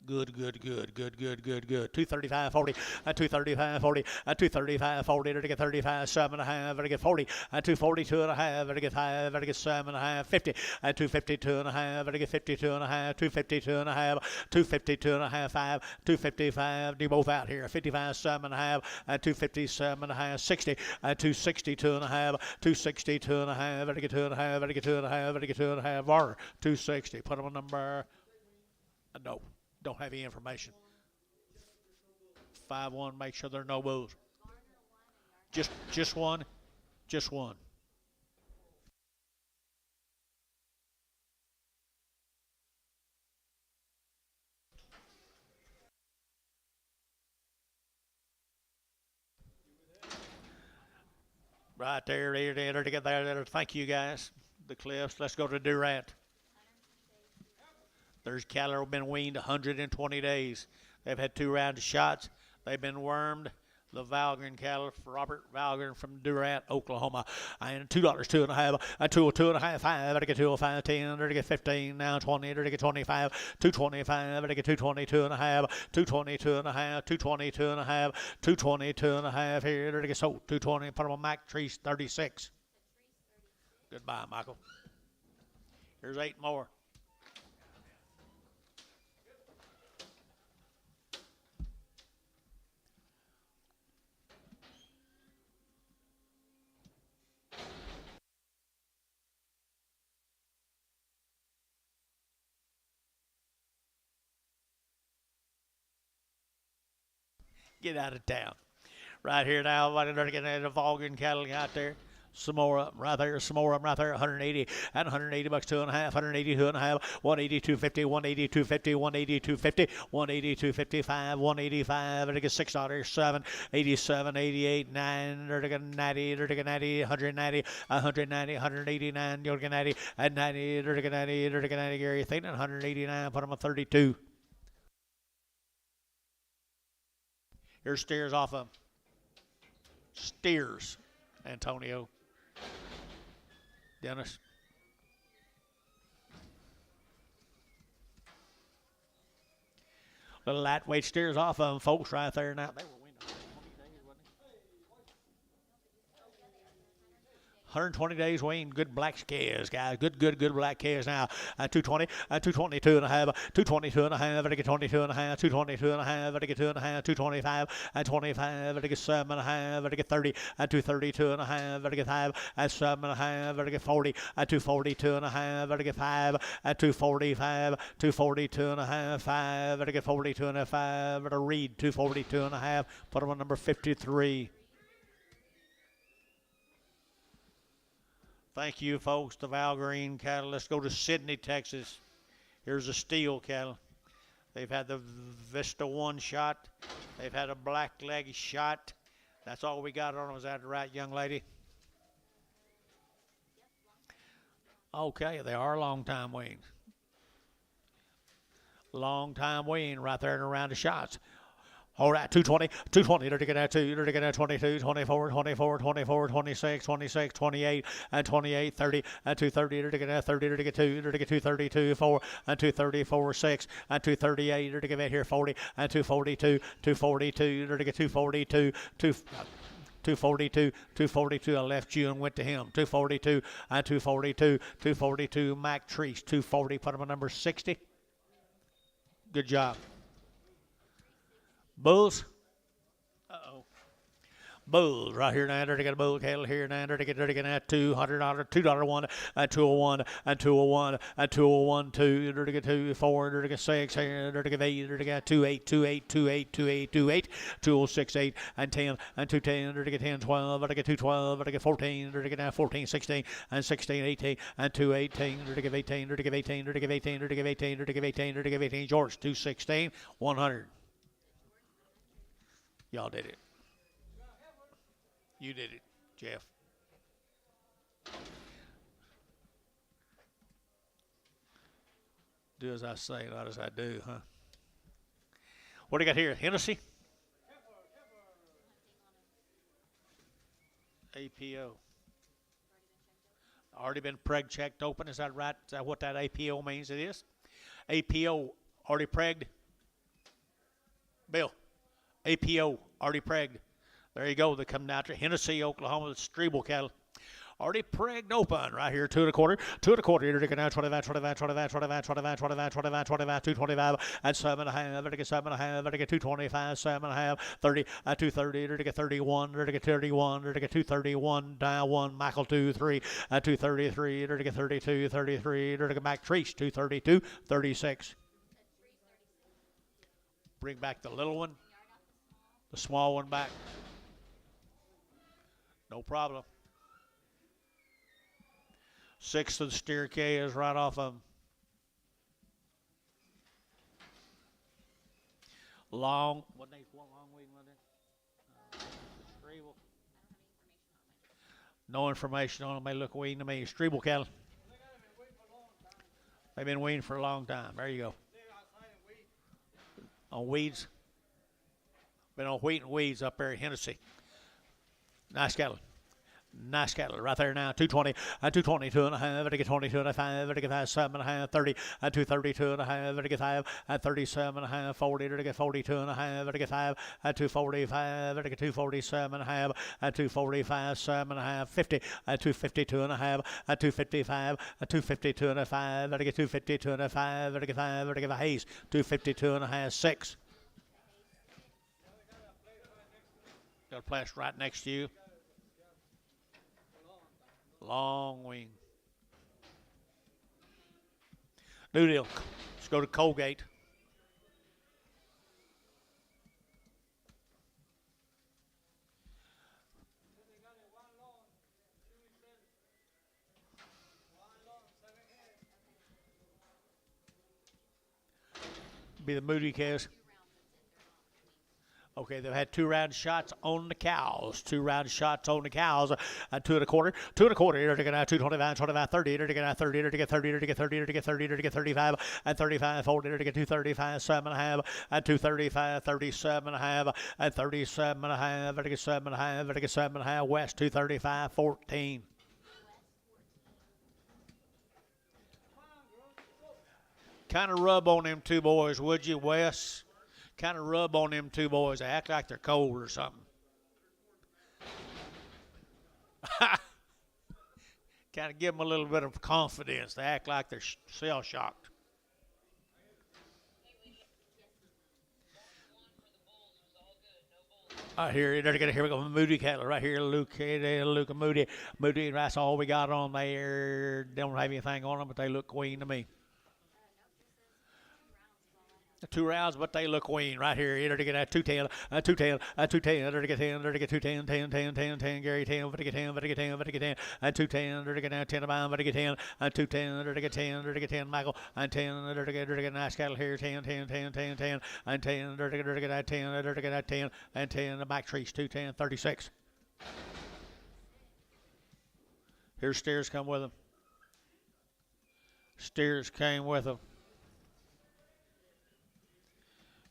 Good, good, good, good, good, good, good. 235.40, 235.40, 235.40, to get 35, 7.5, to get 40, 242.5, to get 5, to get 7.5, 50, 252.5, to get 52.5, 252.5, 252.5, 5, 255. Do both out here. 55, 7.5, 257.5, 60, 262.5, 262.5, to get 2.5, to get 2.5, to get 2.5, bar, 260. Put them on number. No. Don't have any information. 5-1. Make sure there are no bulls. Just one. Just one. Right there, there to get there. Thank you guys. The Cliffs. Let's go to Durant. There's cattle that have been weaned 120 days. They've had 2 rounds of shots. They've been wormed. The Valgren cattle, Robert Valgren from Durant, Oklahoma. And $2, 2.5, a 2.5, 5, I get 205, 10, I get 15, now 20, I get 25, 225, I get 222.5, 222.5, 222.5, 222.5 here, I get sold, 220, put them on Mac Trees 36. Goodbye, Michael. Here's 8 more. Get out of town. Right here now, they're getting a Vulcan cattle out there. Some more up right there, some more up right there, 180 and 180 bucks, 2.5, 182 and a half, 182.50, 182.50, 182.50, 182.55, 185, I get $6, 7, 87, 88, 9, they're getting 90, they're getting 90, 190, 190, 189, you're getting 90, and 90, they're getting 90, they're getting 90, Gary, thinking 189, put them on 32. Here's steers off of steers, Antonio. Dennis. Little lightweight steers off of them, folks, right there now. They were winning 120 days weaned. Good black calves, guys. Good black calves now. 220, 222 and a half, 222 and a half, I get 22 and a half, 222 and a half, I get 2 and a half, 225, 25, I get 7 and a half, I get 30, 232 and a half, I get 5, 7 and a half, I get 40, 242 and a half, I get 5, 245, 242 and a half, 5, I get 42 and a half, 5, I read 242 and a half, put them on number 53. Thank you, folks, the Valgreen cattle. Let's go to Sydney, Texas. Here's a steel cattle. They've had the Vista 1 shot. They've had a black leg shot. That's all we got on them. Is that right, young lady? Okay, they are long time weaned. Long time weaned right there and around the shots. All right, 220, 220, they're taking that 2, they're taking that 22, 24, 24, 24, 26, 26, 28, and 28, 30, and 230, they're taking that 30, they're taking 2, they're taking 232, 4, and 234, 6, and 238, they're taking that here 40, and 242, 242, they're taking 242, 242, 242. I left you and went to him. 242 and 242, 242. Mac Treese, 240. Put him on number 60. Good job. Bulls. Uh-oh. Bulls right here now. They're to get a bull cattle here now. They're to get that $200, $2 and 201 and 201 and 201 2. They're to get 2 4. They're to get 6 here. They're to get 8. They're to get 28 28 28 28 28 206 8 and 10 and 210. They're to get 10 12. They're to get 212. They're to get 14. They're to get now 14 16 and 16 18 and 218. They're to give 18. They're to give 18. They're to give 18. They're to give 18. They're to give 18. They're to give 18. George 216 100. Y'all did it. You did it, Jeff. Do as I say, not as I do, huh? What do you got here? Hennessy? APO. Already been preg checked open, is that right? Is that what that APO means it is? APO already pregged? Bill. APO, already pregged. There you go. They come down to Hennessy, Oklahoma, the Strebel cattle. Already pregged open right here, 2 1/4. You're taking out 25, 25, 25, 25, 25, 25, 25, 25, 225, and 7.5. Better get 7.5. Better get 225, 7.5, 30, 230. Better get 31. Better get 31. Better get 231. Down 1. Michael 2, 3, 233. Better get 32, 33. Better get back Treese 232, 36. Bring back the little one, the small one back. No problem. 6th of the steer K is right off of him. Long. What name's one long weed one there? Strebel. No information on them. They look weaned to me. Strebel cattle. They've been weaned for a long time. There you go. On weeds. Been on wheat and weeds up there in Hennessy. Nice cattle. Nice cattle right there now. 220 and 222 and a half. Better get 22 and a half. Better get 7.5. 30 and 232 and a half. Better get 5 and 37 and a half. 40. Better get 42 and a half. Better get 5 and 245. Better get 247 and a half. And 245. 7 and a half. 50 and 252 and a half. And 255 and 252 and a 5. Better get 252 and a 5. Better get 5. Better get a Hayes. 252 and a half. 6. Got a place right next to you. Long wing. New deal. Let's go to Colgate. Be the Moody case. Okay, they've had 2 round shots on the cows. 2 round shots on the cows. 2 1/4. 2 1/4. They're going to 225, 25, 30. They're going to 30. They're going to get 30. They're going to get 30. They're going to get 30. They're going to get 35. And 35, 40. They're going to get 235, 7.5. And 235, 37.5. And 37.5. They're going to get 7.5. They're going to get 7.5. West 235, 14. Kind of rub on them 2 boys, would you, Wes? Kind of rub on them 2 boys. They act like they're cold or something. Kind of give them a little bit of confidence. They act like they're shell shocked. Here we go. Moody cattle right here. Luke Moody. Moody, that's all we got on there. Don't have anything on them, but they look queen to me. 2 rounds, but they look weaned right here. They're to get at 210, 210, 210. They're to get 10, they're to get 210, 10, 10, 10, 10. Gary 10, but to get 10, but to get 10, but to get 10, and 210. They're to get 10 about, but to get 10, and 210. They're to get 10, they're to get 10. Michael, and 10. They're to get nice cattle here. 10, 10, 10, 10, 10, and 10. They're to get that 10. They're to get that 10, and 10. The back trees 210, 36. Here's steers come with them. Steers came with them.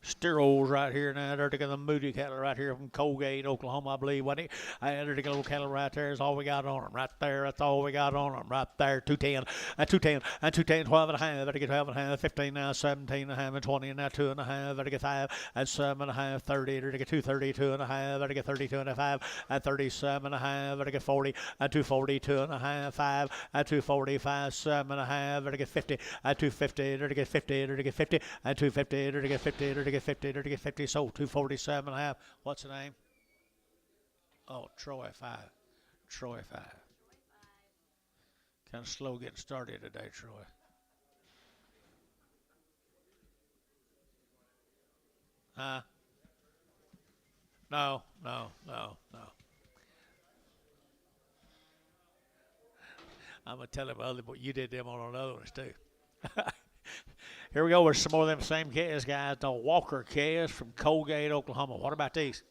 Sterols right here now. They're taking the Moody cattle right here from Colgate, Oklahoma, I believe. Wasn't it? And they're taking little cattle right there. That's all we got on them. Right there. That's all we got on them. Right there. 210 and 210 and 210, 12 and a half. Better get 12 and a half. 15 now, 17 and a half, and 20 and now 2 and a half. Better get 5 and 7 and a half. 30. Better get 232 and a half. Better get 32 and a half and 37 and a half. Better get 40 and 242 and a half. 5 and 245. 7 and a half. Better get 50 and 250. Better get 50. Better get 50 and 250. Better get 50. Better get 50, to get 50, so 247 and a half. What's the name? Oh, Troy 5. Troy 5. Kind of slow getting started today, Troy. Huh? No. I'm going to tell him other, but you did them on other ones too. Here we go with some more of them same calves, guys. The Walker calves from Colgate, Oklahoma. What about these?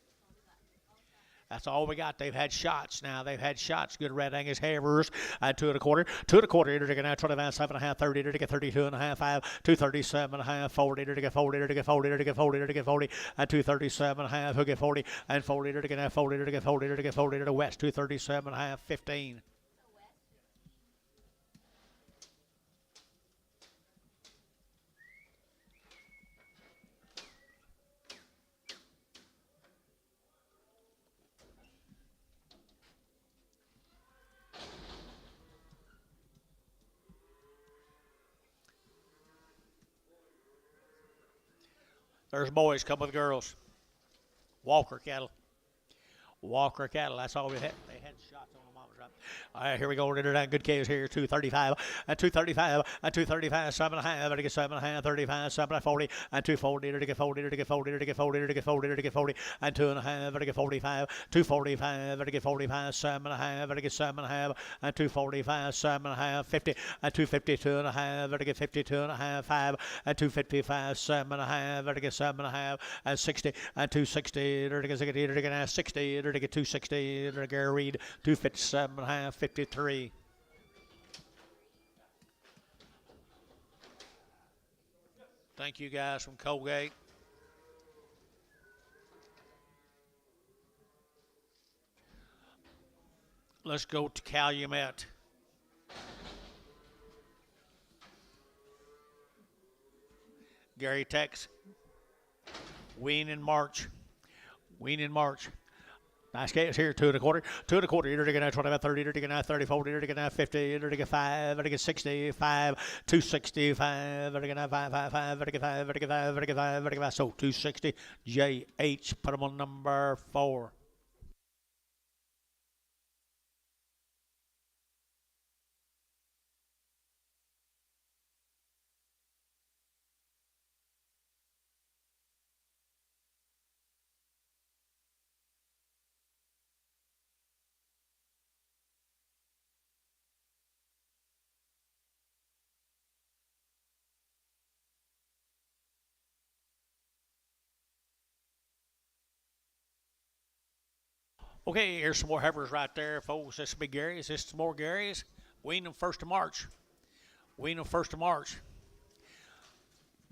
That's all we got. They've had shots now. They've had shots. Good red Angus heifers. 2 1/4. 2 1/4. They're now 25, 7 and a half, 30. They're to get 32 and a half, 5. 237 and a half, 40. They're to get 40. They're to get 40. They're to get 40. They're to get 40. And 237 and a half. Who'll get 40 and 40. They're to get 40. They're to get 40. They're to get 40. They're to West. 237 and a half, 15. There's boys come with girls. Walker cattle. Walker cattle. That's all we had. They had shots on them. All right, here we go. Good case here. 235 and 235 and 235. 7.5. To get 7.5. 35. 7 40 and 240. To get 40. To get 40. To get 40. To get 40. To get 40 and 2.5. To get 45. 245. To get 45. 7.5. To get 7.5 and 245. 7.5. 50 and 252 and a half. To get 52 and a half. 5 and 255. 7.5. To get 7.5 and 60 and 260. To get 60. To get 260. To get read 257 and a half. 53. Thank you guys from Colgate. Let's go to Calumet. Gary Tex. Weaned in March. Weaned in March. Nice case here, 2 1/4, 2 1/4, you're going to 25, 30, you're going to 30, 40, you're going to 50, you're going to 5, you're going to 65, 265, you're going to 5, 5, 5, you're going to 5, you're going to 5, you're going to 5, you're going to 5, so 260, JH, put them on number 4. Okay, here's some more heifers right there, folks. This will be Gary's. This is more Gary's. Weaned them 1st of March. Weaned them 1st of March.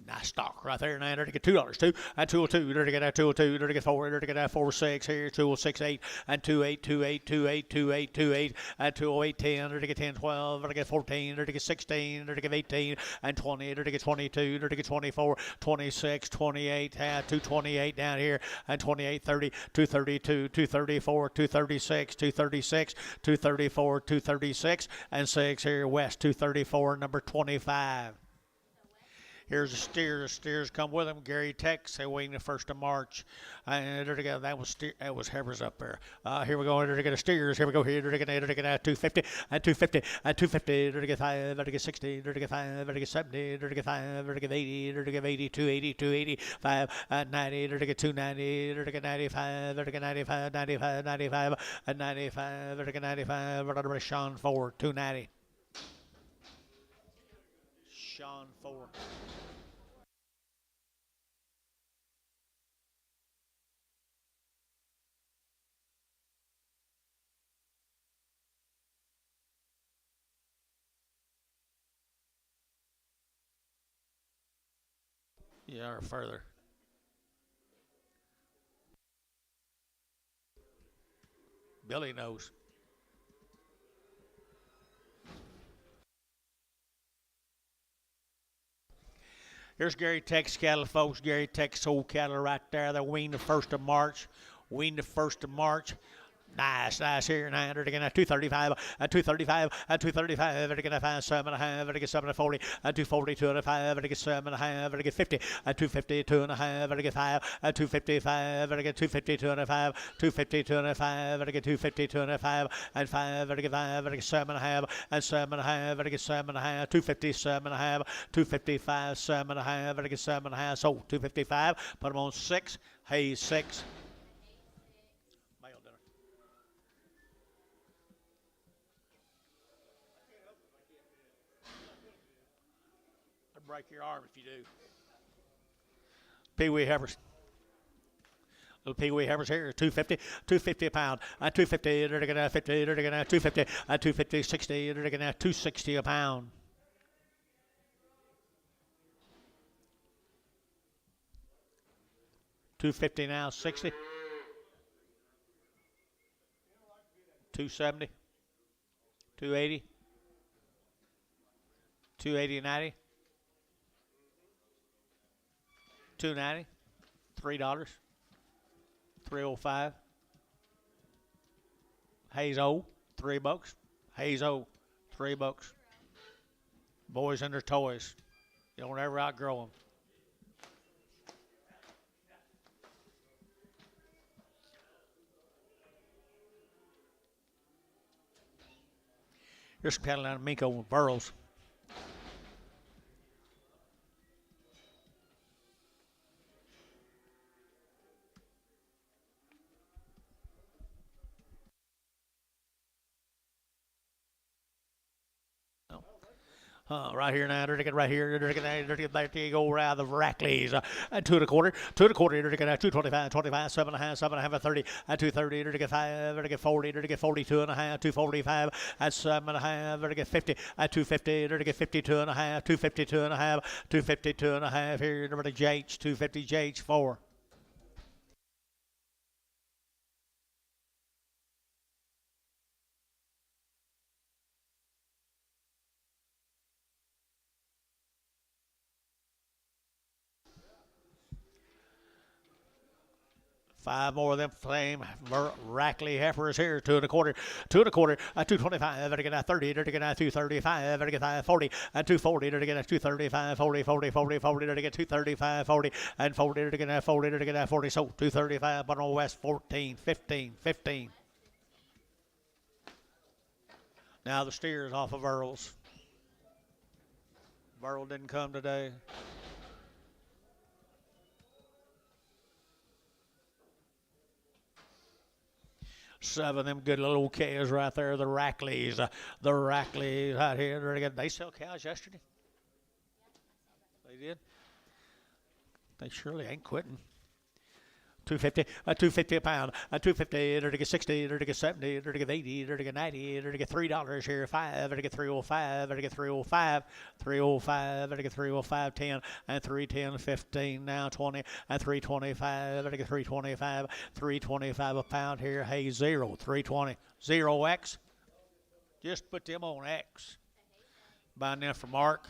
Nice stock right there. Now, to get $2, 2 and 202. To get that 202. To get 4. To get that 46 here. 206.8 and 28, 28, 28, 28, 28 and 208, 10. To get 10, 12. To get 14. To get 16. To get 18 and 20. To get 22. To get 24, 26, 28, 228 down here and 28, 30, 232, 234, 236, 236, 234, 236 and 6 here. West 234, number 25. Here's the steers. The steers come with them. Gary Tex. They weigh the 1st of March. And that was heifers up there. Here we go. They're going to steers. Here we go. Here they're going to get 250 and 250 and 250. They're going to get 5. They're going to get 60. They're going to get 5. They're going to get 70. They're going to get 5. They're going to get 80. They're going to get 80, 280, 285 and 90. They're going to get 290. They're going to get 95. They're going to get 95, 95, 95 and 95. They're going to get 95. We're going to Sean 4, 290. Sean 4. Yeah, or further. Billy knows. Here's Gary Tex cattle, folks. Gary Tex sold cattle right there. They're weaned the 1st of March. Weaned the 1st of March. Nice here. 900 to get 235 and 235 and 235 to get 5, 7.5 to get 740 and 240, 205 to get 7.5 to get 50 and 250, 2.5 to get 5 and 255 to get 250, 205, 250, 205 to get 250, 205 and 5 to get 5 to get 7.5 and 7.5 to get 7.5, 250, 7.5, 255, 7.5 to get 7.5. So 255. Put them on 6. Hayes 6. Break your arm if you do. Pee-wee heifers. Little pee-wee heifers here, 250, 250 a pound, and 250, they're going to 50, they're going to 250, and 250, 60, they're going to 260 a pound. $250 now, 60. 270. 280. 280 90. 290, $3, 305. Hayes O, $3. Hayes O, $3. Boys and their toys. You don't ever outgrow them. Here's some cattle down in Minko with burros. Right here now, right here, there you go, around the Rackleys, and 2 1/4, 2 1/4, 225, 25, 7.5, 7.5, 30, and 230, 5, 40, 42 and a half, 245, and 7.5, 50, and 250, 52 and a half, 252 and a half, 252 and a half, here, JH, 250, JH 4. Five more of them flame Rackley heifers here. 2 1/4, 2 1/4, 225, 30, 235, 40, and 240, 235, 40, 40, 40, 40, 235, 40, and 40, 40, 40. So 235, Button West 14, 15, 15. Now the steers off of Earl's. Burl didn't come today. Seven of them good little cows right there, the Rackleys. The Rackleys out here. They sell cows yesterday? They did? They surely ain't quitting. 250, 250 a pound, 250, 60, 70, 80, 90, $3 here, 5, 305, 305, 305, 305, 10, and 310, 15, now 20, and 325, 325, 325 a pound here, hey, 0, 320, 0X. Just put them on X. Buying them for Mark.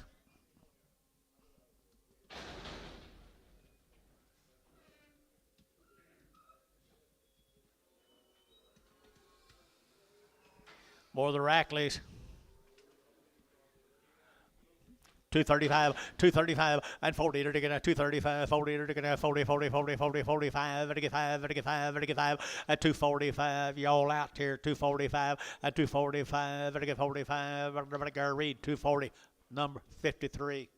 More of the Rackleys. 235, 235, and 40, 235, 40, 40, 40, 40, 40, 45, 55, 55, 55, at 245, y'all out here, 245, at 245, 45, read 240, number 53.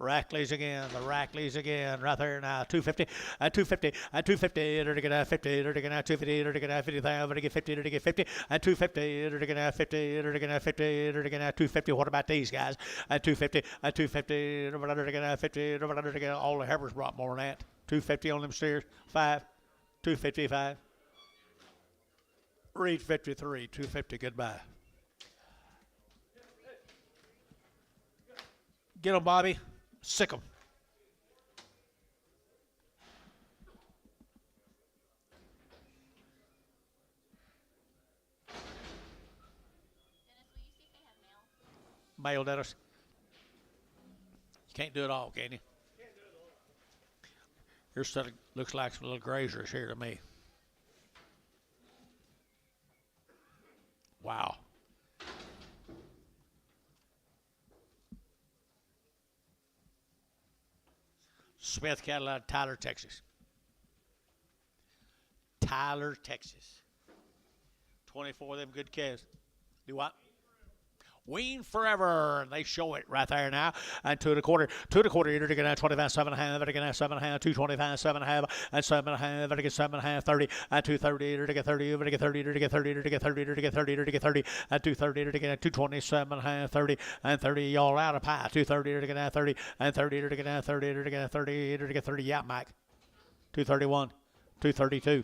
Rackleys again, the Rackleys again, right there now, 250, 250, 250, 50, 250, 50, 50, 250, 50, 250, what about these guys? 250, 250, 50, all the heifers brought more than that. 250 on them steers, 5, 255. Read 53, 250, goodbye. Get them, Bobby. Sick them. Male, Dennis. You can't do it all, can you? Your stuff looks like some little grazers here to me. Wow. Smith cattle out of Tyler, Texas. Tyler, Texas. 24 of them good calves. Do what? Weaned forever. They show it right there now. And 2 1/4, 2 1/4, you're going to 25, 7.5, you're going to 7.5, 225, 7.5, and 7.5, you're 7.5, 30, and 230, you're going to 30, you're going to 30, you're going to 30, you're going to 30, you're going to 30, you're going to 30, and 230, you're going to 227.5, 30, and 30, y'all out of pie. 230, you're going to 30, and 30, you're going to 30, you're going to 30, you're going to 30, yeah, Mike. 231, 232,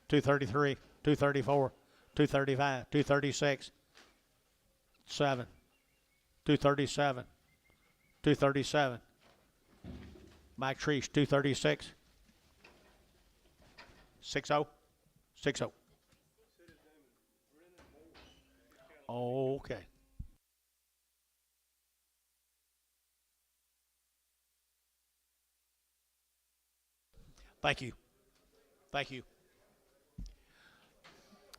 233, 234, 235, 236. 7, 237, 237. Mike Treese, 236. 60, 60. Okay. Thank you. Thank you.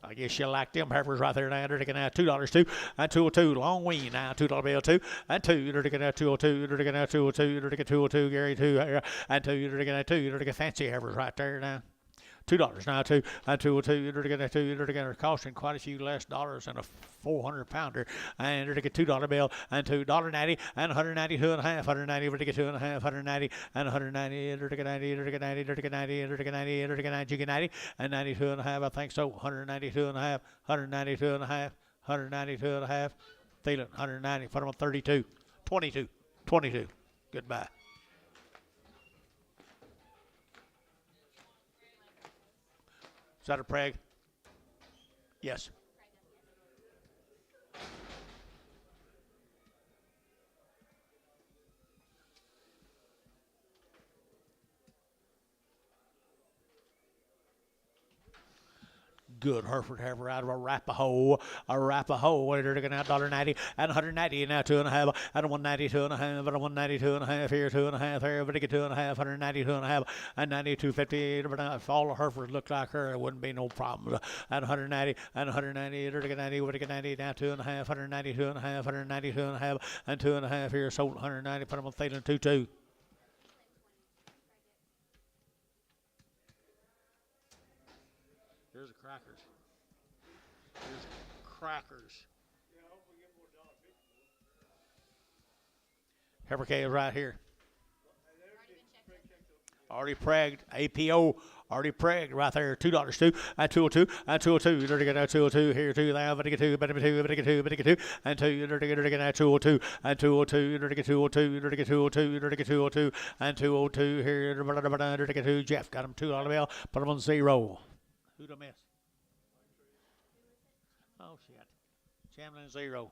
I guess you like them heifers right there now. They're taking out $2 two and 202. Long wean now $2 bill two and two. They're taking out 202. They're taking out 202. They're taking 202. Gary two and two. They're taking out two. They're taking fancy heifers right there now. $2 now two and 202. You're going to two. You're going to costing quite a few less dollars than a 400-pounder. And you're going to get $2 bill and $2.90 and 192 and a half. 190. You're going to get 2 and a half. 190 and 190. You're going to get 90. You're going to get 90. You're going to get 90. You're going to get 90. You're going to get 90. You get 90 and 92 and a half. I think so. 192 and a half. 192 and a half. 192 and a half. Feeling 190. Put them on 32. 22. 22. Goodbye. Is that a preg? Yes. Good Hereford heifer out of Arapahoe. They're taking out $1.90 and 190 now 2.5 and 192 and a half and 192 and a half here 2.5 here. But get 2.5 192 and a half and 92.50. But if all the Herefords looked like her, it wouldn't be no problem. And 190 and 190. They're taking 90. We're taking 90 now 2.5 192 and a half 192 and a half and 2.5 here. Sold 190. Put them on Thalen 2.2. Here's the crackers. Here's crackers. Yeah, hopefully get more $1.50. Heifer K is right here. Already Already pregged. APO. Already pregged right there. $2 two and 202 and 202. You're going to get 202 here too. Now better get two. Better get two. Better get two. Better get two and two. You're going to get 202 and 202. You're going to get 202. You're going to get 202. You're going to get 202 and 202 here. You're going to get two. Jeff got him $2 bill. Put him on 0. Who'd I miss? Oh, shit. Chamberlain 0.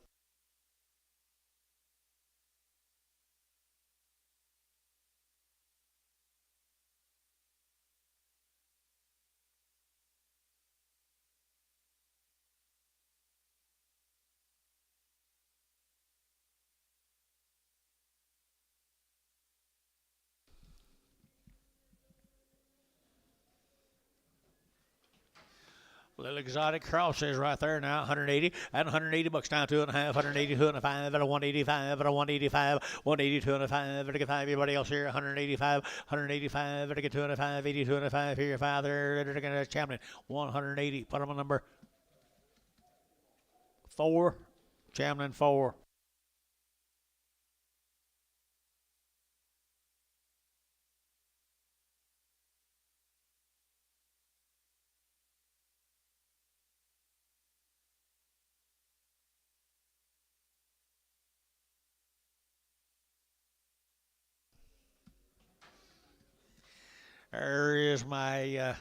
Little exotic crosses right there now, 180 and 180 bucks now, 2.5, 182 and a 5, and a 185, and a 185, 182 and a 5, and a 5. Everybody else here, 185, 185, and a 2 and a 5, 82 and a 5 here, 5 there, and a Champion, 180. Put them on number 4, Champion 4. There is my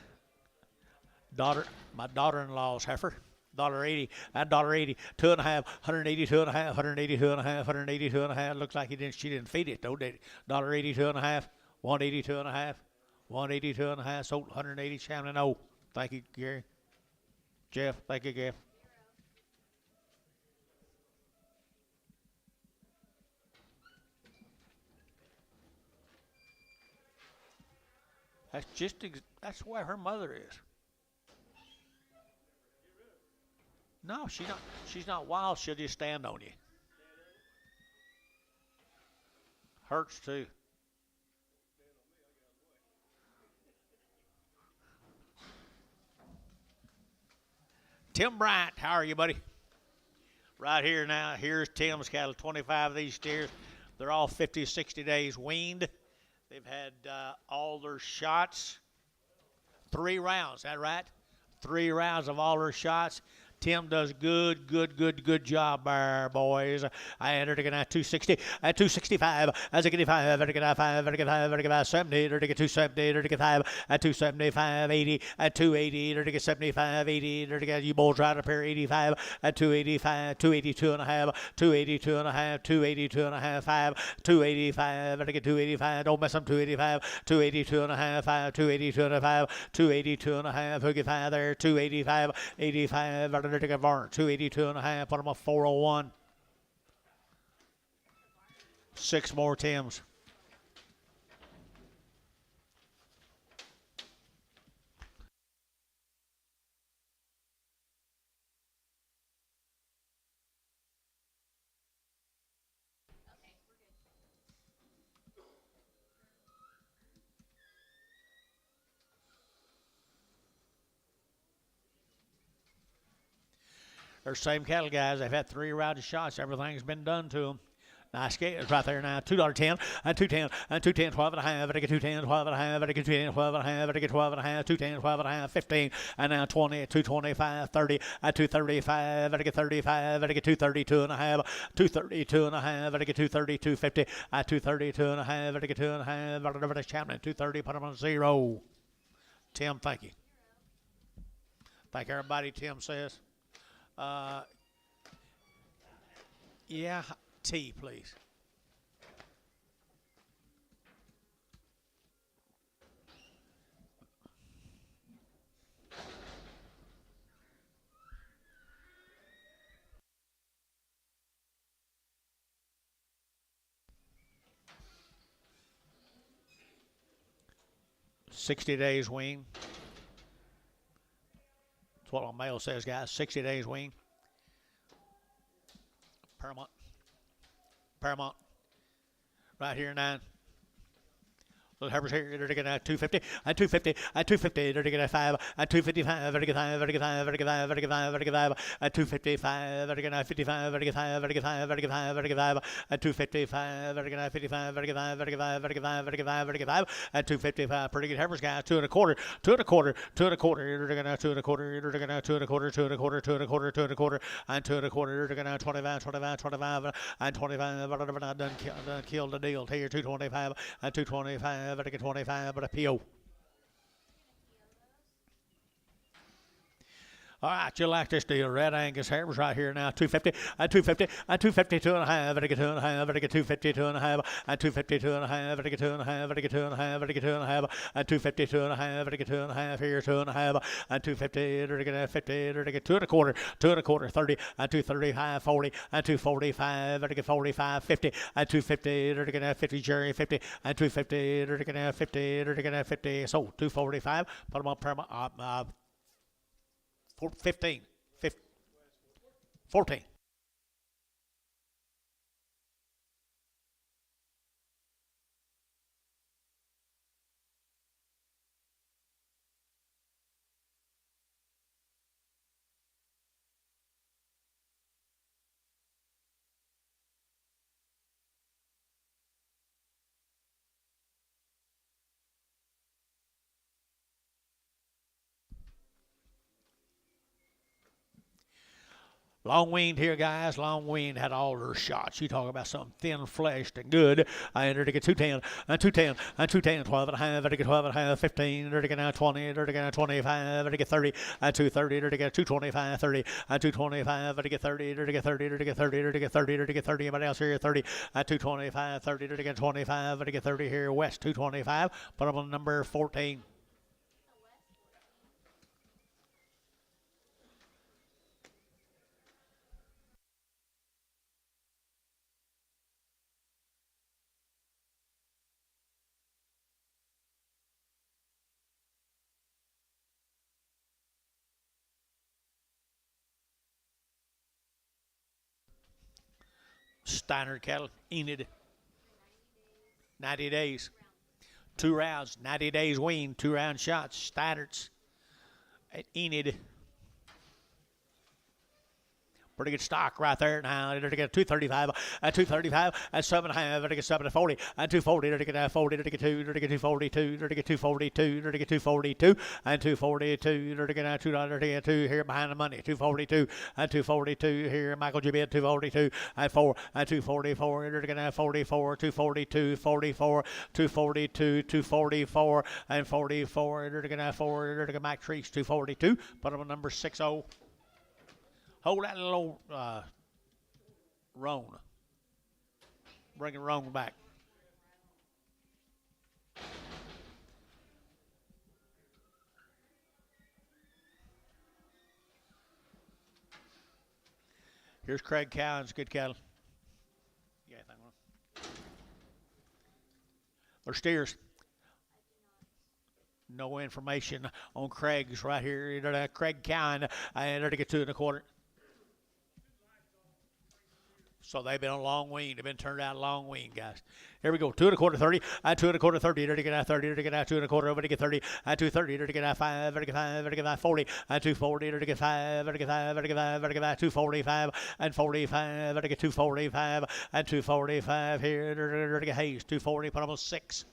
daughter-in-law's heifer. $1.80 and $1.80, 2.5, 182 and a half, 182 and a half, 182 and a half. Looks like she didn't feed it though, did it? $1.82 and a half, 182 and a half, 182 and a half. Sold 180. Shannon. Oh, thank you, Gary. Jeff, thank you, Jeff. That's where her mother is. No, she's not wild. She'll just stand on you. Hurts too. Tim Bryant, how are you, buddy? Right here now. Here's Tim's cattle. 25 of these steers. They're all 50, 60 days weaned. They've had all their shots. 3 rounds, is that right? 3 rounds of all their shots. Tim does good job there, boys. I entered again at 260, at 265, as I get 5, I get 5, I get 5, I get 70, I get 270, I get 5, at 275, 80, at 280, I get 75, 80, I get you boys right up here, 85, at 285, 282 and a half, 282 and a half, 282 and a half, 5, 285, I get 285, don't mess up 285, 282 and a half, 5, 282 and a 5, 282 and a half, who get 5 there, 285, 85, 282 and a half, put them up 401. 6 more Tims. They're same cattle, guys. They've had 3 rounds of shots. Everything's been done to them. Nice scales right there now. $2.10 and 2.10 and 2.10, 12 and a half. I get 2.10, 12 and a half. I get 2.10, 12 and a half. I get 12 and a half. 2.10, 12 and a half. 15 and now 20, 2.25, 30 at 2.35. I get 35. I get 2.32 and a half. 2.32 and a half. I get 2.32, 50 at 2.32 and a half. I get 2 and a half. Whatever that's happening. 2.30. Put them on 0. Tim, thank you. Thank everybody. Tim says. Yeah. Tea, please. $60 days wean. That's what my mail says, guys. 60 days wean. Paramount. Paramount. Right here, 9. Little heifers here, they're getting at 250, at 250, at 250, they're getting at 5, at 255, they're getting 5, they're getting 5, they're getting 5, they're getting 5, they're getting 5, at 255, they're getting at 55, they're getting 5, they're getting 5, they're getting 5, they're getting 5, at 255, they're getting at 55, they're getting 5, they're getting 5, they're getting 5, they're getting 5, they're getting 5, at 255, pretty good heifers, guys, 2 1/4, 2 1/4, 2 1/4, they're getting at 2 1/4, they're getting at 2 1/4, 2 1/4, 2 1/4, 2 1/4, and 2 1/4, they're getting at 25, 25, 25, and 25, whatever, not done killed the deal here, 225, and 225, they're getting 25. But a PO. All right, you like this deal. Red Angus heifers right here now. 250, at 250, at 252 and a half, I get 2 and a half, I get 252 and a half, at 252 and a half, I get 2 and a half, I get 2 and a half, I get 2 and a half, at 252 and a half, I get 2 and a half here, 2 and a half, at 250, I get 50, I get 2 1/4, 2 1/4, 30, at 235, 40, at 245, I get 45, 50, at 250, I get 50, Jerry, 50, at 250, I get 50, I get 50, so 245, put them on perma, 15, 14. Long weaned here, guys. Long weaned had all their shots. You talk about something thin fleshed and good. I entered to get 210, and 210, and 210, 12 and a half, to get 12 and a half, 15, to get now 20, to get now 25, to get 30, and 230, to get 225, 30, and 225, to get 30, to get 30, to get 30, to get 30, to get 30. Anybody else here? 30, at 225, 30, to get 25, to get 30 here. West 225. Put them on number 14. Steiner cattle, Enid. 90 days. 2 rounds, 90 days wean, 2 round shots, Steinerts at Enid. Pretty good stock right there now. They're to get 235, at 235, at 7.5, they're to get 7 to 40, at 240, they're to get 40, they're to get 2, they're to get 242, they're to get 242, they're to get 242, and 242, they're to get $2 here behind the money, 242, and 242 here, Michael G. Bid, 242, at 4, at 244, they're to get 44, 242, 44, 242, 244, and 44, they're to get 4, they're to get Mike Treese, 242, put them on number 60. Hold that little roan. Bring roan back. Here's Craig Cowan's good cattle. Yeah, anything on? They're steers. No information on Craig's right here. Craig Cowan, and they're to get 2 1/4. So they've been on long weaned. They've been turned out long weaned, guys. Here we go. 2 1/4 30. And 2 1/4 30. There to get out 30. There to get out 2 1/4. Over to get 30. And 230. There to get out 5. There to get 5. There to get out 40. And 240. There to get 5. There to get 5. There to get 5. There to get out 245. And 45. There to get 245. And 245 here. There to get Hayes. 240. Put them on 6.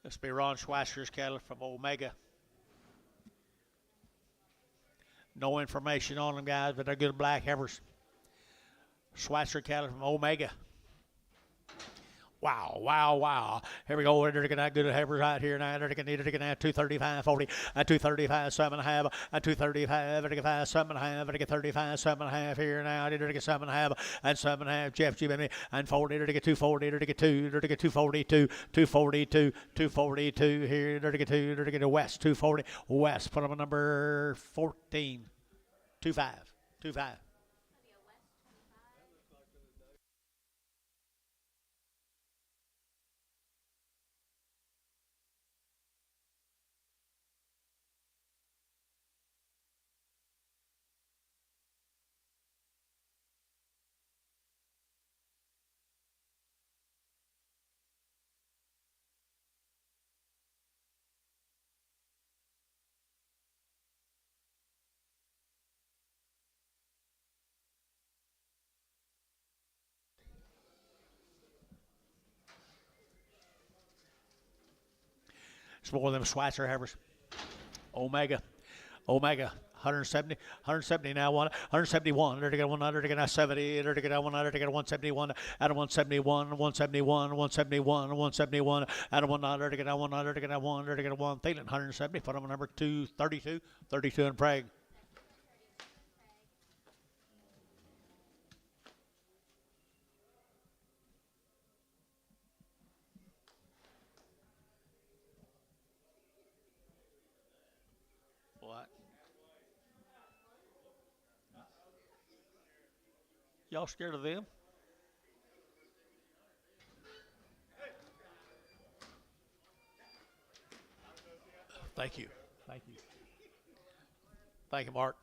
This will be Ron Schweitzer cattle from Omega. No information on them, guys, but they're good black heifers. Schweitzer cattle from Omega. Wow, wow, wow. Here we go. They're going to have good heifers right here now. They're going to have 235, 40, and 235, 7.5, and 235, they're going to have 7.5, they're going to get 35, 7.5 here now. They're going to get 7.5, and 7.5, Jeff G. and 40, they're going to get 240, they're going to get 2, they're going to get 242, 242, 242 here. They're going to get 2, they're going to get a West, 240, West. Put them on number 14, 25, 25. It's more of them Schweitzer heifers. Omega. 170 now, 171. They're to get 100, to get 70, they're to get 100, to get 171, out of 171, 171, 171, 171, out of 100, to get 100, to get 100, to get 1, Thielen, 170. Put them on number 232, 32 in Prague. What? Y'all scared of them? Thank you. Thank you. Thank you, Mark.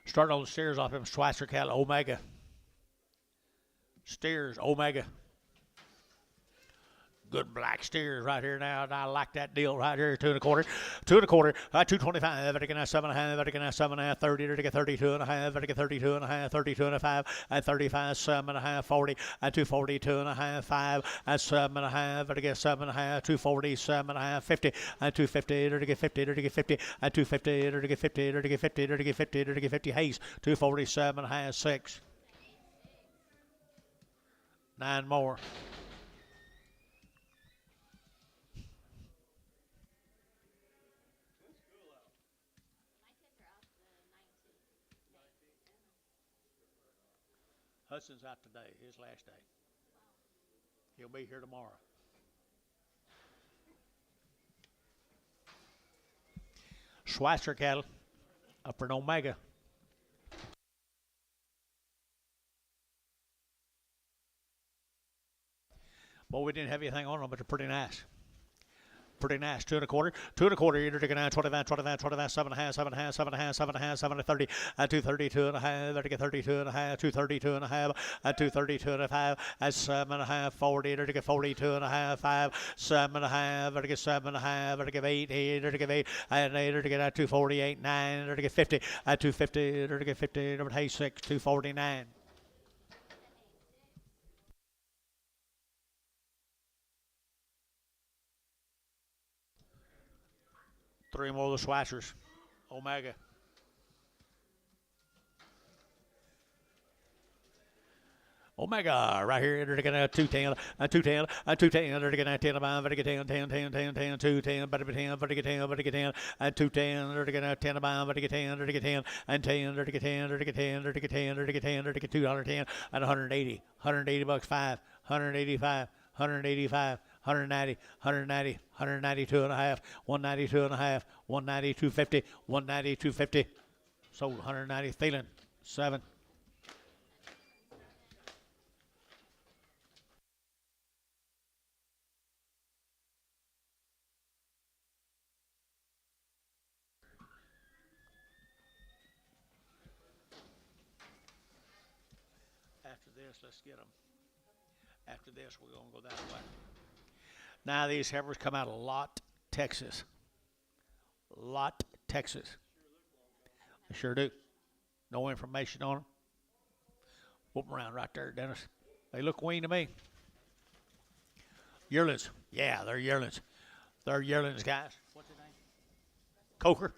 Starting on the stairs off them Schweitzer cattle, Omega. Steers, Omega. Good black steers right here now. I like that deal right here. 2 1/4, 2 1/4, 225. Better get 7.5. Better get 7.5. 30. Better get 32.5. Better get 32.5. 32.5 and 35. 7.5. 40 and 242.5. 5 and 7.5. Better get 7.5. 240. 7.5. 50 and 250. Better get 50. Better get 50 and 250. Better get 50. Better get 50. Better get 50. Better get 50. Hayes 247.5. 6. 9 more. Hudson's out today, his last day. He'll be here tomorrow. Schweitzer cattle up for an Omega. Well, we didn't have anything on them, but they're pretty nice. Pretty nice. 2 1/4, 2 1/4. You're taking 25, 25, 25, 7.5, 7.5, 7.5, 7.5, 7 30, and 232.5. They're to get 32.5, 232.5, and 232.5, and 7.5, 40. They're to get 42.5, 5, 7.5. They're to get 7.5. They're to get 8, 8. They're to get 8, and 8. They're to get 248, 9. They're to get 50, and 250. They're to get 50. Number 6, 249. Three more of the Schweitzers. Omega. Omega right here. They're going to 210, 210, 210. They're going to 10 about. Better get 10, 10, 10, 10, 10, 210. Better get 10, better get 10, better get 10, and 210. They're going to 10 about. Better get 10, better get 10, and 10. They're to get 10, they're to get 10, they're to get 10, they're to get 10, they're to get 210, and 180. $180 5, 185, 185. 190, 190, 192 and a half, 192 and a half, 190, 250, 190, 250. Sold 190, Thielen, 7. After this, let's get them. After this, we're going to go that way. Now these heifers come out of Lott, Texas. Lott, Texas. They sure do. No information on them. Whoop 'em around right there, Dennis. They look weaned to me. Yearlings. Yeah, they're yearlings. They're yearlings, guys. What's his name? Coker.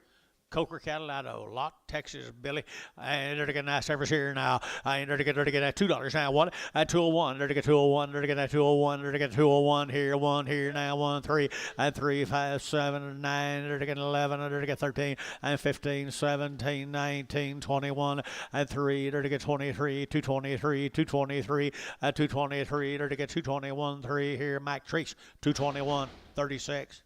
Coker cattle out of Lott, Texas, Billy. And they're getting nice service here now. And they're getting that $2 now. One and 201. They're getting 201. They're getting that 201. They're getting 201 here. One here now. 1 3 and 3 5 7 9. They're getting 11. They're getting 13 and 15 17 19 21 and 3. They're getting 23 223 223 and 223. They're getting 221 3 here. Mike Treese 221 36.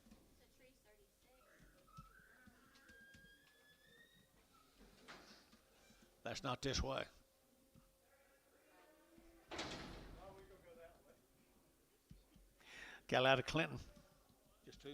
That's not this way. Got out of Clinton. Just 2.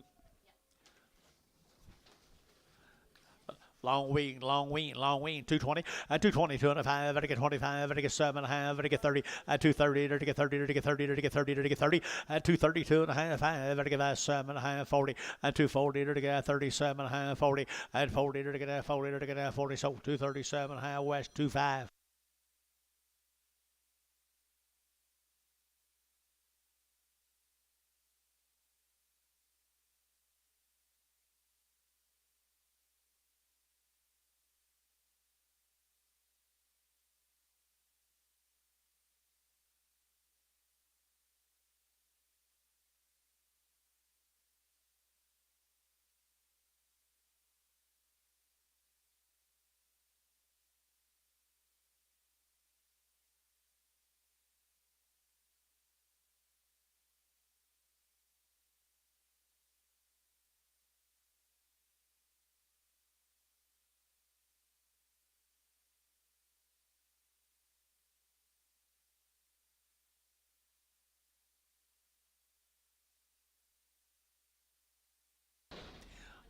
Long wean, 220, and 222 and a 5, and I get 25, and I get 7 and a half, and I get 30, and 230, and I get 30, and I get 30, and I get 30, and I get 30, and 232 and a half, 5, and I get 7 and a half, 40, and 240, and I get 37 and a half, 40, and 40, and I get 40, and I get 40, so 237 and a half, West 25.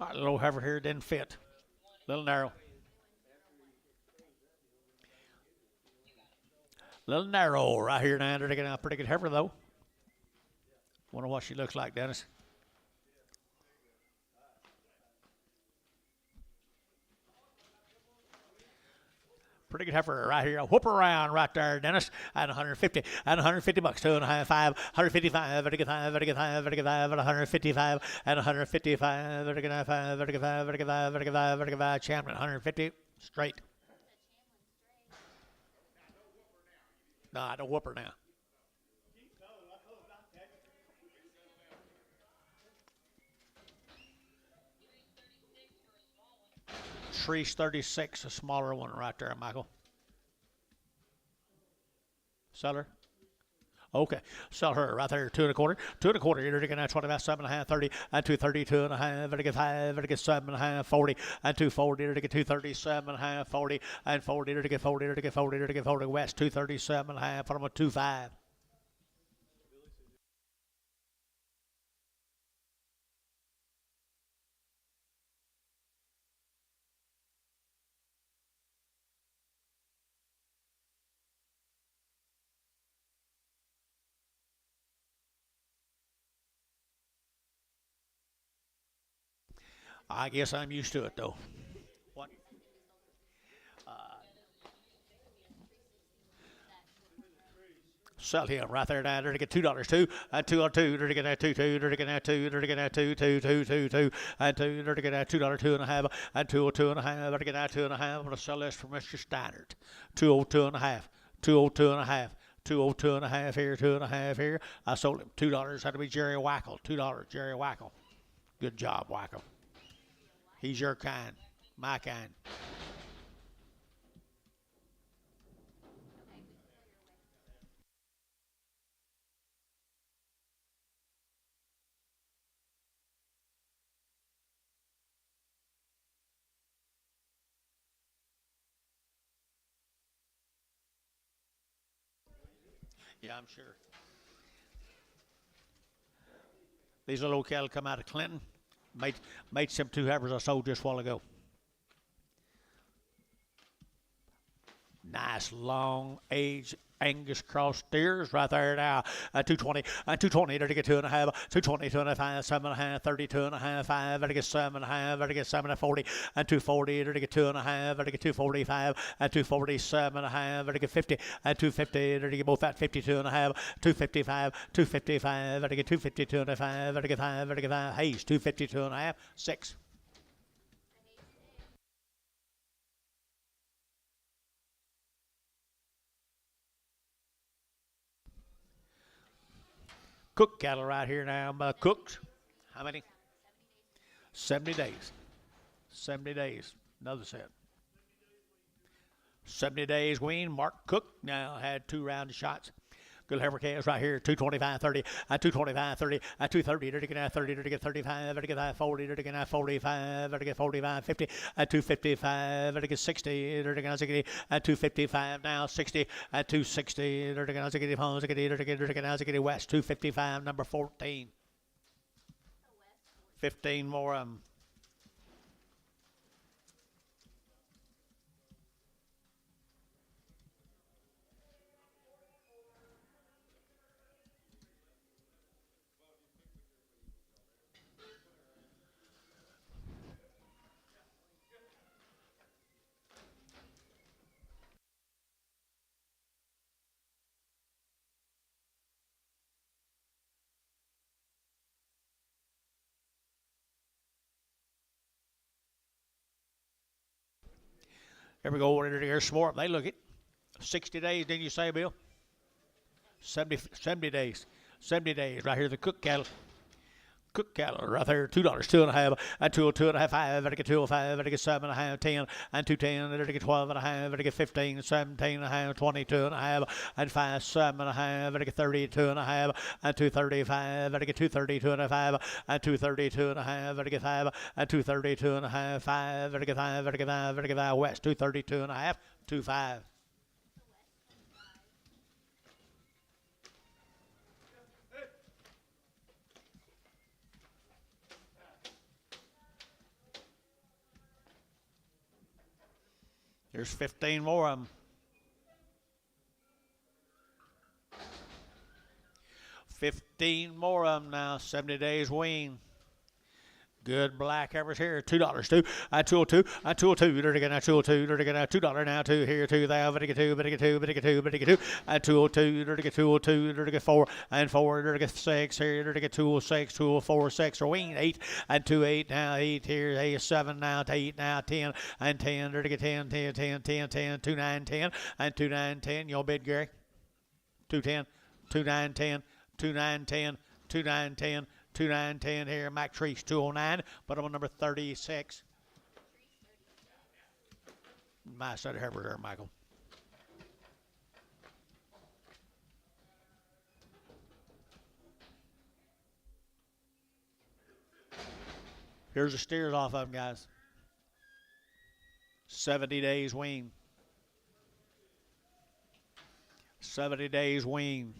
All right, little heifer here didn't fit. Little narrow. Little narrow right here now. They're getting a pretty good heifer, though. Wonder what she looks like, Dennis. Pretty good heifer right here. Whoop around right there, Dennis. At 150, at 150 bucks, 2 and a half, 5, 155, at 5, at 5, at 5, at 155, at 155, at 5, at 5, at 5, at 5, at 5, champion, 150 straight. No, I don't whoop her now. Trees 36, a smaller one right there, Michael. Sell her. Okay, sell her right there, 2 and a quarter, 2 and a quarter. You're looking at 25, 7 and a half, 30, and 232 and a half, and I get 5, and I get 7 and a half, 40, and 240, and I get 237 and a half, 40, and 40, and I get 40, and I get 40, and I get 40, West 237 and a half, from a 25. I guess I'm used to it though. What? Sell him right there down there to get $2 two and 2 on 2 to get that 2 2 to get that 2 to get that 2 2 2 2 2 and 2 to get that $2 2 and a half and 202 and a half to get that 2 and a half. I'm gonna sell this for Mr. Steinert. 202 and a half, 202 and a half. 202 and a half here, 2 and a half here. I sold him $2. Had to be Jerry Wackel. $2, Jerry Wackel. Good job, Wackel. He's your kind, my kind. Yeah, I'm sure. These little old cattle come out of Clinton. Made, made some two heifers I sold just a while ago. Nice long age Angus cross steers right there now. 220, there to get 2.5, 220, 2.5, 7.5, 32 and a half, 5, there to get 7.5, there to get 7.40, and 240, there to get 2.5, there to get 245, and 247.5, there to get 50, and 250, there to get both at 52.5, 255, 255, there to get 252.5, there to get 5, there to get 5, Hayes, 252.5, 6. Cook cattle right here now. Cooked. How many? 70 days. 70 days. Another set. 70 days weaned. Mark Cook now had 2 round shots. Good heifer calves right here. 225, 30, 225, 30, 230, there to get 30, there to get 35, there to get 40, there to get 45, there to get 45, 50, 255, there to get 60, there to get 60, 255 now, 60, 260, there to get 60, there to get West, 255, number 14. 15 more of them. Here we go over there, smart. They look it. 60 days, didn't you say, Bill? 70 days. 70 days. Right here, the cook cattle. Cook cattle right there, $2, 2.5, and 202.5, 5, and I get 205, and I get 7.5, 10, and 210, and I get 12.5, and I get 15, 17.5, 22.5, and 5, 7.5, and I get 32.5, and 235, and I get 232.5, and 232.5, and I get 5, and 232.5, 5, and I get 5, and I get 5, and I get 5, West, 232.5, 25. There's 15 more of them. 15 more of them now. 70 days wean. Good black heifers here. $2, 2, 202, 202, there to get 202, there to get $2 now, 2 here, 2 there, but I get 2, but I get 2, but I get 2, but I get 2, 202, there to get 202, there to get 4, and 4, there to get 6 here, there to get 206, 204, 6, or wean 8, and 28 now, 8 here, 8, 7 now, 8 now, 10, and 10, there to get 10, 10, 10, 10, 10, 2, 9, 10, and 2, 9, 10, your bid, Gary? 2, 10, 2, 9, 10, 2, 9, 10, 2, 9, 10, 2, 9, 10 here, Mac Treese, 209, but I'm on number 36. My set of heifers there, Michael. Here's the steers off of them, guys. 70 days wean. 70 days wean.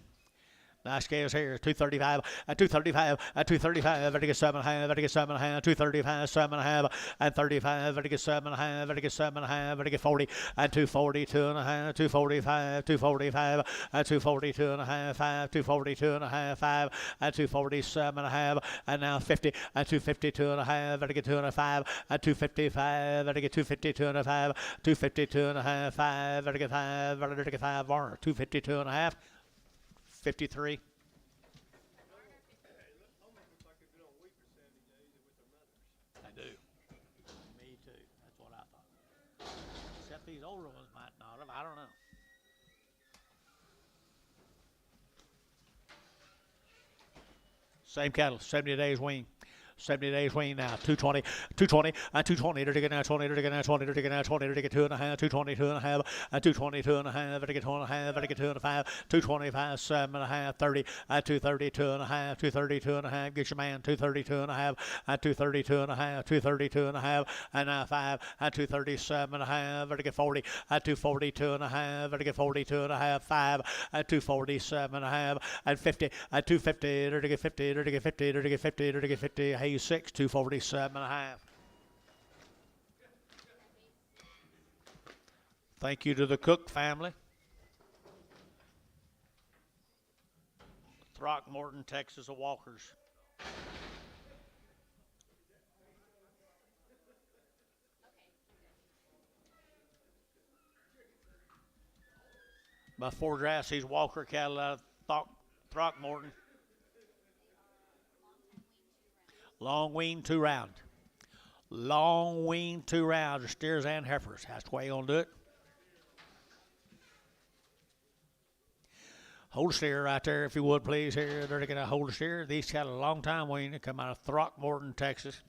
Nice scales here. 235, 235, 235, to get 7.5, to get 7.5, 235, 7.5, and 35, to get 7.5, to get 7.5, to get 40, and 240, 2.5, 245, 245, and 242 and a half, 5, 242 and a half, 5, and 247.5, and now 50, and 252 and a half, to get 205, and 255, to get 252 and a half, 252 and a half, 5, to get 5, to get 5 more, 252 and a half. 53. I do. Me too. That's what I thought. Except these older ones might not have. I don't know. Same cattle, 70 days wean. 70 days weaned now. 220, 220, and 220. They're taking now 20. They're taking now 20. They're taking now 20. They're taking 2.5. 220, 2.5, and 220, 2.5. They're taking 2.5. They're taking 2.5. 225, 7.5, 30, and 230, 2.5. 230, 2.5. Get your man. 230, 2.5, and 230, 2.5. 230, 2.5, and now 5, and 237.5. They're taking 40, and 240, 2.5. They're taking 40, 2.5, 5, and 247.5, and 50, and 250. They're taking 50. They're taking 50. They're taking 50. They're taking 50. Hey, 6, 247.5. Thank you to the Cook family. Throckmorton, Texas, of Walkers. By 4 drafts, he's Walker cattle out of Throckmorton. Long wean, 2 round. Long wean, 2 rounds, steers and heifers. That's the way you're going to do it. Hold steer right there, if you would, please. Here, they're going to hold steer. These cattle a long time wean. They come out of Throckmorton, Texas.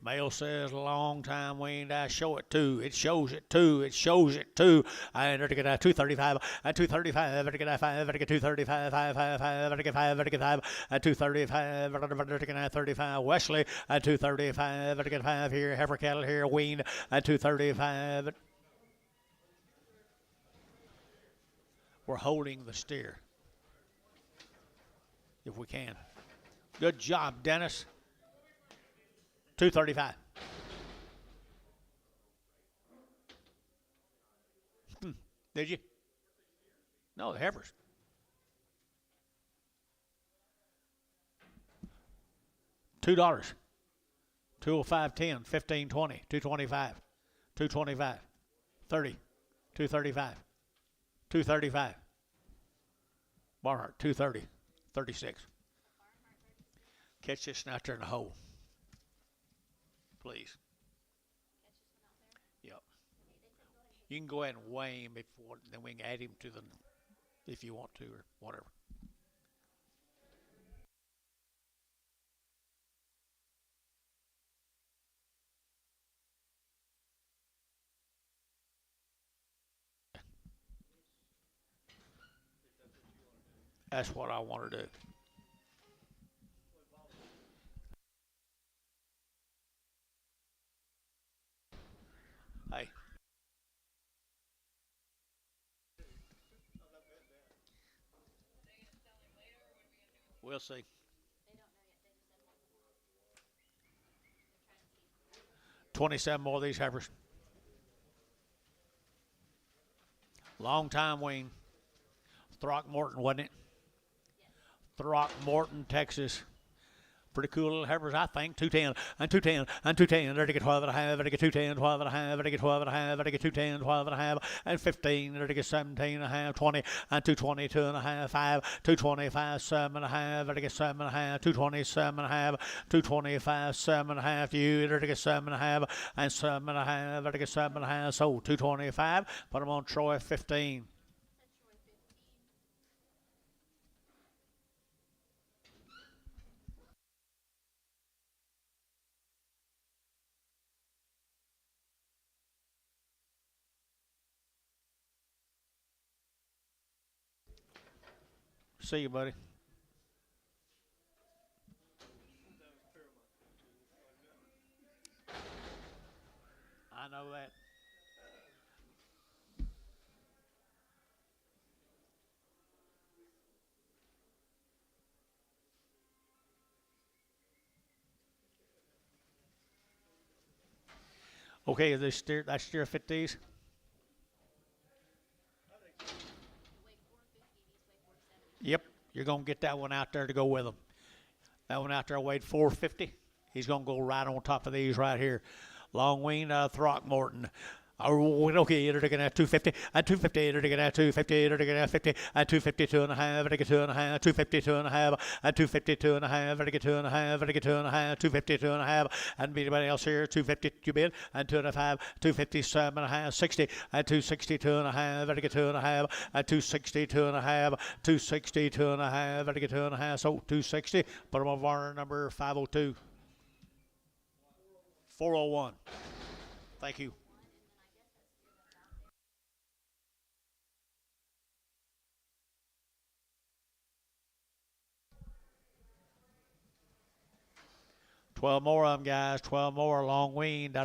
Male says long time weaned. I show it too. It shows it too. It shows it too. And they're going to 235. And 235. They're going to 5. They're going to 235. 5, 5, 5. They're going to 5. They're going to 5. And 235. They're going to 35. Wesley. And 235. They're going to 5 here. Heifer cattle here. Weaned. And 235. We're holding the steer if we can. Good job, Dennis. 235. Did you? No, the heifers. $2. 205, 10, 15, 20, 225, 225, 30, 235, 235. Barnhart, 230, 36. Catch this out there in the hole. Please. Yep. You can go ahead and weigh him before, then we can add him to the, if you want to, or whatever. That's what I want to do. Hey. We'll see. 27 more of these heifers. Long time wean. Throckmorton, wasn't it? Throckmorton, Texas. Pretty cool little heifers, I think. 210 and 210 and 210. They're to get 12 and a half. They're to get 210, 12 and a half. They're to get 12 and a half. They're to get 210, 12 and a half, and 15. They're to get 17 and a half, 20 and 220, 2 and a half, 5, 225, 7 and a half. They're to get 7 and a half, 227 and a half, 225, 7 and a half. You, they're to get 7 and a half, and 7 and a half. They're to get 7 and a half. So 225. Put them on Troy 15. See you, buddy. I know that. Okay, is this steer, that steer fit these? Yep, you're going to get that one out there to go with them. That one out there weighed 450. He's going to go right on top of these right here. Long wean, Throckmorton. Okay, you're taking at 250, at 250, you're taking at 250, you're taking at 50, at 252 and a half, I get 2.5, 252 and a half, at 252 and a half, I get 2.5, I get 2.5, 252 and a half, and anybody else here, 250 you bid, and 2.5, 257 and a half, 60, at 262 and a half, I get 2.5, at 262 and a half, 262 and a half, I get 2.5, so 260, put them on warrant number 502. 401. Thank you. 12 more of them, guys. 12 more. Long weaned.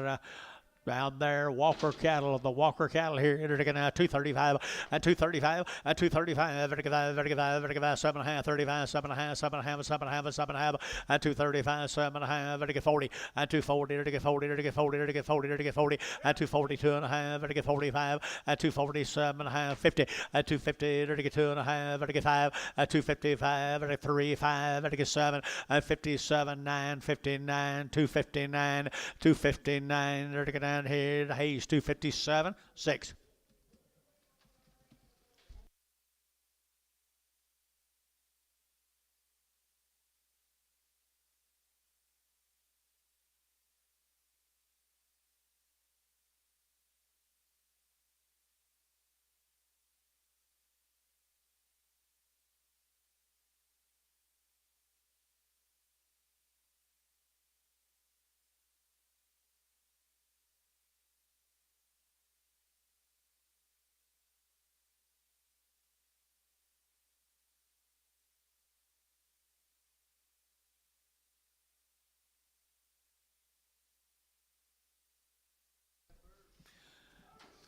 Down there, Walker cattle, the Walker cattle here, taking 235 and 235 and 235, 35, 7.5, 35, 7.5, 7.5, 7.5, 7.5, and 235, 7.5, 40, and 240, 40, 40, 40, 40, and 242 and a half, 45, and 247 and a half, 50, and 250, 2 and a half, 5, and 255, 3, 5, 7, and 57, 9, 59, 259, 259, down here, Hayes 257, 6.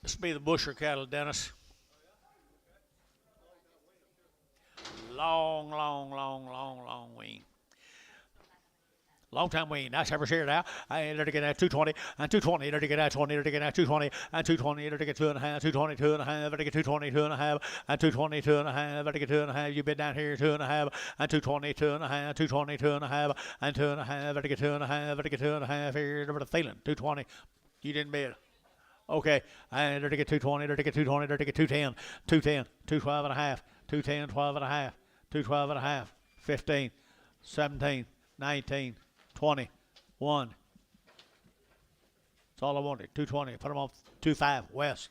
This will be the Busher cattle, Dennis. Long wean. Long time wean. Nice ever share now. I let it get at 220 and 220. Let it get at 20. Let it get at 220 and 220. Let it get 2.5. 222 and a half. Let it get 222 and a half and 222 and a half. Let it get 2.5. You bid down here 2.5 and 222 and a half. 222 and a half and 2.5. Let it get 2.5. Let it get 2.5 here. Over to Thielen 220. You didn't bid. Okay, and they're to get 220, they're to get 220, they're to get 210, 210, 212 and a half, 210, 12 and a half, 212 and a half, 15, 17, 19, 20, 1. That's all I wanted, 220. Put them on 25, West.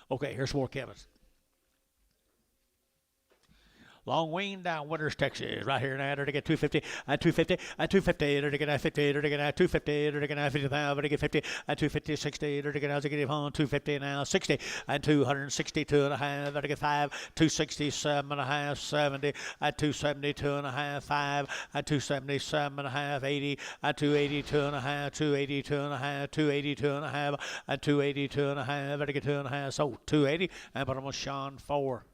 Okay, here's more Kevin's. Long Wayne down Winters, Texas. Right here now, they're to get 250, at 250, at 250, they're to get at 50, they're to get at 250, they're to get at 50,000, they're to get 50, at 250, 60, they're to get out to get him on 250 now, 60, and 262 and a half, they're to get 5, 267 and a half, 70, at 272 and a half, 5, at 277 and a half, 80, at 282 and a half, 282 and a half, 282 and a half, at 282 and a half, they're to get 2 and a half, so 280, and put them on Sean 4.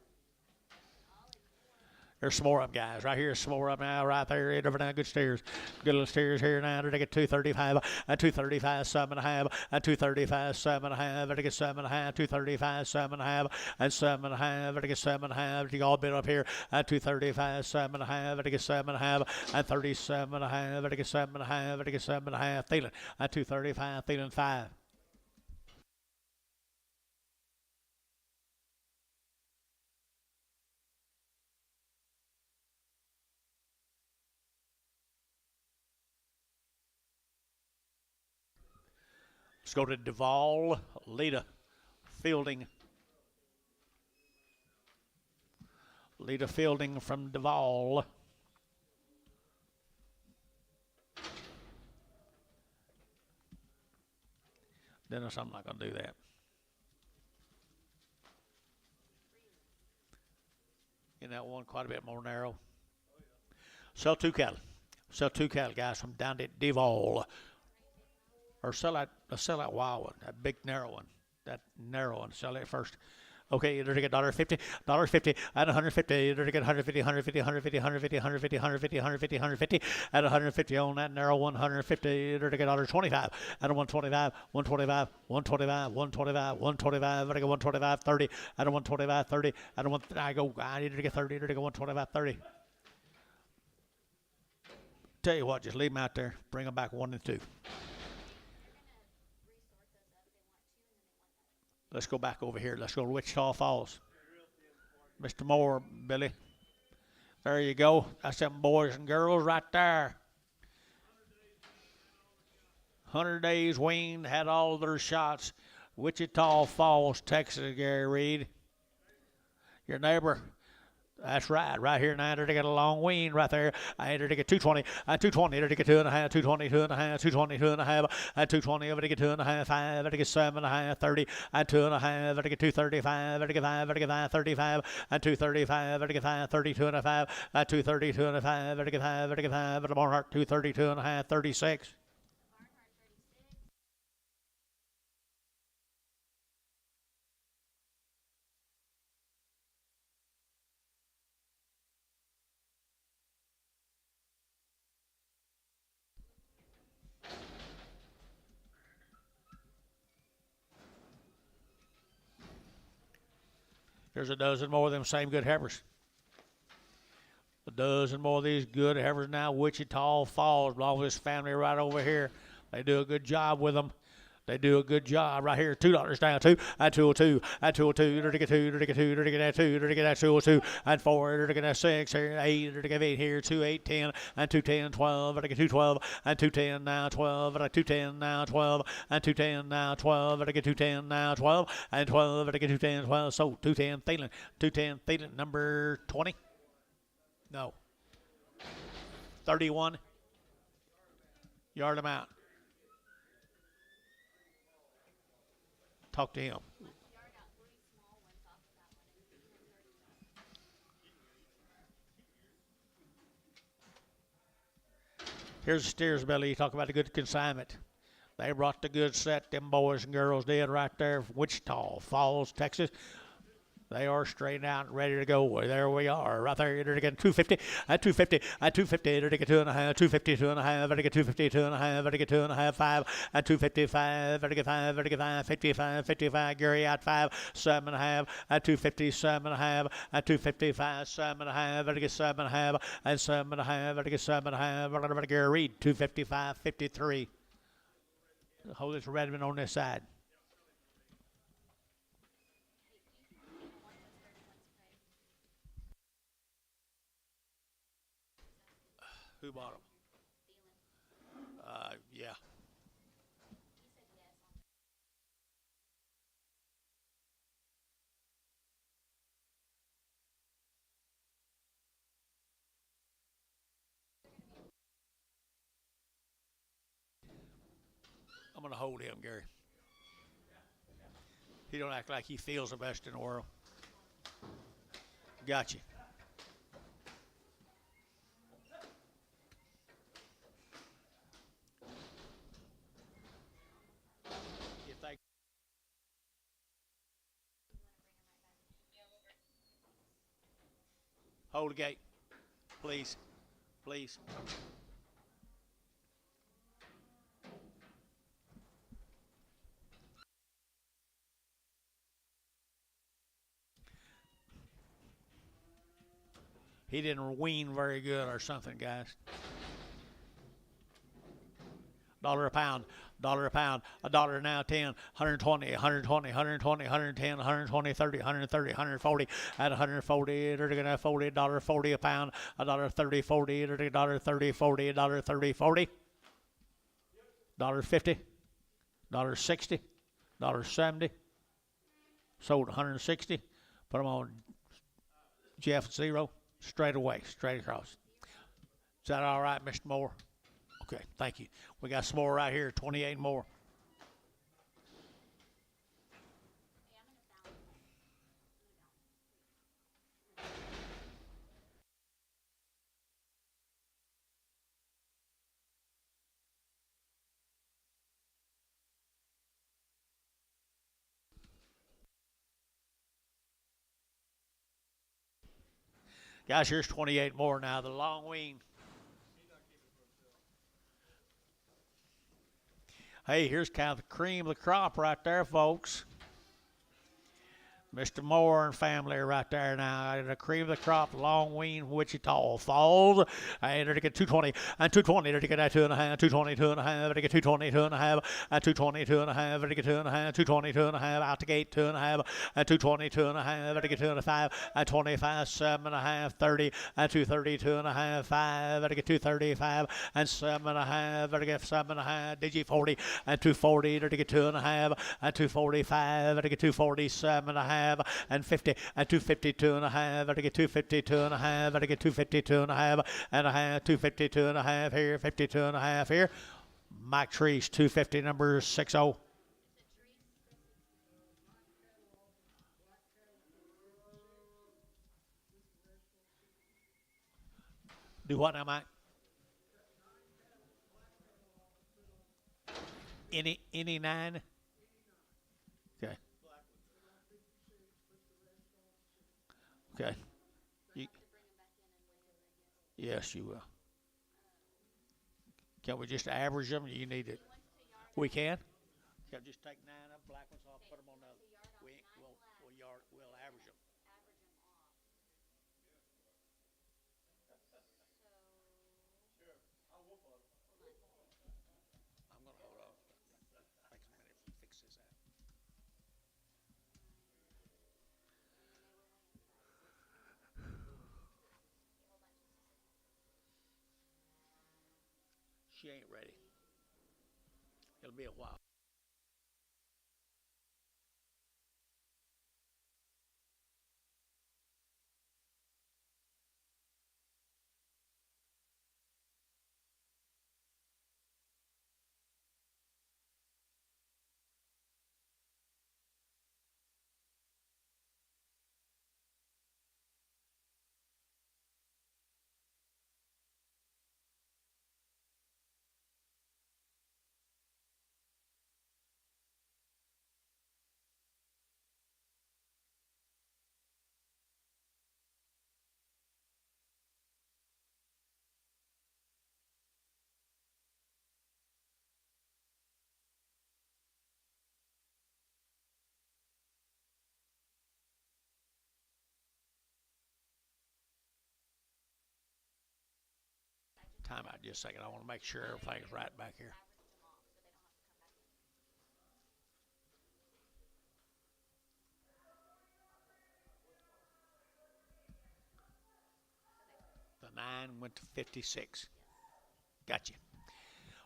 There's some more of them, guys. Right here, some more of them now, right there. Over now, good steers. Good little steers here now. They get 235, and 235, 7.5, and 235, 7.5, they get 7.5, 235, 7.5, and 7.5, they get 7.5. You all been up here at 235, 7.5, they get 7.5, and 37.5, they get 7.5, they get 7.5. Thielen at 235, Thielen 5. Let's go to Duvall, Lita Fielding. Lita Fielding from Duvall. Dennis, I'm not going to do that. In that one, quite a bit more narrow. Sell 2 cattle. Sell 2 cattle, guys, from down at Duval. Or sell that wild one, that big narrow one. That narrow one. Sell it first. Okay, you're to get $1.50, $1.50, at 150, you're to get 150, 150, 150, 150, 150, 150, 150, 150, at 150 on that narrow 150, you're to get $1.25, at 125, 125, 125, 125, 125, I get 125, 30, at 125, 30, at 1, I need to get 30, you're to get 125, 30. Tell you what, just leave them out there, bring them back 1 and 2. Let's go back over here. Let's go to Wichita Falls. Mr. Moore, Billy. There you go. That's them boys and girls right there. 100 days weaned, had all their shots. Wichita Falls, Texas, Gary Reed. Your neighbor. That's right here now. They're to get a long wean right there. I enter to get 220. 220. They're to get 2.5. 220. 2.5. 220. 2.5. 220. Over to get 2.5. 5. To get 7.5. 30. 2.5. To get 235. To get 5. To get 5. 35. 235. To get 5. 32 and a 5. 230. 2.5. To get 5. To get 5. At Barnhart 232 and a half. 36. There's a dozen more of them same good heifers. A dozen more of these good heifers now. Wichita Falls belongs to this family right over here. They do a good job with them. They do a good job right here. $2 down, 2. At 202. At 202. They're to get 2. They're to get 2. They're to get that 2. They're to get that 202. At 4. They're to get that 6. Here, 8. They're to get 8 here. 2, 8, 10. And 210, 12. They're to get 212. And 210 now, 12. And 210 now, 12. And 210 now, 12. They're to get 210 now, 12. And 12. They're to get 210, 12. So 210 Thielen. 210 Thielen, number 20. No. 31. Yard them out. Talk to him. Here's the steers belly. You talk about a good consignment. They brought the good set, them boys and girls did right there from Wichita Falls, Texas. They are straight out and ready to go. There we are, right there. They're getting 250, at 250, at 250. They're to get 2.5, 250, 2.5. They're to get 250, 2.5. They're to get 2.5, 5. At 255, they're to get 5. They're to get 5, 55, 55. Gary out 5, 7.5. At 250, 7.5. At 255, 7.5. They're to get 7.5. And 7.5. They're to get 7.5. We're going to Gary Reed 255, 53. Hold this Redmond on this side. Who bought them? Yeah. I'm going to hold him, Gary. He don't act like he feels the best in the world. Got you. Hold the gate, please, please. He didn't wean very good or something, guys. $1 a pound, $1 a pound, $1 now 10, 120, 120, 120, 110, 120, 30, 130, 140, at 140, they're gonna $40, $1.40 a pound, $1.30, 40, they're $1.30, 40, $1.30, 40, $1.50, $1.60, $1.70, sold 160, put them on Jeff 0, straight away, straight across. Is that all right, Mr. Moore? Okay, thank you. We got some more right here, 28 more. Guys, here's 28 more now. The long wean. Hey, here's kind of the cream of the crop right there, folks. Mr. Moore and family right there now. The cream of the crop, Long Wean, Wichita Falls. And they're to get 220 and 220. They're to get that 2.5, 220, 2.5. They're to get 220, 2.5, and 220, 2.5. They're to get 2.5, 220, 2.5. Out the gate, 2.5, and 220, 2.5. They're to get 2.5, and 25, 7.5, 30, and 230, 2.5, 5. They're to get 235, and 7.5. They're to get 7.5. Digi 40, and 240. They're to get 2.5, and 245. They're to get 247.5. And 50 and 252.5. I get 252.5. I get 252.5 and a half. 252.5 here. 52.5 here. Mike Treese 250 number 60. Do what now, Mike? Any 9? Okay. Okay. You, yes, you will. Can we just average them? You need it. We can. Can we just take 9 of them, black ones off, put them on the. We'll average them. I'm gonna hold on. Takes a minute to fix this out. She ain't ready. It'll be a while. Time out just a second. I want to make sure everything's right back here. The 9 went to 56. Gotcha.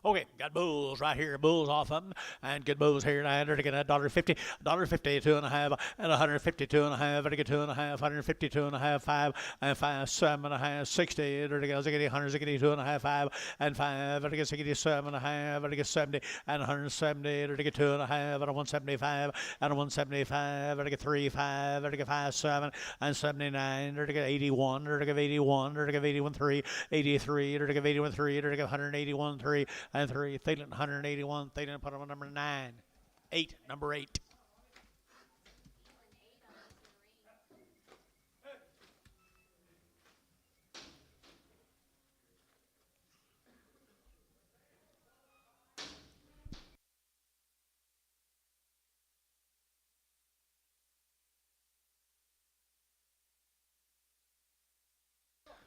Okay, got bulls right here, bulls off of them, and good bulls here. And they're to get $1.50, $1.50, 2.5, and 152.5. They're to get 2.5, 152.5, 5, and 5, 7.5, 60. They're to get 100, 2.5, 5, and 5. They're to get 7.5. They're to get 70, and 170. They're to get 2.5, and 175, and 175. They're to get 3, 5. They're to get 5, 7, and 79. They're to get 81. They're to get 81. They're to get 81, 3, 83. They're to get 81, 3. They're to get 181, 3. And 3, Thielen 181, Thielen put him on number 9. 8, number 8.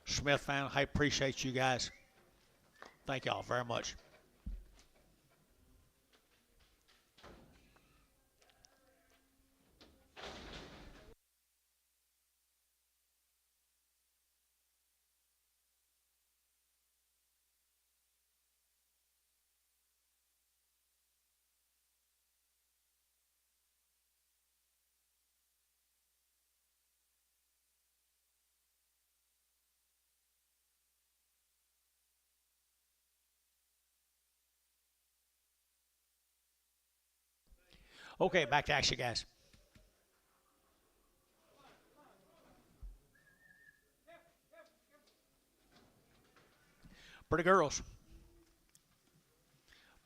Smith fan, I appreciate you guys. Thank y'all very much. Okay, back to action, guys. Pretty girls.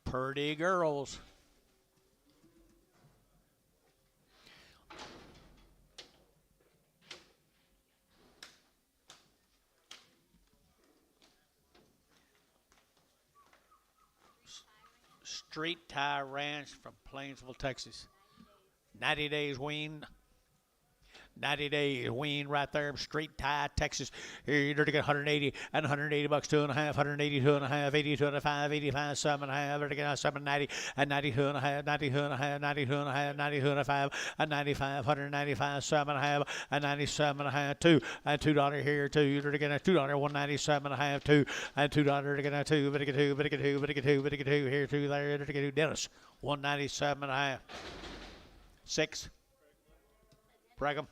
Pretty girls. Street Tie Ranch from Plainsville, Texas. 90 days weaned. 90 days weaned right there, Street Tie, Texas. Here you're to get 180 and 180 bucks, 2.5, 180, 2.5, 80, 2.5, 85, 7.5, to get 790 and 92.5, 92.5, 92.5, 92.5, and 95, 195, 7.5, and 97.5, 2, and $2 here, 2, you're to get a $2, 197.5, 2, and $2 to get a 2, but to get 2, but to get 2, but to get 2, but to get 2, here, 2 there, to get 2, Dennis, 197.5, 6, Brigham.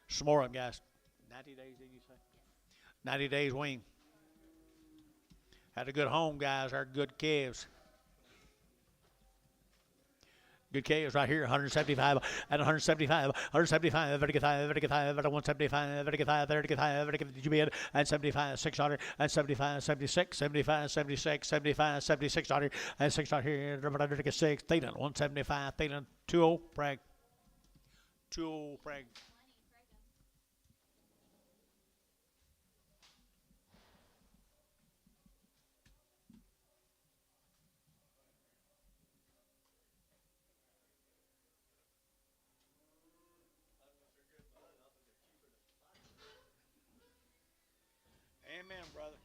Some more of them, guys. 90 days, did you say? 90 days wean. Had a good home, guys. Our good calves. Good calves right here, 175 and 175, 175, very good, very good, 175, very good, very good, very good, did you bid? And 75, 600, and 75, 76, 75, 76, 75, 76, and 600 here, very good, 6, Thielen, 175, Thielen, 20, Bragg, 20, Bragg. Amen, brother.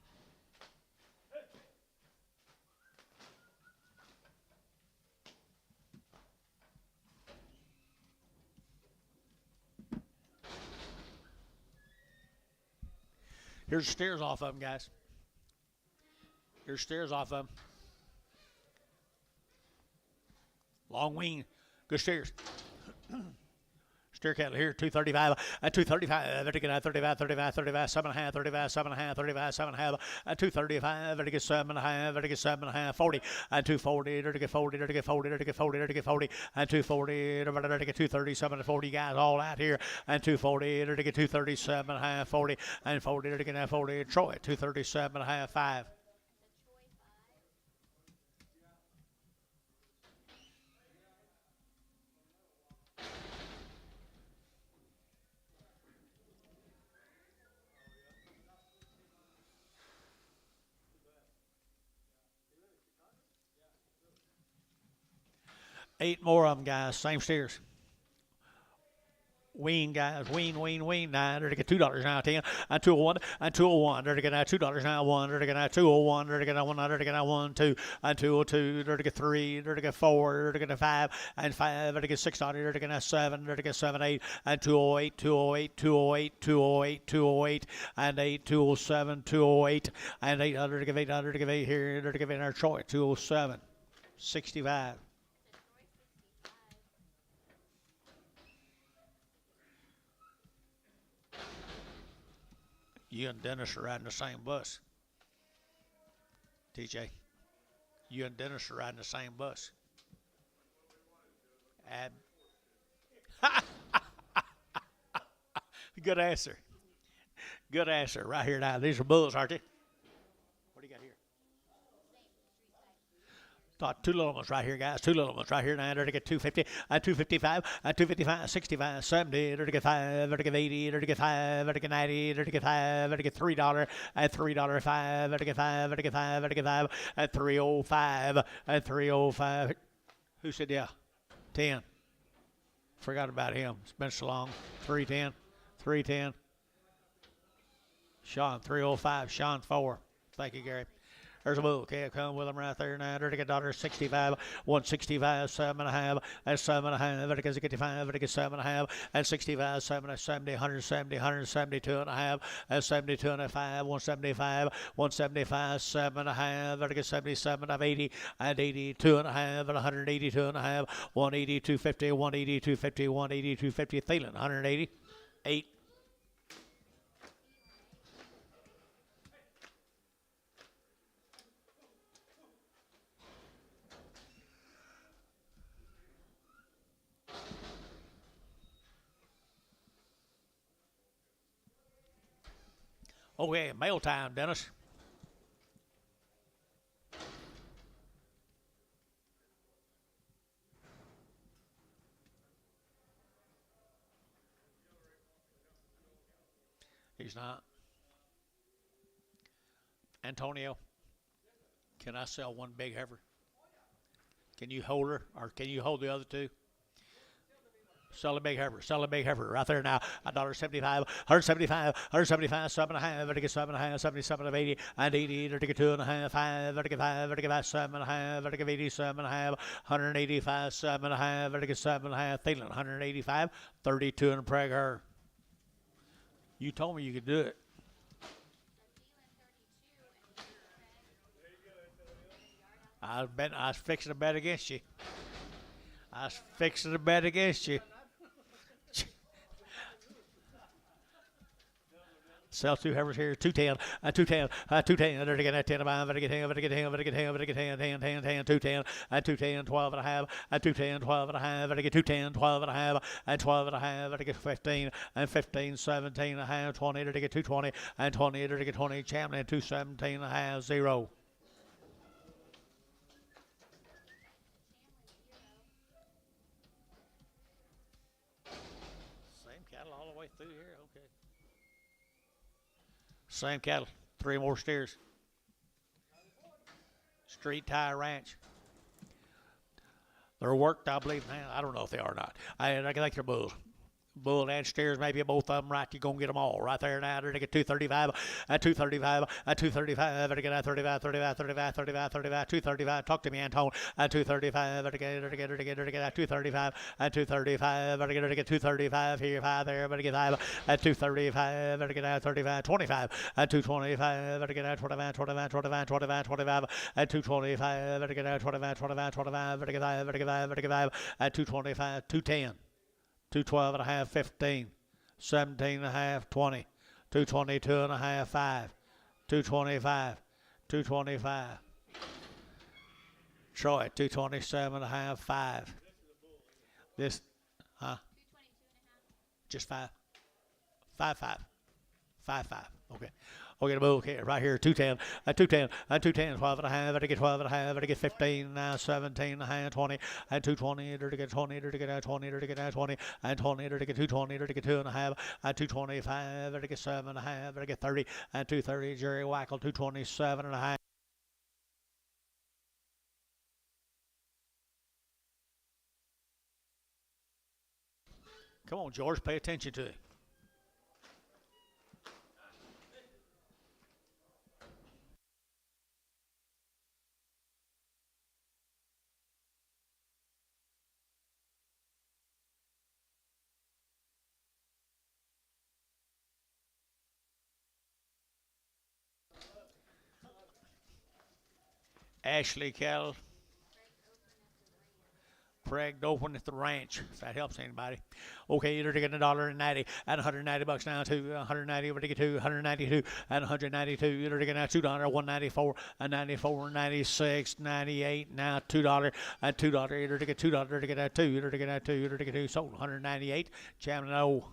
Here's the steers off of them, guys. Here's steers off of them. Long wean. Good steers. Steer cattle here, 235, and 235, very good, 35, 35, 35, 7.5, 35, 7.5, 35, 7.5, and 235, very good, 7.5, very good, 7.5, 40, and 240, very good, 40, very good, 40, very good, 40, very good, 40, and 240, very good, 237, 40 guys all out here, and 240, very good, 237.5, 40, and 40, very good, 40, Troy, 237.5, 5. 8 more of them, guys. Same steers. Wean, guys. Wean. Now, they're to get $2 now, 10, and 201, and 201. They're to get now $2 now, 1. They're to get now 201. They're to get now 1. They're to get now 1, 2, and 202. They're to get 3. They're to get 4. They're to get a 5, and 5. They're to get 6. They're to get now 7. They're to get 7, 8, and 208, 208, 208, 208, 208, and 8, 207, 208, and 800 to give 800 to give 8 here. They're to give 8 our Troy, 207, 65. You and Dennis are riding the same bus. TJ, you and Dennis are riding the same bus. Good answer. Good answer. Right here now. These are bulls, aren't they? What do you got here? Got 2 little ones right here, guys. 2 little ones right here now. They're to get 250, and 255, and 255, 65, 70. They're to get 5. They're to get 80. They're to get 5. They're to get 90. They're to get 5. They're to get $3, and $3, 5. They're to get 5. They're to get 5. They're to get 5, and 305, and 305. Who said yeah? 10. Forgot about him. It's been so long. 310, 310. Sean, 305. Sean, 4. Thank you, Gary. There's a bull. Okay, come with them right there now. They're to get $65, 165, 7.5, and 7.5. They're to get 55, they're to get 7.5, and 65, 7, 70, 170, 172.5, and 72.5, 175, 175, 7.5. They're to get 77 of 80, and 82.5, and 182.5, 180, 250, 180, 250, 180, 250. Thielen, 180, 8. Okay, mail time, Dennis. He's not. Antonio, can I sell one big heifer? Can you hold her, or can you hold the other two? Sell a big heifer. Sell a big heifer right there now. $1.75, 175, 175, 7.5, vertical 7.5, 77 of 80, and 80, vertical 2.5, 5, vertical 5, vertical 5, 7.5, vertical 80, 7.5, 185, 7.5, vertical 7.5, Thielen, 185, 32 and preg her. You told me you could do it. I was fixing to bet against you. I was fixing to bet against you. Sell two heifers here, 210, 210, 210, they're getting 10, I'm going to get 10, I'm going to get 10, I'm going to get 10, I'm going to get 10, 10, 10, 10, 210, 210, 12 and a half, 210, 12 and a half, I'm going to get 210, 12 and a half, 12 and a half, I'm going to get 15, 15, 17 and a half, 20, to get 220, 20, to get 20, Champion, 217 and a half, 0. Same cattle all the way through here, okay. Same cattle, 3 more steers. Street Tie Ranch. They're worked, I believe. Man, I don't know if they are or not. I think they're bulls. Bull and steers, maybe both of them right. You're going to get them all right there now. They're going to get 235, 235, 235. They're going to get 35, 35, 35, 35, 35, 235. Talk to me, Anton. 235. They're going to get 235, 235. They're going to get 235 here, 5 there. They're going to get 5 at 235. They're going to get 35, 25 at 225. They're going to get 25, 25, 25, 25, 25 at 225. They're going to get 25, 25, 25. They're going to get 5, they're going to get 5 at 225, 210. 212 and a half, 15, 17 and a half, 20, 222 and a half, 5, 225, 225. Troy, 227 and a half, 5. This, just 5, 5, 5, 5, 5. Okay. Okay, the bull okay, right here, 210, 210, 210, 12 and a half, to get 12 and a half, to get 15, now 17 and a half, 20, and 220, to get 20, to get 20, to get 20, and 20, to get 220, to get 2 and a half, and 225, to get 7 and a half, to get 30, and 230, Jerry Wackel, 227 and a half. Come on, George, pay attention to it. Ashley Kell, Pregged open at the ranch, if that helps anybody. Okay, you're getting $1.90 and $190 now to 190 over to get to 192 and 192. You're getting now $2, 194 and 94, 96, 98. Now $2 and $2. You're to get $2 to get that 2. You're to get that 2. You're to get 2. Sold 198. Champion O.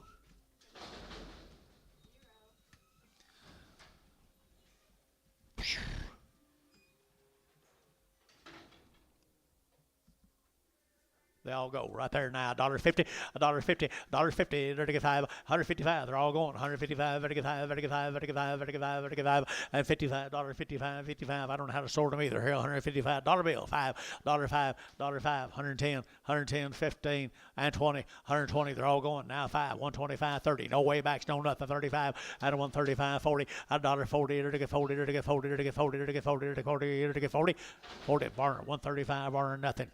They all go right there now. $1.50, $1.50, $1.50. They're to get 5, 155. They're all going 155, vertical 5, vertical 5, vertical 5, vertical 5, vertical 5, and $55, $55, 55. I don't know how to sort them either. Here, $155 bill, $5, $5, $5, 110, 110, 15, and 20, 120. They're all going now. 5, 125, 30. No way backs, no nothing. 35, at 135, 40, $1.40. They're to get 40, they're to get 40, they're to get 40, they're to get 40, they're to get 40, they're to get 40, 40. Barner, 135, Barner, nothing.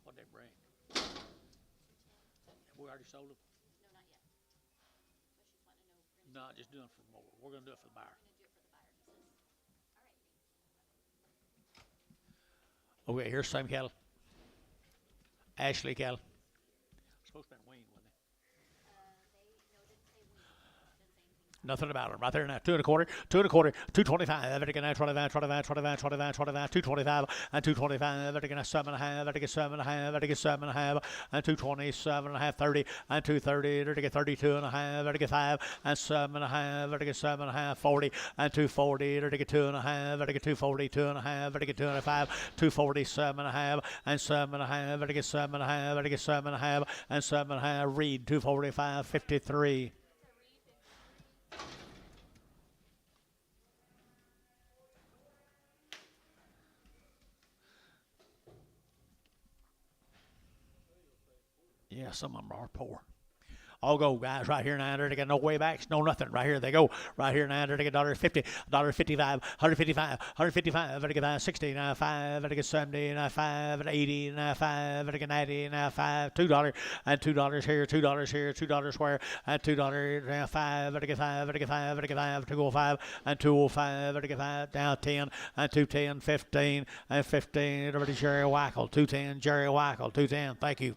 What'd they bring? We already sold them? No, just doing it for more. We're going to do it for the buyer. Okay, here's same cattle. Ashley cattle. Supposed to be Weaned, wasn't Nothing about them. Right there now. 2 1/4, 2 1/4, 225. Vertical now 25, 25, 25, 25, 25, 225, and 225. Vertical now 7 1/2, vertical 7 1/2, vertical 7 1/2, and 227 1/2, 30, and 230, vertical 32 1/2, vertical 5, and 7 1/2, vertical 7 1/2, 40, and 240, vertical 2 1/2, vertical 240, 2 1/2, vertical 2 1/5, 247 1/2, and 7 1/2, vertical 7 1/2, vertical 7 1/2, and 7 1/2. Read 245, 53. Yeah, some of them are poor. I'll go, guys, right here now. They got no way backs, no nothing. Right here they go. Right here now. They get $1.50, $1.55, $155, $155, $1.55, $60, now $5, $1.70, now $5, $1.80, now $5, $1.90, now $5, $2, and $2 here, $2 here, $2 square, and $2, now $5, $1.5, $1.5, $1.5, $2.05, and $2.05, $1.5, down 10, and $2.10, 15, and 15. Everybody, Jerry Wackel, $2.10, Jerry Wackel, $2.10. Thank you.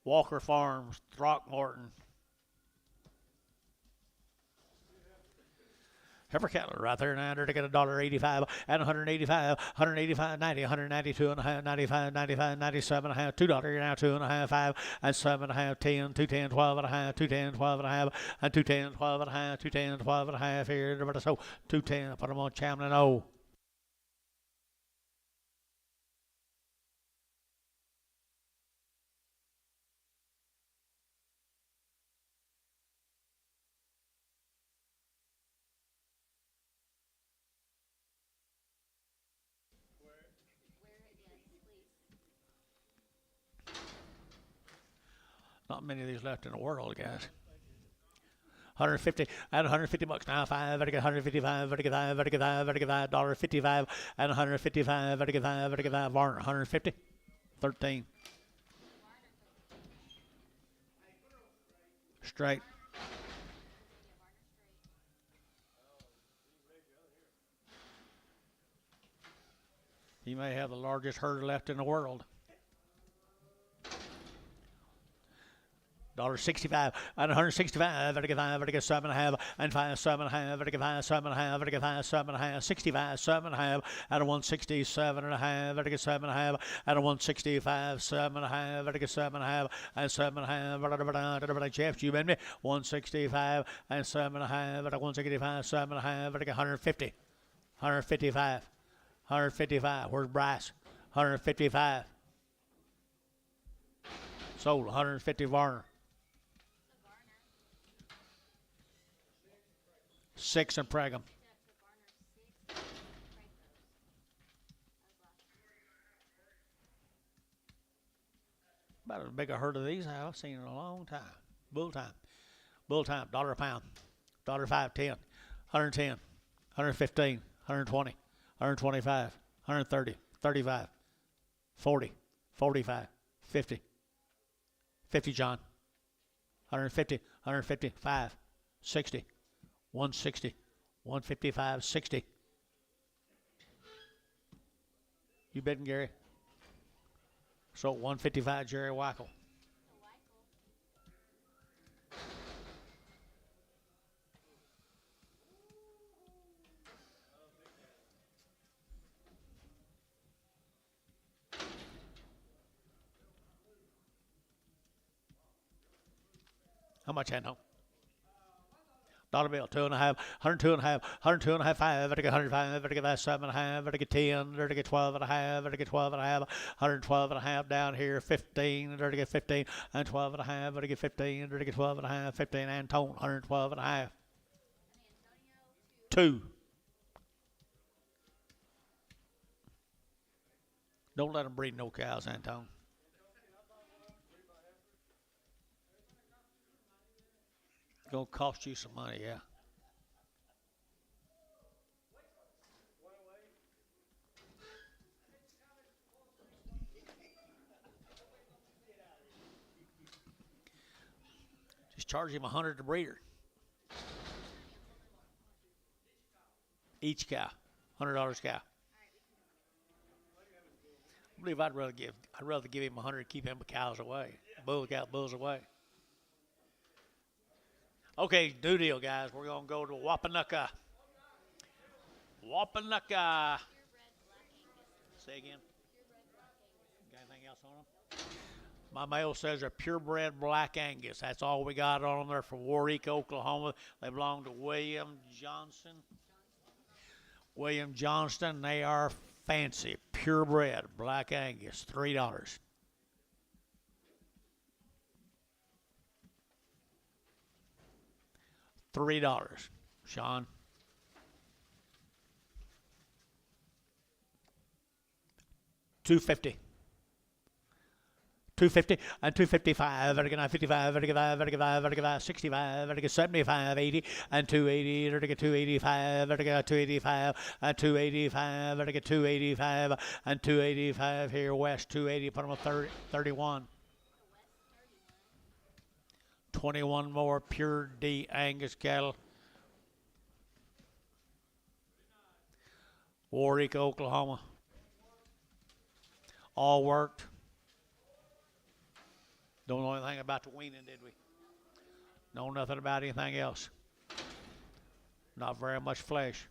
Walker Farms, Throckmorton. Heifer cattle right there now. They get $1.85 and 185, 185, 90, 192 and a half, 95, 95, 97 and a half, $2 now, 2 1/2, 5 and 7 and a half, 10, 210, 12 and a half, 210, 12 and a half, and 210, 12 and a half, 210, 12 and a half here. So 210. Put them on Chamlin O. Not many of these left in the world, guys. 150 and 150 bucks now. 5, vertical 155, vertical 5, vertical 5, vertical 5, $1.55 and 155, vertical 5, vertical 5, Varner 150, 13. Straight. He may have the largest herd left in the world. $1.65 and 165, vertical 5, vertical 7 1/2, and 5, 7 1/2, vertical 5, 7 1/2, vertical 5, 7 1/2, 65, 7 1/2, and a 167 1/2, vertical 7 1/2, and a 165, 7 1/2, vertical 7 1/2, and 7 1/2, Jeff, you been me? 165 and 7 1/2, vertical 165, 7 1/2, vertical 150, 155, 155. Where's Bryce? 155. Sold 150 Varner. 6 in Pregham. About as big a herd of these I've seen in a long time. Bull time. Bull time, $1 a pound. $5, 10, 110, 115, 120, 125, 130, 35, 40, 45, 50. 50, John. 150, 150, 5, 60, 160, 155, 60. You bidding, Gary? So 155, Jerry Wackel. How much I know? Dollar bill, 2 1/2, 102 1/2, 102 1/2, 5, vertical 105, vertical 7 1/2, vertical 10, vertical 12 1/2, vertical 12 1/2, 112 1/2 down here, 15, vertical 15, and 12 1/2, vertical 15, vertical 12 1/2, 15, Antone, 112 1/2. 2. Don't let them breed no cows, Antone. Gonna cost you some money, yeah. Just charge him $100 to breeder. Each cow, $100 cow. believe I'd rather give him 100 and keep him cows away. Bulls away. Okay, new deal, guys. We're gonna go to Wapanucka. Wapanucka. Say again. Got anything else on them? My mail says they're purebred Black Angus. That's all we got on them. They're from Warwick, Oklahoma. They belong to William Johnson. William Johnston. They are fancy, purebred Black Angus. $3. $3. Sean. $2.50. $2.50 and $2.55. Vertigo 55. Vertigo 5. Vertigo 5. Vertigo 5. 65. Vertigo 75. 80 and $2.80. Vertigo 2.85. Vertigo 2.85 and $2.85. Vertigo 2.85 and $2.85 here west. $2.80. Put them at 31. 21 more pure D Angus cattle. Warwick, Oklahoma. All worked. Don't know anything about the weaning, did we? Know nothing about anything else. Not very much flesh.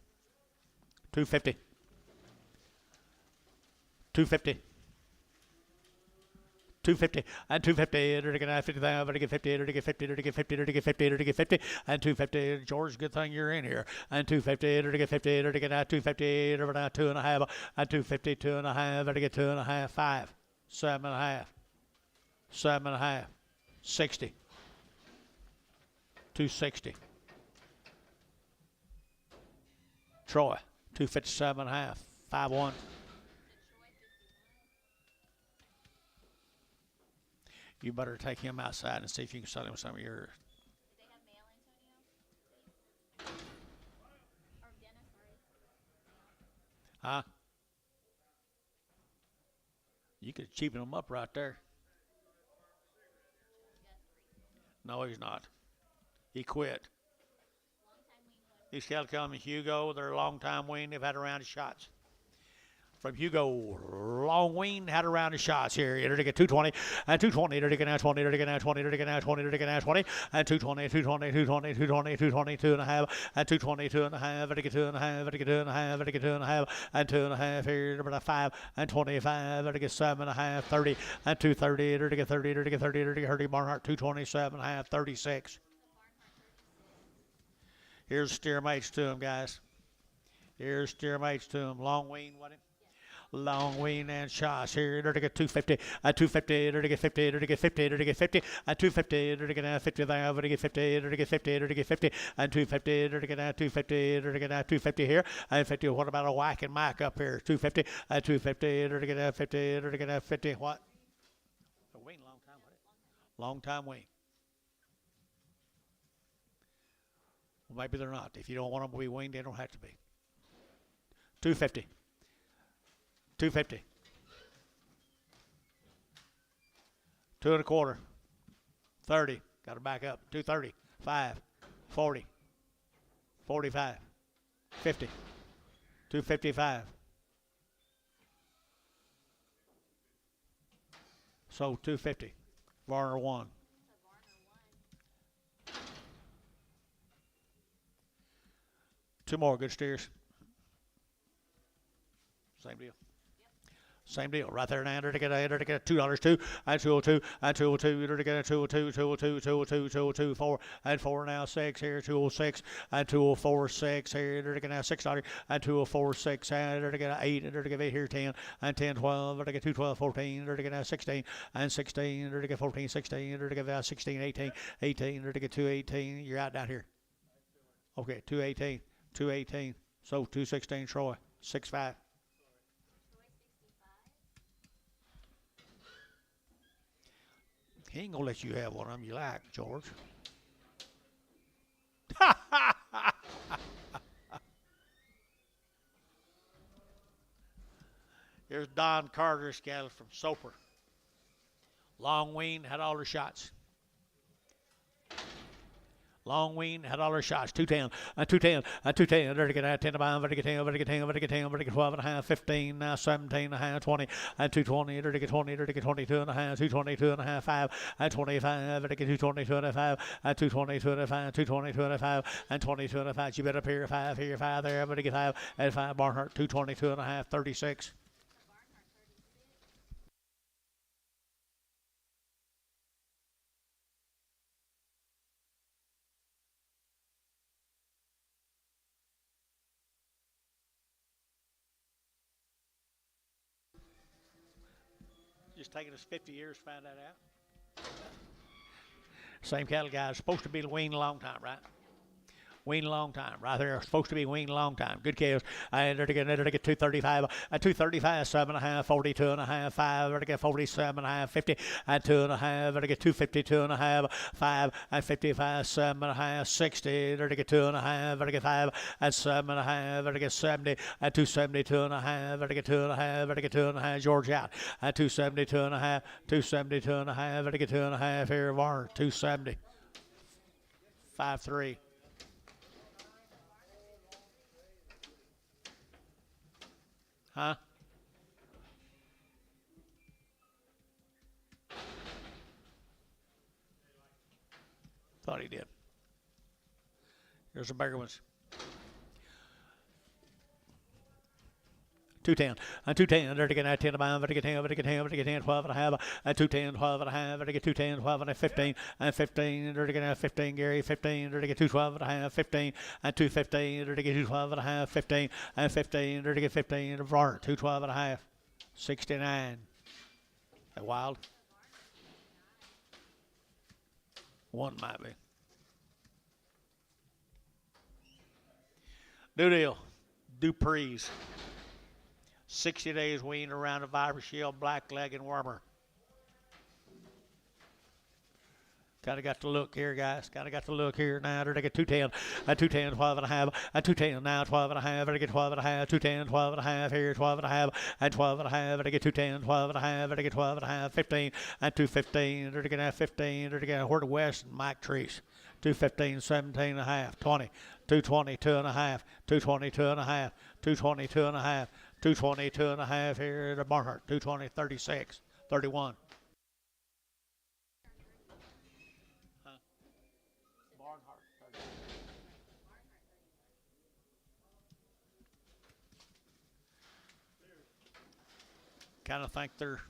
$2.50. $2.50. $2.50 and $2.50. They're gonna 50,000. They're gonna 50. They're gonna 50. They're gonna 50. They're gonna 50. They're gonna 50 and $2.50. George, good thing you're in here. And $2.50. They're gonna 50. They're gonna 2.50. They're gonna 2.5 and $2.50. 2.5. They're gonna 2.5. 5. 7.5. 7.5. 60. $2.60. Troy. 257.5. 5.1. You better take him outside and see if you can sell him some of yours. Do they have mail, Antonio? Or Dennis, sorry. Huh? You could cheapen him up right there. No, he's not. He quit. These cattle come in Hugo. They're a long time weaned. They've had a round of shots. From Hugo, long weaned, had a round of shots here. They're to get 220 and 220. They're to get now 20. They're to get now 20. They're to get now 20. They're to get now 20 and 220, 220, 220, 220, 220, 2.5 and 220, 2.5. They're to get 2.5. They're to get 2.5. They're to get 2.5 and 2.5 here. They're to 5 and 25. They're to get 7.5, 30 and 230. They're to get 30. They're to get 30. They're to get 30. Barnhart 227.5, 36. Here's steer mates to them, guys. Here's steer mates to them. Long wean, what? Long wean and shots here. They're to get 250 and 250. They're to get 50. They're to get 50. They're to get 50 and 250. They're to get 50. They're to get 50. They're to get 50. They're to get 50 and 250. They're to get 250. They're to get 250 here and 50. What about a whack and mac up here? 250 and 250. They're to get 50. They're to get 50. What? A wean, long time. Long time wean. Well, maybe they're not. If you don't want them to be weaned, they don't have to be. 250. 250. 2 1/4. 30. Got to back up. 230. 5. 40. 45. 50. 255. So 250. Varner 1. Two more good steers. Same deal. Same deal, right there now. They're to get $2 2 and 202 and 202. They're to get 202, 202, 202, 202, 4 and 4 now 6 here. 206 and 204 6 here. They're to get now $6 and 204 6 and they're to get 8 and they're to get 8 here 10 and 10 12. They're to get 212 14. They're to get now 16 and 16. They're to get 14 16. They're to get now 16 18 18. They're to get 218. You're out down here. Okay, 218 218. So 216 Troy 65. He ain't gonna let you have one of them you like, George. Here's Don Carter's cattle from Soper. Long wean, had all her shots. Long wean, had all her shots. 210, 210, 210. There to get at 10 to bound, to get 10, to get 10, to get 10, to get 12 and a half, 15, now 17 and a half, 20, and 220, there to get 20, there to get 22 and a half, 222 and a half, 5, and 25, to get 222 and a 5, and 222 and a 5, 222 and a 5, and 22 and a 5. You bet up here, 5 here, 5 there, but to get 5, and 5, Barnhart, 222 and a half, 36. Just taking us 50 years to find that out. Same cattle guys, supposed to be weaned a long time, right? Weaned a long time, right there. Supposed to be weaned a long time. Good cows. And they're to get 235, 235, 7.5, 42 and a half, 5, they're to get 47 and a half, 50, and 2 and a half, they're to get 252 and a half, 5, and 55, 7 and a half, 60, they're to get 2 and a half, they're to get 5, and 7 and a half, they're to get 70, and 272 and a half, they're to get 2 and a half, they're to get 2 and a half, George out, and 272 and a half, 272 and a half, they're to get 2 and a half here, Varner, 270, 5-3. Huh? Thought he did. Here's the bigger ones. 210, and 210, they're to get 10 to bound, to get 10, to get 10, to get 10, 12 and a half, and 210, 12 and a half, to get 210, 12 and a 15, and 15, they're to get 15, Gary, 15, they're to get 212 and a half, 15, and 215, they're to get 212 and a half, 15, and 15, they're to get 15, Varner, 212 and a half, 69. That wild? One might be. New deal. Dupree's. 60 days weaned around a viper shield, black leg, and wormer. Kind of got the look here, guys. Kind of got the look here. Now they're to get 210, 210, 12 and a half, 210 now, 12 and a half, they're to get 12 and a half, 210, 12 and a half here, 12 and a half, and 12 and a half, they're to get 210, 12 and a half, they're to get 12 and a half, 15, and 215, they're to get 15, they're to get Horta West and Mike Treese. 215, 17 and a half, 20, 222 and a half, 222 and a half, 222 and a half, 222 and a half here to Barnhart, 220, 36, 31. Barnhart, 30. Kind of think they're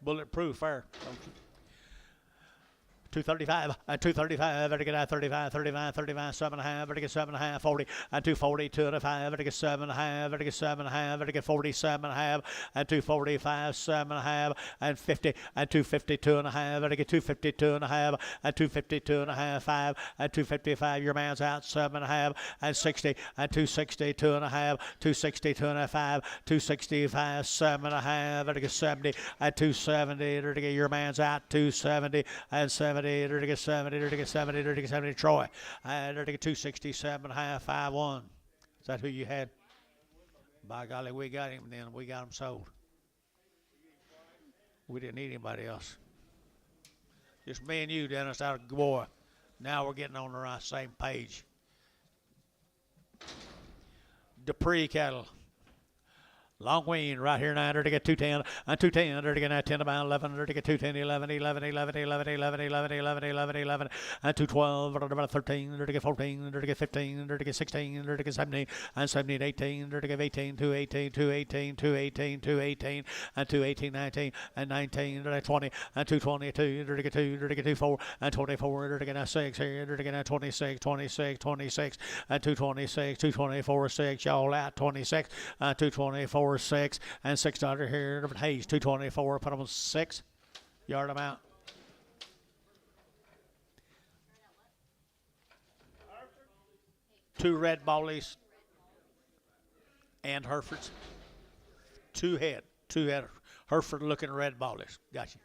bulletproof there, don't you? 235, 235, better get 35, 35, 35, 7.5, better get 7.5, 40, and 240, 2.5, better get 7.5, better get 7.5, better get 47.5, and 245, 7.5, and 50, and 252.5, better get 252.5, and 252.5, 5, and 255, your man's out, 7.5, and 60, and 260, 2.5, 260, 2.5, 265, 7.5, better get 70, and 270, better get your man's out, 270, and 70. They're to get 70, they're to get 70, they're to get 70, Troy. And they're to get 267.5, 5-1. Is that who you had? By golly, we got him then. We got him sold. We didn't need anybody else. Just me and you, Dennis, out of Boy. Now we're getting on the right same page. Dupree cattle. Long wean right here now, they're to get 210, and 210, they're to get 10 about 11, they're to get 210, 11, 11, 11, 11, 11, 11, 11, 11, 11, and 212, they're about 13, they're to get 14, they're to get 15, they're to get 16, they're to get 17, and 17, 18, they're to get 18, 218, 218, 218, 218, and 218, 19, and 19, they're to get 20, and 222, they're to get 2, they're to get 24, and 24, they're to get 6 here, they're to get 26, 26, 26, and 226, 224, 6, y'all out, 26, 224, 6, and $6 here. Different Hayes, 224. Put them on 6. Yard them out. Two red ballies and Herefords. Two head. Hereford looking red ballies. Gotcha.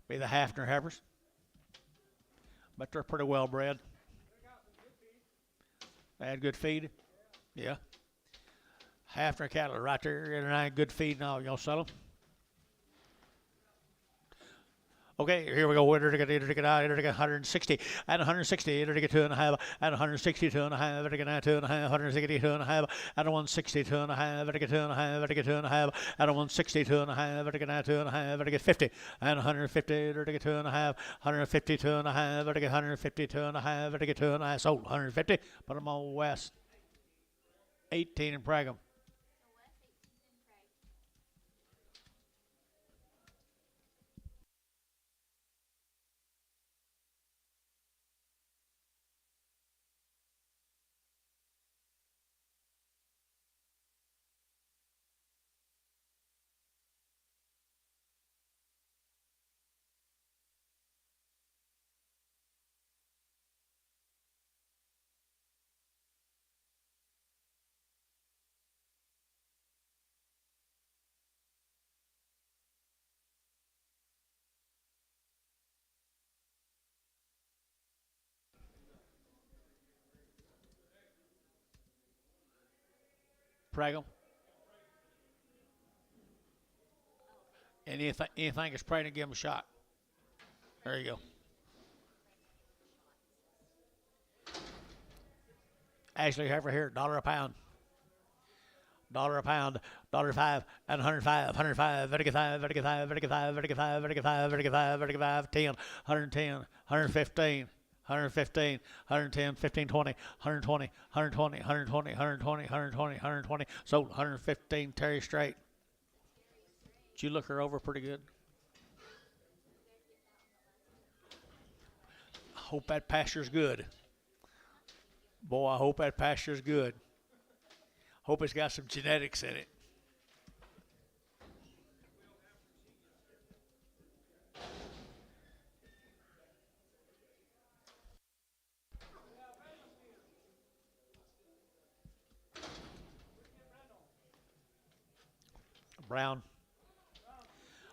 Be the Hafner Heifers. But they're pretty well bred. They had good feed. Yeah. Hafner cattle right there, and I had good feed and all. Y'all sell them? Okay, here we go. Enter to get out. Enter to get 160 and 160. Enter to get 2.5 and 162 and a half. Enter to get 2.5. 162 and a half and 162 and a half. Enter to get 2.5. Enter to get 2.5 and 162 and a half. Enter to get 2.5. Enter to get 50 and 150. Enter to get 2.5. 152 and a half. Enter to get 152 and a half. Enter to get 2.5. Sold 150. Put them on West. 18 in Pragham. So West 18's in Craig. Pragham. Anything is pregnant, give them a shot. There you go. Ashley heifer here, $1 a pound. $1 a pound, $1.05 and 105, 105, 35, 35, 35, 35, 35, 35, 35, 10, 110, 115. 115, 110, 15, 20, 120, 120, 120, 120, 120, 120. Sold 115, Terry straight. Did you look her over pretty good? I hope that pasture's good. Boy, I hope that pasture's good. Hope it's got some genetics in it. Brown.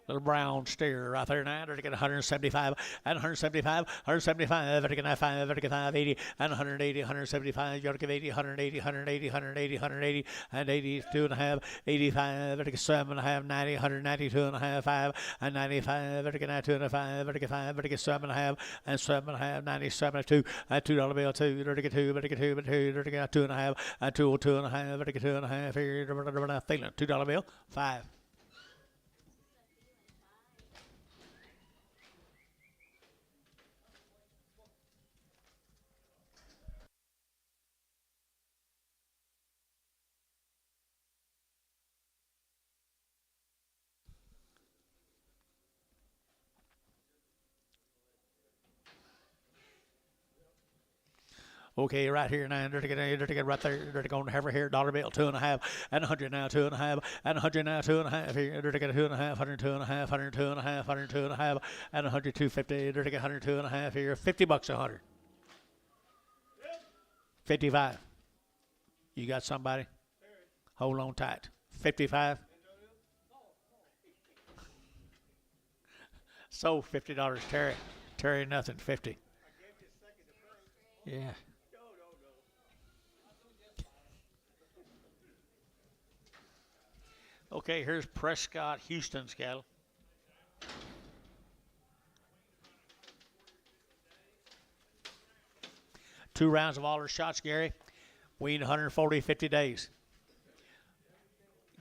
Little brown steer right there now. They're to get 175 and 175, 175. They're to get 5, they're to get 580 and 180, 175. You're to give 80, 180, 180, 180, 180, and 82 and a half, 85. They're to get 7 and a half, 90, 192 and a half, 5 and 95. They're to get 92 and a 5. They're to get 5. They're to get 7 and a half and 7 and a half, 97 and 2. And $2 bill 2. They're to get 2. They're to get 2. But 2. They're to get 2 and a half and 2, 2 and a half. They're to get 2 and a half. Here, feeling $2 bill 5. Okay, right here now, they're to get right there, they're to go on heifer here, $1 bill, 2.5, and 100 now, 2.5, and 100 now, 2.5 here, they're to get 2.5, 102 and a half, 102 and a half, 102 and a half, and 102.50, they're to get 102 and a half here, $50 a 100. 55. You got somebody? Hold on tight. 55. So $50, Terry. Terry, nothing, 50. Yeah. Okay, here's Prescott, Houston's cattle. Two rounds of all her shots, Gary. Weaned 140, 50 days.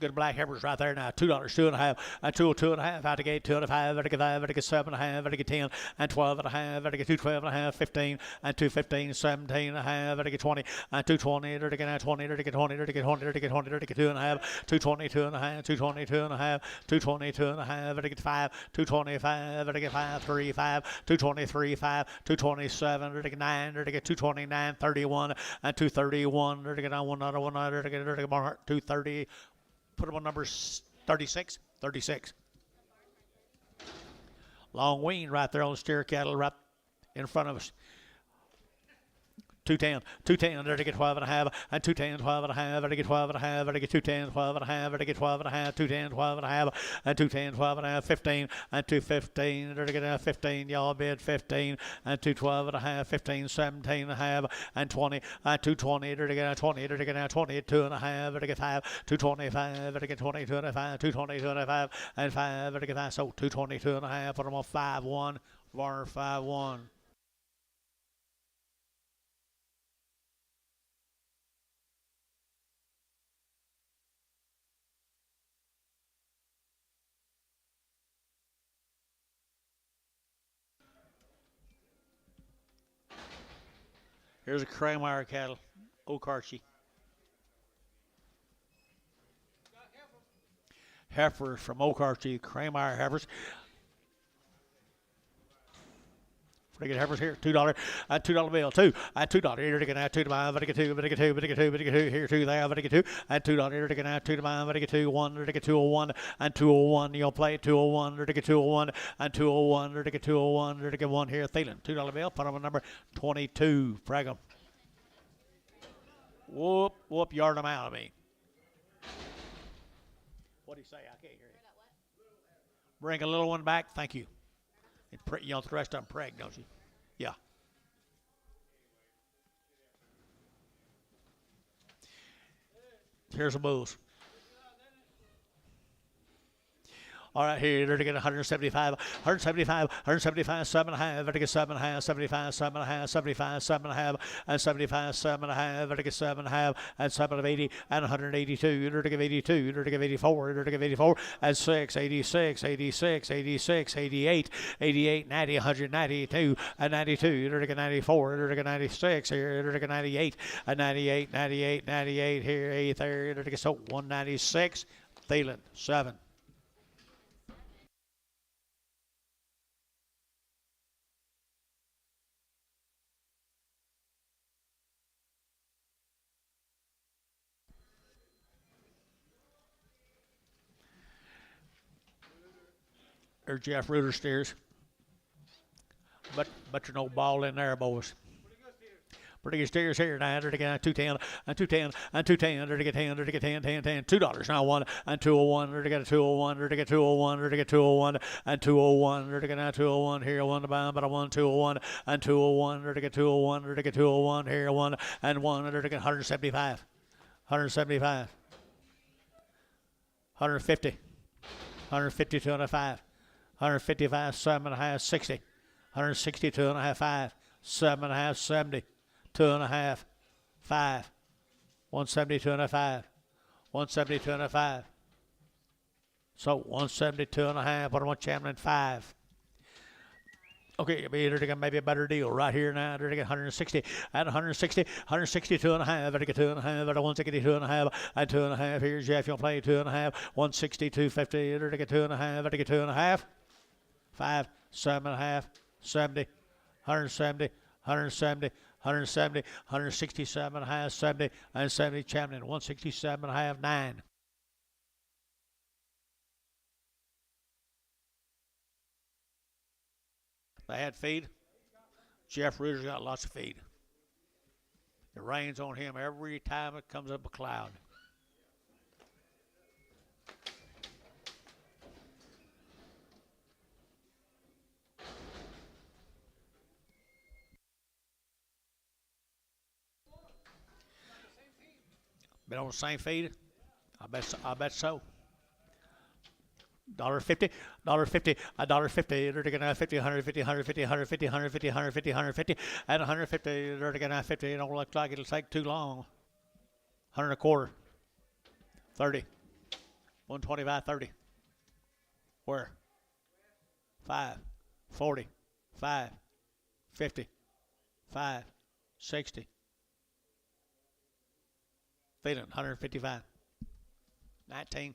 Good black heifers right there now. $2, 2.5, and 2, 2.5 out the gate, 2 and a 5, out to get 5, out to get 7.5, out to get 10, and 12 and a half, out to get 2, 12 and a half, 15, and 2, 15, 17 and a half, out to get 20, and 2, 20, out to get 20, out to get 20, out to get 20, out to get 20, out to get 2 and a half, 2, 22 and a half, 2, 22 and a half, 2, 22 and a half, out to get 5, 2, 25, out to get 5, 3, 5, 2, 23, 5, 2, 27, out to get 9, out to get 2, 29, 31, and 2, 31, out to get 1, out to get 2, 30. Put them on numbers 36, 36. Long wean right there on the steer cattle right in front of us. 210, 210, there to get 12 and a half, and 210, 12 and a half, there to get 12 and a half, there to get 210, 12 and a half, there to get 12 and a half, 210, 12 and a half, and 210, 12 and a half, 15, and 215, there to get 15, y'all bid 15, and 212 and a half, 15, 17 and a half, and 20, and 220, there to get 20, there to get 22 and a half, there to get 5, 225, there to get 22 and a half, 222 and a half, and 5, there to get 5, so 222 and a half, put them on 5-1, Varner 5-1. Here's a Krameyer cattle, OKC. Heifers from OKC, Krameyer heifers. Freaking heifers here, $2, $2 bill, $2, $2. Here to get out, 2 to buy, but get 2, but get 2, but get 2, but get 2, here 2 there, but get 2, and $2. Here to get out, 2 to buy, but get 2, 1, to get 201, and 201. You'll play 201, to get 201, and 201, to get 201, to get 1 here, Thielen, $2 bill, put on number 22, frag 'em. Whoop, whoop, yard them out of me. What do you say? I can't hear you. Bring a little one back, thank you. You know, the rest of them preg, don't you? Yeah. Here's the bulls. All right, here they're to get 175, 175, 175, 7.5, they're to get 7.5, 75, 7.5, 75, 7.5, and 75, 7.5, they're to get 7.5, and 7 of 80, and 182, they're to give 82, they're to give 84, they're to give 84, and 6, 86, 86, 86, 88, 88, 90, 192, and 92, they're to get 94, they're to get 96, here they're to get 98, and 98, 98, 98, here, 8, there, they're to get so 196, Thielen, 7. There's Jeff Reuter steers. But you're no ball in there, boys. Pretty good steers here now. They're to get 210, and 210, and 210. They're to get 10, they're to get 10, 10, 10. $2 now, 1, and 201. They're to get a 201, they're to get 201, they're to get 201, and 201. They're to get 201 here, 1 to buy, but a 1, 201, and 201. They're to get 201, they're to get 201 here, 1, and 1. They're to get 175, 175, 150, 152 and a 5. 155, 7.5, 60, 162 and a half, 5, 7.5, 70, 2.5, 5, 172 and a 5, 172 and a 5. So 172 and a half, what about Chamberlain 5? Okay, they're to get maybe a better deal right here now. They're to get 160 at 160, 162 and a half. They're to get 2 and a half at 162 and a half, and 2 and a half. Here's Jeff. You'll play 2 and a half, 160, 250. They're to get 2 and a half. They're to get 2 and a half. 5, 7.5, 70, 170, 170, 170, 167 and a half, 70, and 70. Chamberlain 167 and a half, 9. They had feed. Jeff Reuter's got lots of feed. It rains on him every time it comes up a cloud. Been on the same feed? I bet so. $1.50, $1.50, $1.50. They're taking 50, 150, 150, 150, 150, 150, 150, and 150. They're taking 50. It don't look like it'll take too long. 100 a quarter. 30. 125, 30. Where? 5, 40, 5, 50, 5, 60. Feeding 155. 19.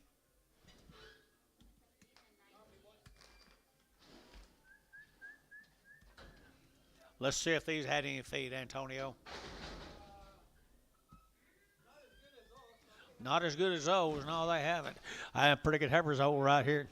Let's see if these had any feed, Antonio. Not as good as those. No, they haven't. I have pretty good heifers over right here.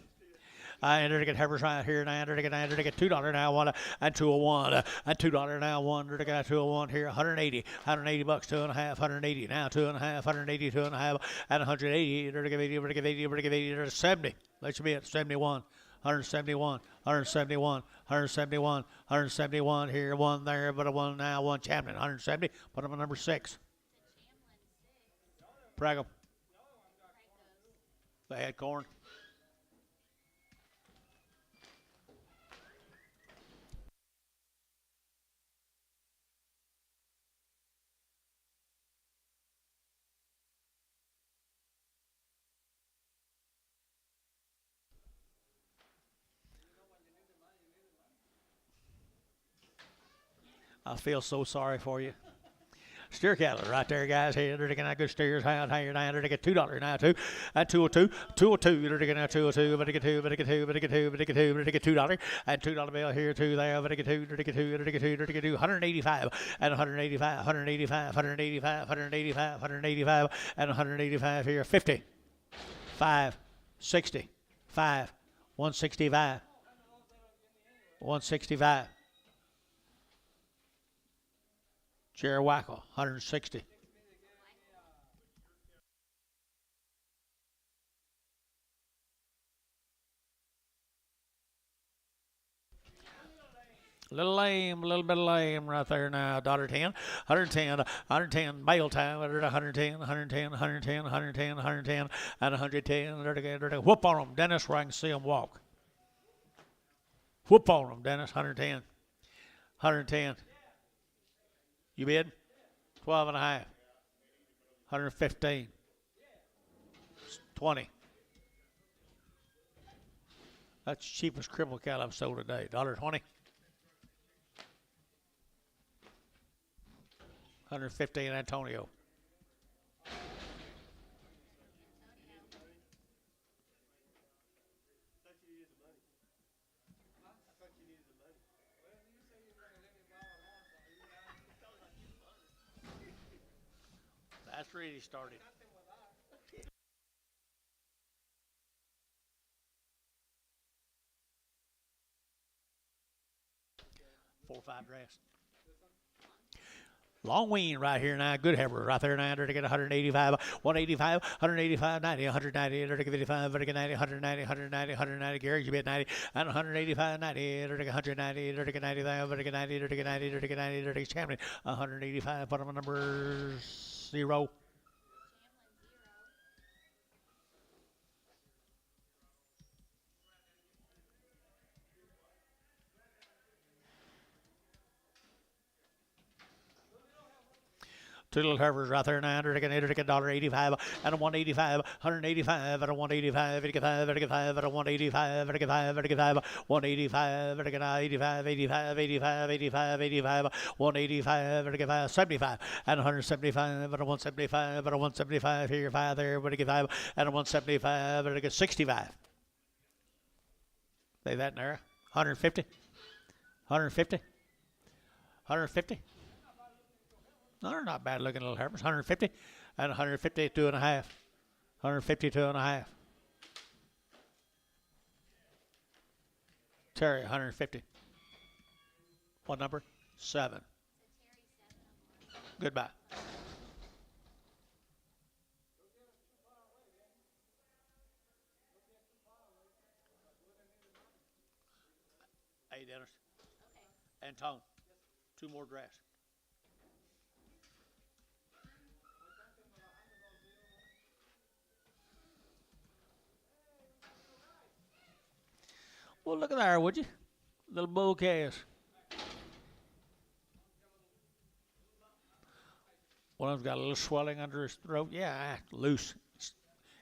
I enter to get heifers right here, and I enter to get $2 now, one and 201, and $2 now, one to get 201 here, 180, $2.5, 180 now, 2.5, 180, 2.5, and 180, enter to give 80, enter to give 80, enter to give 80, enter to 70. Let you be at 71. 171, 171, 171, 171 here, one there, but a one now, one champion, 170. Put him at number 6. Prag 'em. They had corn. I feel so sorry for you. Steer cattle right there, guys. Hey, they're taking out good steers. How here now? They're taking $2 now too. At 202, 202. They're taking out 202. But they get two. But they get two. But they get two. But they get two. But they get $2. And $2 bill here too. There. But they get two. But they get two. But they get two. But they get two. 185 and 185. 185. 185. 185. 185 and 185 here. 50. 5. 60. 5. 165. 165. Jerry Wackel, 160. A little bit lame right there now. $1.10, 110, 110, mail time, 110, 110, 110, 110, 110, and 110. Whoop on them, Dennis, where I can see them walk. Whoop on them, Dennis, 110, 110. You bid? 12 and a half. 115. 20. That's the cheapest cripple cattle I've sold today. $1.20. 115 Antonio. That's really started. Four or five dress. Long wean right here now. Good heifer right there now. They're to get 185, 185, 185, 90, 190. They're to get 55, they're to get 90, 190, 190, 190. Gary, you bet 90, and 185, 90. They're to get 190, they're to get 90, they're to get 90, they're to get 90, they're to get 90, they're to get champion. 185. Put them on number 0. Two little heifers right there now. They're taking $1.85 and a 185, 185 and a 185, 85, 85 and a 185, 85, 85, 185, 85, 85, 85, 85, 85, 185, 85, 75 and 175 and a 175 and a 175 here, 5 there, 185 and a 175 and a 65. Say that in there. 150, 150, 150. No, they're not bad looking little heifers. 150 and 152 and a half. 152 and a half. Terry, 150. What number? 7. Goodbye. Hey, Dennis. Okay. And Tom. 2 more drafts. Well, look at there, would you? Little bull calves. One of them's got a little swelling under his throat. Yeah, loose.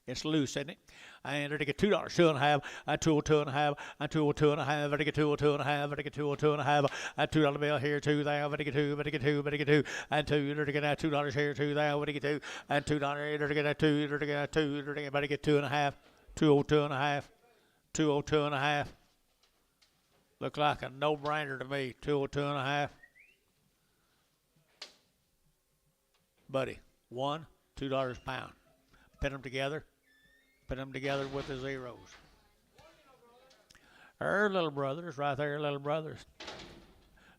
It's loose, isn't it? And they get $2, 2.5, and 202 and a half, and 202 and a half, and they get 202 and a half, and they get 202 and a half, and $2 bill here, 2 there, but they get 2, but they get 2, but they get 2, and 2, they get that $2 here, 2 there, but they get 2, and $2, they get that 2, they get that 2, but they get 2 and a half, 202 and a half, 202 and a half. Look like a no-brainer to me. 202 and a half. Buddy, $1, $2 a pound. Pin them together. Put them together with the zeros. Little brothers, right there, little brothers.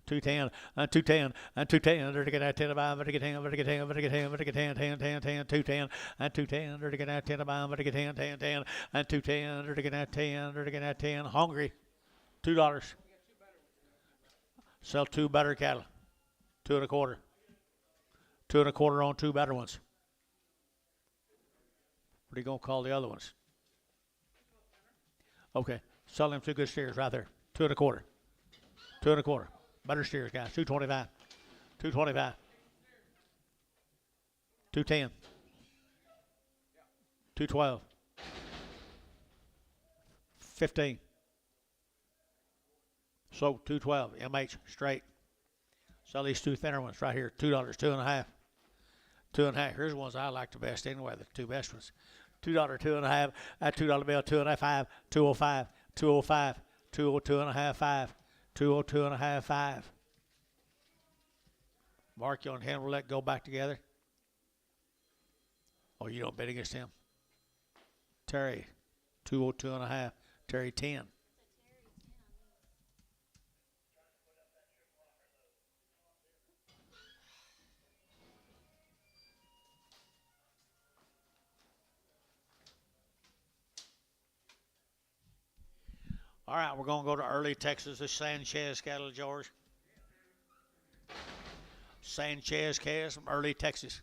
210, 210, 210, to get that 10 about, to get 10, to get 10, to get 10, to get 10, 10, 10, 10, 210, 210, to get that 10 about, to get 10, 10, 10, 210, to get that 10, to get that 10. Hungry, $2. Sell 2 better cattle, 2 and a quarter. 2 and a quarter on 2 better ones. What are you going to call the other ones? Okay, sell them 2 good steers right there. 2 and a quarter. 2 and a quarter. Better steers, guys. 225. 225. 210. 212. 15. So 212. MH straight. Sell these 2 thinner ones right here. $2. 2.5. 2.5. Here's the ones I like the best anyway. The 2 best ones. $2. 2.5. That $2 bill. 2.5. 205. 205. 202.5. 5. 202.5. 5. Mark, you on hand, we'll let go back together. Oh, you don't bet against him. Terry, 202.5. Terry, 10. All right, we're going to go to early Texas. The Sanchez cattle, George. Sanchez calves from early Texas.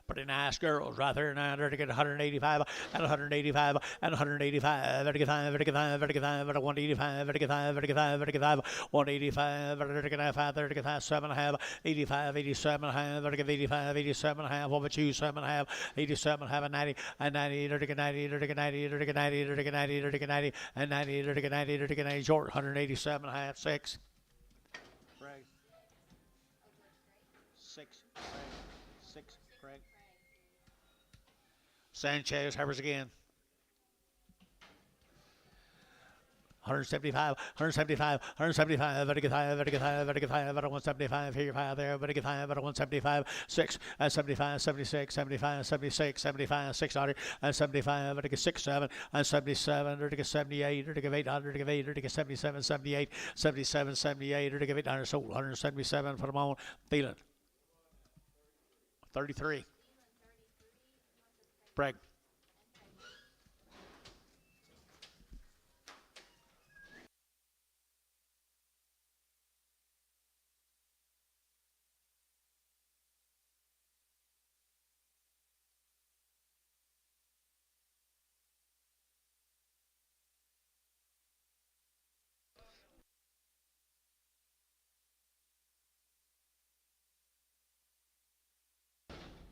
Pretty nice girls right there now. They're to get 185 and 185 and 185. Better get 5, better get 5, better get 5, better 185, better get 5, better get 5, better get 5, 185, better get 5, better get 5, 7.5, 85, 87.5, better get 85, 87.5. What about you? 7.5, 87.5, and 90, and 90, better get 90, better get 90, better get 90, better get 90, better get 90, and 90, better get 90, better get 90. Short, 187.5, 6. 6, 6, Craig. Sanchez, Heifers again. 175, 175, 175, better get 5, better get 5, better get 5, better 175, here, 5 there, better get 5, better 175, 6, 75, 76, 75, 76, 75, 600, and 75, better get 6, 7, and 77, better get 78, better get 800, better get 8, better get 77, 78, 77, 78, better get 800, sold 177, put them on, feeling. 33. Bragg.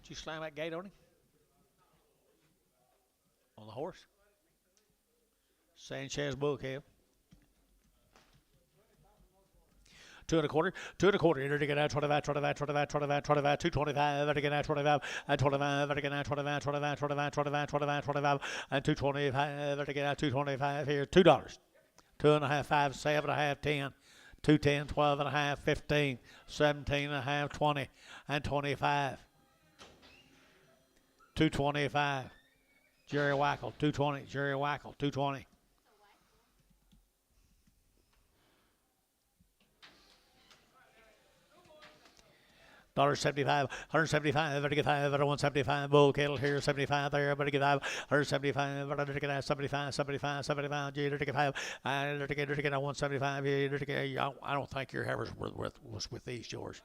Did you slam that gate on him? On the horse? Sanchez bull calf. 2 and a quarter, 2 and a quarter. Here to get out 25, 25, 25, 25, 25, 225. To get out 25, and 25. To get out 25, 25, 25, 25, 25, 25, and 225. To get out 225 here. $2. 2.5, 5, 7.5, 10. 210, 12.5, 15, 17.5, 20, and 25. 225. Jerry Wackel, 220. Jerry Wackel, 220. $1.75, 175, better get 5, better 175, bull cattle here, 75 there, better get 5, 175, better get 75, 75, 75, better get 5, better get 175, I don't think your Heifers was with these, George.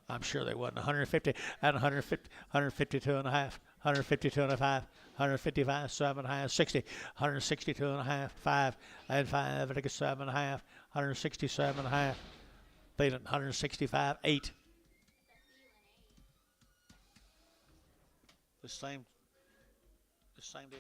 I'm sure they wasn't. 150 and 150, 152 and a half, 152 and a half, 155, 7.5, 60, 162 and a half, 5, and 5, better get 7.5, 167 and a half, feeling 165, 8. The same deal.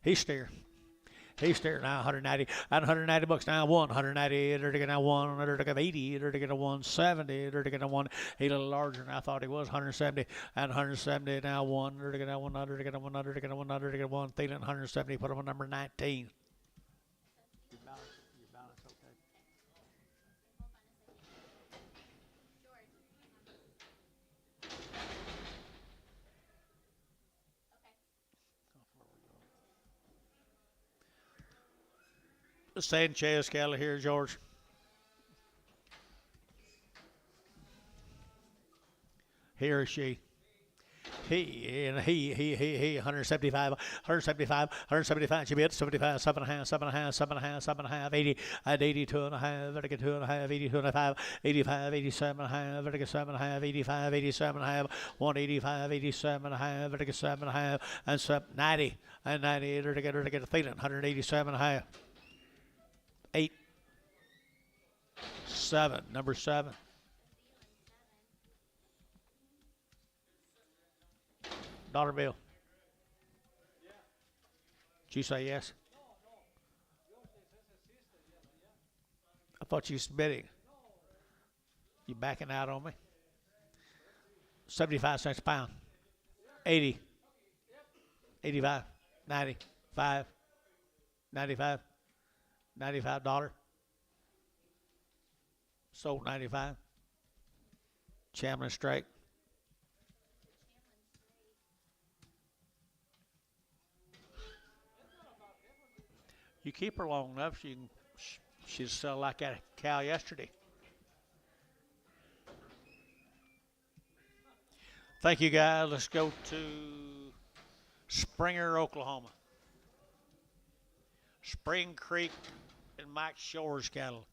He's steer now 190 and 190 bucks now 190. They're to get now 1. They're to get 80. They're to get a 170. They're to get a 1. He's a little larger than I thought he was. 170 and 170 now 1. They're to get a 100. To get a 100. To get a 100. To get a 1. Feeling 170. Put him on number 19. Your balance, okay. Sanchez cattle here, George. He or she. He, 175, she bid, 75, 7.5, 7.5, 7.5, 7.5, 80, at 82 and a half, vertical 2.5, 82 and a half, 85, 87 and a half, vertical 7.5, 85, 87 and a half, 185, 87 and a half, vertical 7 and a half, and 90, and 90, vertical feeling, 187 and a half, 8, 7, number 7. Dollar bill. Did you say yes? I thought you was bidding. You backing out on me? 75 cents a pound. 80. 85. 95. 95. $95. Sold 95. Chamlin straight. You keep her long enough, she'll sell like that cow yesterday. Thank you, guys. Let's go to Springer, Oklahoma. Spring Creek and Mike Shores cattle.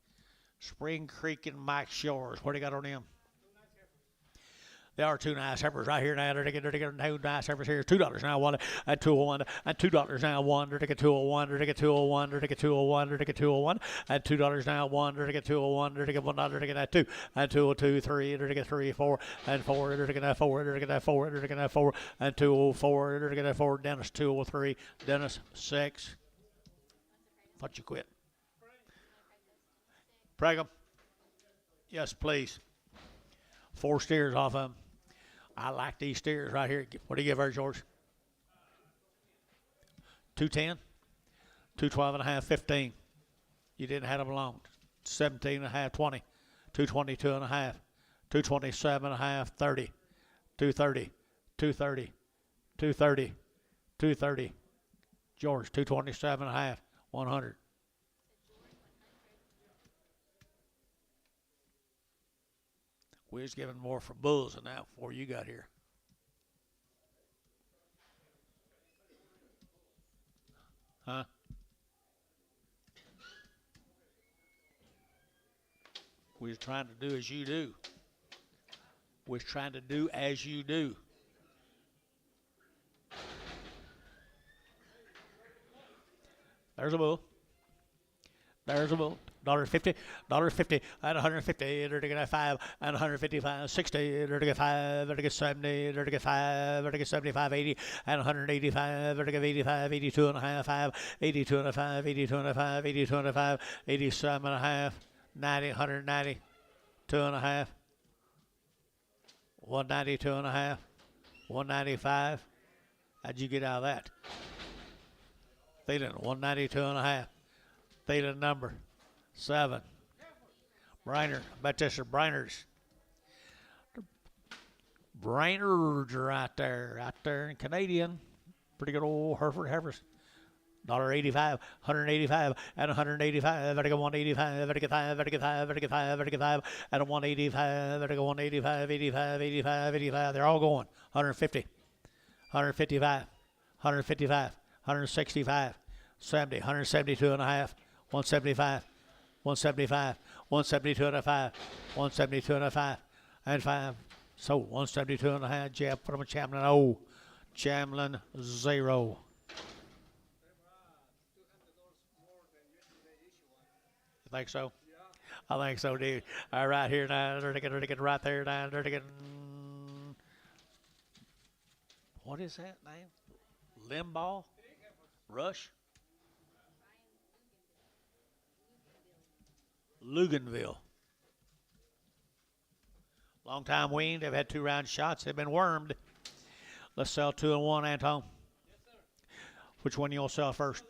Spring Creek and Mike Shores. What do you got on them? There are 2 nice heifers right here now. They're getting 2 nice heifers here. $2 now, one at 201, and $2 now, one. They're getting 201. They're getting 201. They're getting 201. They're getting 201, and $2 now, one. They're getting 201. They're getting $1. They're getting 2, and 202, 3. They're getting 3, 4, and 4. They're getting 4. They're getting 4. They're getting 4, and 204. They're getting 4. Dennis 203. Dennis 6. Thought you quit. Pregum. Yes, please. 4 steers off of them. I like these steers right here. What do you give her, George? 210, 212 and a half, 15. You didn't have them long. 17 and a half, 20, 222 and a half, 227 and a half, 30, 230, 230, 230, 230. George, 227 and a half, 100. We was giving more for bulls than that before you got here. Huh? We was trying to do as you do. We was trying to do as you do. There's a bull. There's a bull. $1.50, $1.50, and 150, they're to get 5, and 155, 60, they're to get 5, they're to get 70, they're to get 5, they're to get 75, 80, and 185, they're to get 85, 82 and a half, 5, 82 and a 5, 82 and a 5, 82 and a 5, 87 and a half, 90, 190, 2 and a half, 192 and a half, 195. How'd you get out of that? Feeling 192 and a half. Feeling number 7. Briner. I bet this are Briners. Briners right there in Canadian. Pretty good old Hereford heifers. $1.85, 185, and 185, vertical 185, vertical 5, vertical 5, vertical 5, vertical 5, and a 185, vertical 185, 85, 85, 85. They're all going. 150, 155, 155, 165, 70, 172 and a half, 175, 175, 172 and a 5, 172 and a 5, and 5. So 172 and a half. Jeff, put them in Chamlin. Oh, Chamlin 0. You think so? Yeah. I think so, dude. All right, here now. They're getting right there now. They're getting. What is that name? Limbaugh? Rush? Luganville. Long time weaned. They've had 2 round shots. They've been wormed. Let's sell 2 and 1, Anton. Yes, sir. Which one you'll sell first?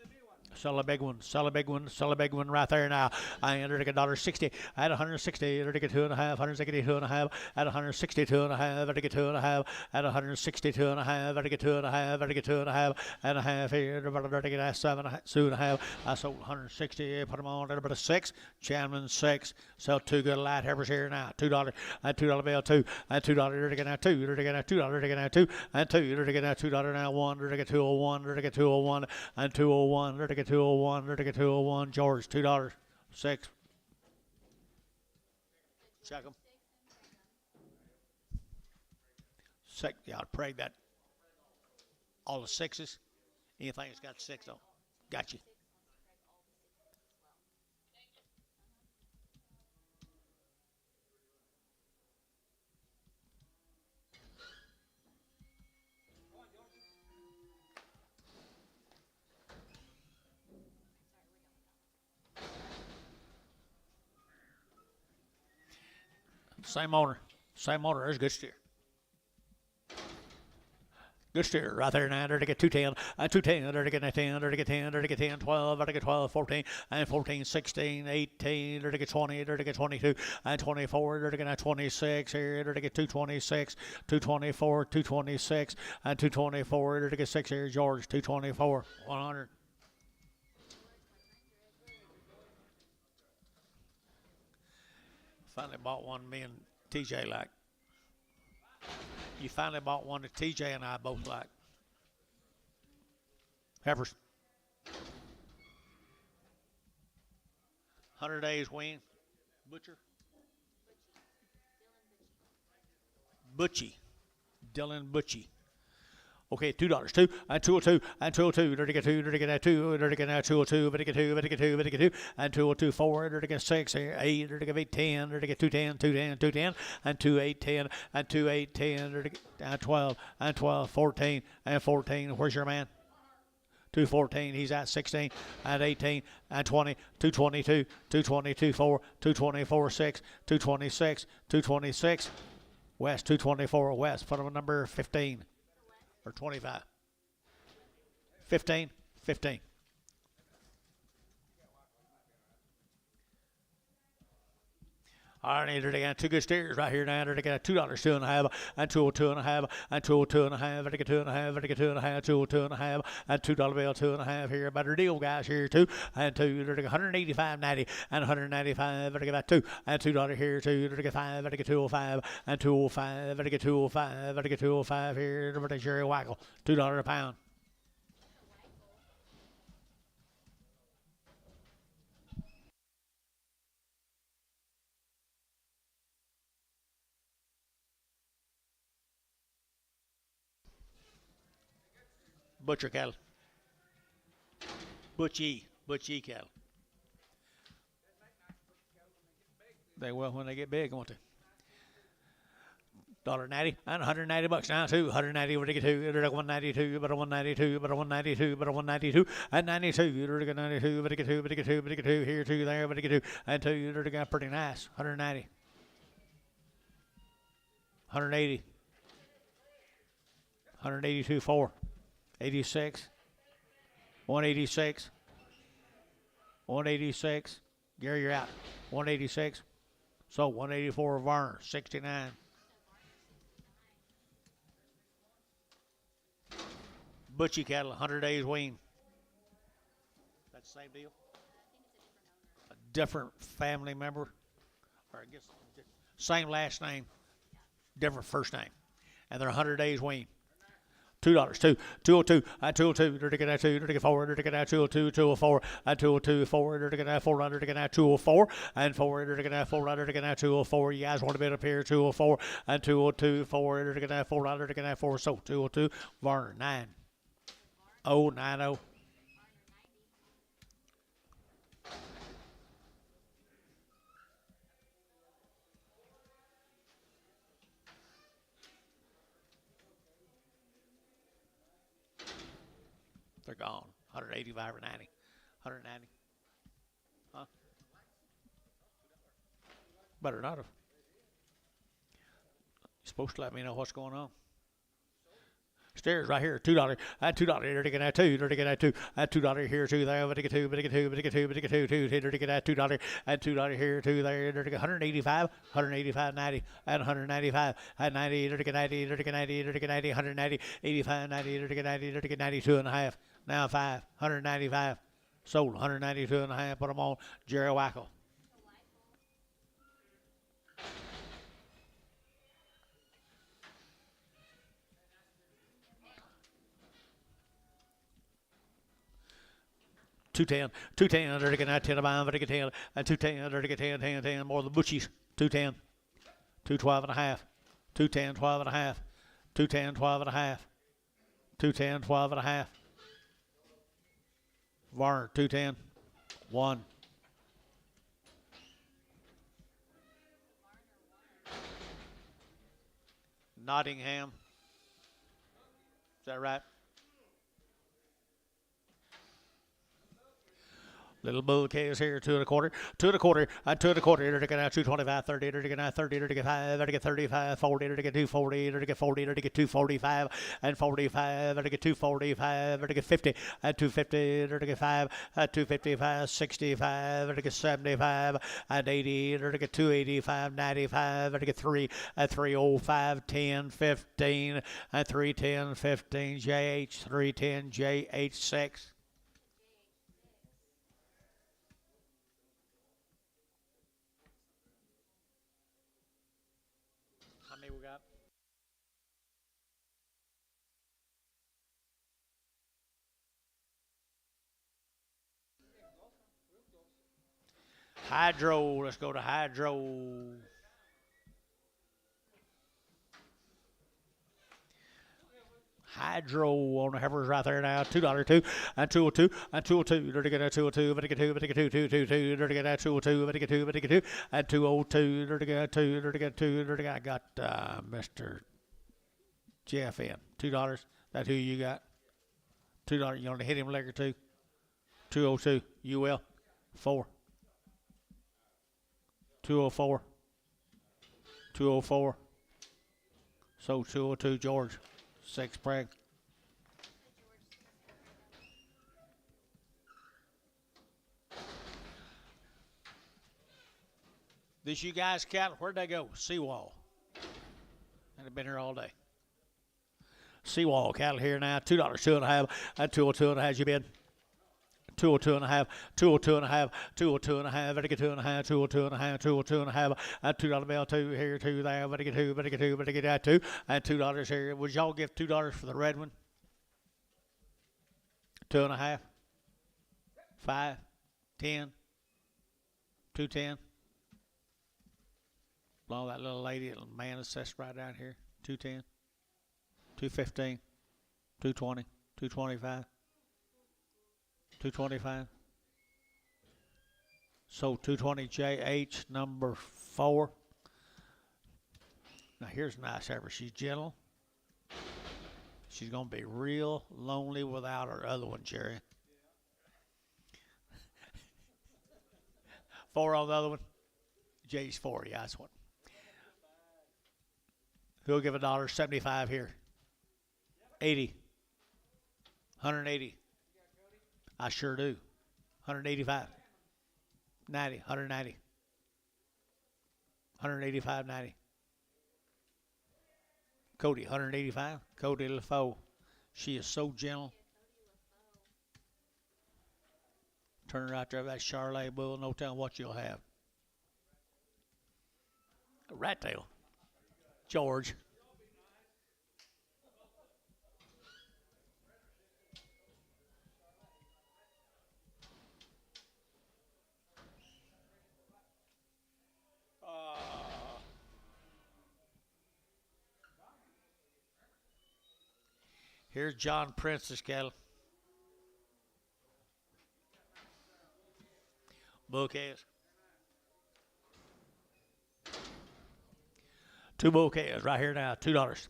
Sell a big one, sell a big one, sell a big one right there now. I entered a $1.60 at 160, entered a 2.5, 162.5 at 162.5, entered a 2.5 at 162.5, entered a 2.5, entered a 2.5 and a half here, entered a 7.5. I sold 160, put them on, a bit of 6, Chandman 6, sell 2 good light heifers here now, $2, and $2 bill 2, and $2, entered now 2, entered now $2, entered now 2, and 2, entered now $2 now 1, entered 201, entered 201, and 201, entered 201, entered 201, George, $2, 6. Check them. 6, yeah, I'd pray that all the 6s, anything that's got 6 on. Got you. Same owner. Same owner. There's a good steer. Good steer right there now. There to get 210, 210, there to get 10, there to get 10, there to get 10, 12, there to get 12, 14, and 14, 16, 18, there to get 20, there to get 22, and 24, there to get 26 here, there to get 226, 224, 226, and 224, there to get 6 here, George, 224, 100. Finally bought one me and TJ like. You finally bought one that TJ and I both like. Heifers. 100 days wean. Butcher. Butchie. Dylan Butchie. Okay, $2, 2, and 202, and 202, there to get 2, there to get 2, there to get 202, there to get 2, there to get 2, there to get 2, and 202, 4, there to get 6, 8, there to get 8, 10, there to get 210, 210, 210, and 2, 8, 10, and 2, 8, 10, there to get 12, and 12, 14, and 14. Where's your man? 214, he's at 16, and 18, and 20, 222, 222, 4, 224, 6, 226, 226, West, 224, West, put him on number 15. Or 25. 15. 15. All right, there they got 2 good steers right here now. They got $2, 2.5, and 202.5, and 202.5, they get 2.5, they get 2.5, 202.5, and $2 bill 2.5 here. Better deal, guys, here 2, and 2, they get 185.90, and 195, they get about 2, and $2 here 2, they get 5, they get 205, and 205, they get 205, they get 205 here. Everybody Jerry Waggle, $2 a pound. Butcher cattle. Butchie cattle. They will when they get big, won't they? $1.90 and $190 now too. 190 over to get 2, 192, but a 192, but a 192, but a 192, and 92, to get 92, but to get 2, but to get 2, but to get 2, here 2 there, but to get 2, and 2, to get pretty nice. 190. 180. 182, 4. 86, 186, 186. Gary, you're out. 186. So 184 Varner, 69. Butchie cattle, 100 days wean. That's the same deal. A different family member, or I guess same last name, different first name, and they're 100 days wean. $2, 202, and 202, there to get 2, there to get 4, there to get 202, 204, and 202, 4, there to get 400, to get 204, and 4, there to get 400, to get 204. You guys want to be up here, 204, and 202, 4, there to get 400, to get 4, so 202, Varner, 9. 090. They're gone. 185 or 90. 190. Huh? Better not have. You're supposed to let me know what's going on. Stairs right here, $2. And $2. There to get that two. There to get that two. And $2 here, two there. But to get two. But to get two. But to get two. But to get two. Two. There to get that $2. And $2 here, two there. There to get 185. 185, 90. And 195. And 90. There to get 90. There to get 90. There to get 90. 190. 85, 90. There to get 90. There to get 92 and a half. Now 5. 195. Sold 192 and a half. Put them on Jerry Wackle. $210. There to get that 10 a pound. There to get 10. And $210. There to get 10, 10, 10. More than Butchies. $210. $212 and a half. $210, 12 and a half. $210, 12 and a half. $210, 12 and a half. Varner, $210. 1. Nottingham. Is that right? Little bull case here, 2 1/4, 2 1/4, and 2 1/4. There to get out 225, 30, there to get out 30, there to get 5, there to get 35, 40, there to get 240, there to get 40, there to get 245, and 45, there to get 245, there to get 50, and 250, there to get 5, and 255, 65, there to get 75, and 80, there to get 285, 95, there to get 3, and 305, 10, 15, and 310, 15, JH, 310, JH 6. We got Hydro. Let's go to Hydro. Hydro on the heifers right there now. $2 two and 202 and 202. There to get a 202, but to get 2, but to get 2, 2, 2, 2. There to get a 202, but to get 2, but to get 2 and 202. There to get a 2, there to get 2. There to get. I got Mr. Jeff in $2. That's who you got. $2. You want to hit him leg or two? 202. You will. 4. 204. 204. So 202 George. 6 preg. This you guys cattle, where'd they go? Seawall. And they've been here all day. Seawall cattle here now. $2, 2 and a half, and 202 and a half. You bid. 202 and a half, 202 and a half, 202 and a half, better get 2 and a half, 202 and a half, 202 and a half, and $2 bill, 2 here, 2 there, better get 2, better get 2, better get that 2, and $2 here. Would y'all give $2 for the red one? 2 and a half, 5, 10, 210. Blow that little lady, little man that's sits right down here. 210, 215, 220, 225. 225. So 220 JH number 4. Now here's a nice heifer. She's gentle. She's gonna be real lonely without her other one, Jerry. 4 on the other one. J's 4, yeah, that's one. Who'll give $1.75 here? 80. 180. I sure do. 185. 90. 190. 185, 90. Cody, 185. Cody LaFoe. She is so gentle. Turn her out there, that Charlotte bull, no telling what you'll have. A rat tail. George. Here's John Prince's cattle. Bouquets. 2 bouquets right here now. $2.